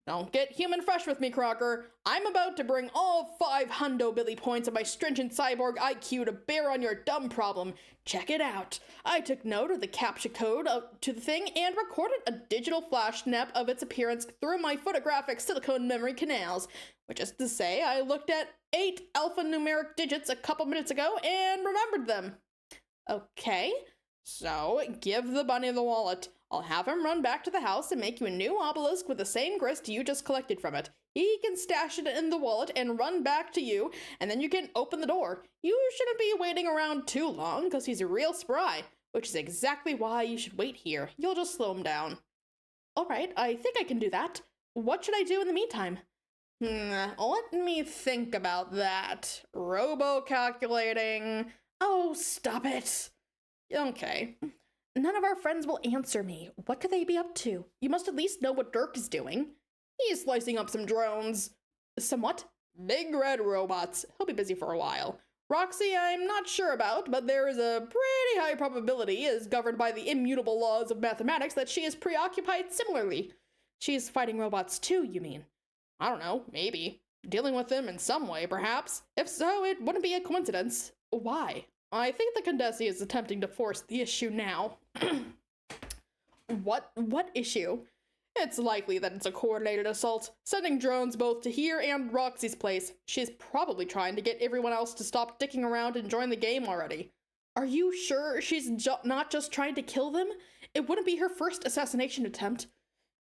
Don't get human fresh with me, Crocker. I'm about to bring all 500 billy points of my stringent cyborg IQ to bear on your dumb problem. Check it out. I took note of the CAPTCHA code to the thing and recorded a digital flash snap of its appearance through my photographic silicone memory canals, which is to say I looked at 8 alphanumeric digits a couple minutes ago and remembered them. Okay, so give the bunny the wallet. I'll have him run back to the house and make you a new obelisk with the same grist you just collected from it. He can stash it in the wallet and run back to you, and then you can open the door. You shouldn't be waiting around too long, because he's real spry, which is exactly why you should wait here. You'll just slow him down. Alright, I think I can do that. What should I do in the meantime? Let me think about that. Robo-calculating. Oh, stop it. Okay. None of our friends will answer me. What could they be up to? You must at least know what Dirk is doing. He's slicing up some drones. Somewhat? Big red robots. He'll be busy for a while. Roxy, I'm not sure about, but there is a pretty high probability, as governed by the immutable laws of mathematics, that she is preoccupied similarly. She's fighting robots too, you mean? I don't know, maybe. Dealing with them in some way, perhaps. If so, it wouldn't be a coincidence. Why? I think the Gamzee is attempting to force the issue now. What issue? It's likely that it's a coordinated assault, sending drones both to here and Roxy's place. She's probably trying to get everyone else to stop dicking around and join the game already. Are you sure she's not just trying to kill them? It wouldn't be her first assassination attempt.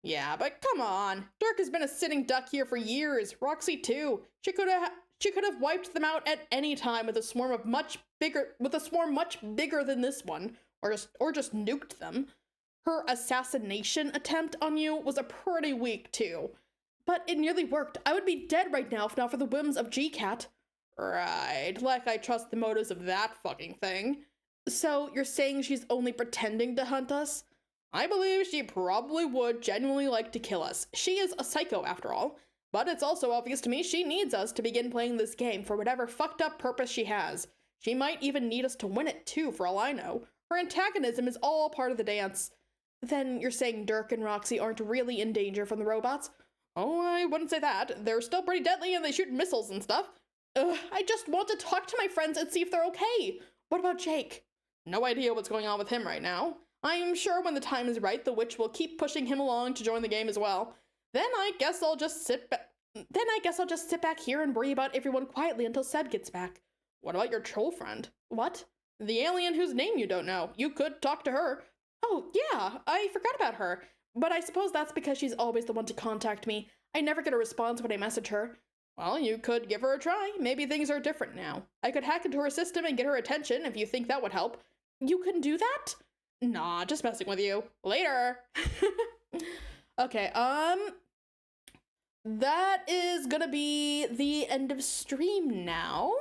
Yeah, but come on. Dirk has been a sitting duck here for years. Roxy too. She could have wiped them out at any time with a swarm much bigger than this one, or just nuked them. Her assassination attempt on you was a pretty weak too. But it nearly worked. I would be dead right now if not for the whims of GCat. Right, like I trust the motives of that fucking thing. So you're saying she's only pretending to hunt us? I believe she probably would genuinely like to kill us. She is a psycho after all. But it's also obvious to me she needs us to begin playing this game for whatever fucked up purpose she has. She might even need us to win it too, for all I know. Her antagonism is all part of the dance. Then you're saying Dirk and Roxy aren't really in danger from the robots? Oh, I wouldn't say that. They're still pretty deadly and they shoot missiles and stuff. I just want to talk to my friends and see if they're okay. What about Jake? No idea what's going on with him right now. I'm sure when the time is right, the witch will keep pushing him along to join the game as well. Then I guess I'll just sit back here and worry about everyone quietly until Seb gets back. What about your troll friend? What? The alien whose name you don't know. You could talk to her. Oh, yeah, I forgot about her. But I suppose that's because she's always the one to contact me. I never get a response when I message her. Well, you could give her a try. Maybe things are different now. I could hack into her system and get her attention if you think that would help. You can do that? Nah, just messing with you. Later. Okay, that is gonna be the end of stream now.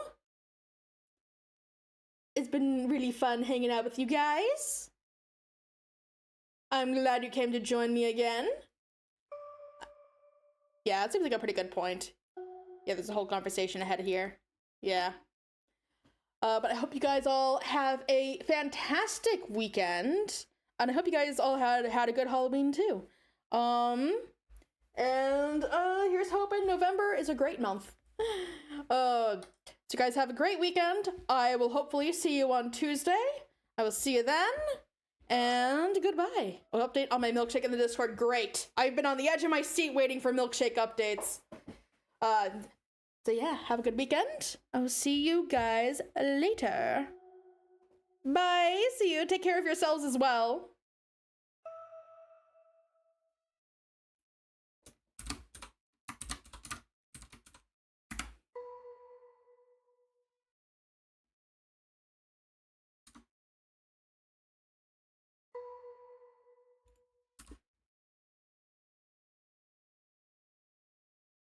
It's been really fun hanging out with you guys. I'm glad you came to join me again. Yeah, it seems like a pretty good point. Yeah, there's a whole conversation ahead here. Yeah. But I hope you guys all have a fantastic weekend. And I hope you guys all had a good Halloween too. Here's hoping November is a great month. So you guys have a great weekend. I will hopefully see you on Tuesday. I will see you then. And goodbye. I'll update on my milkshake in the Discord. Great. I've been on the edge of my seat waiting for milkshake updates. So yeah, have a good weekend. I'll see you guys later. Bye. See you. Take care of yourselves as well.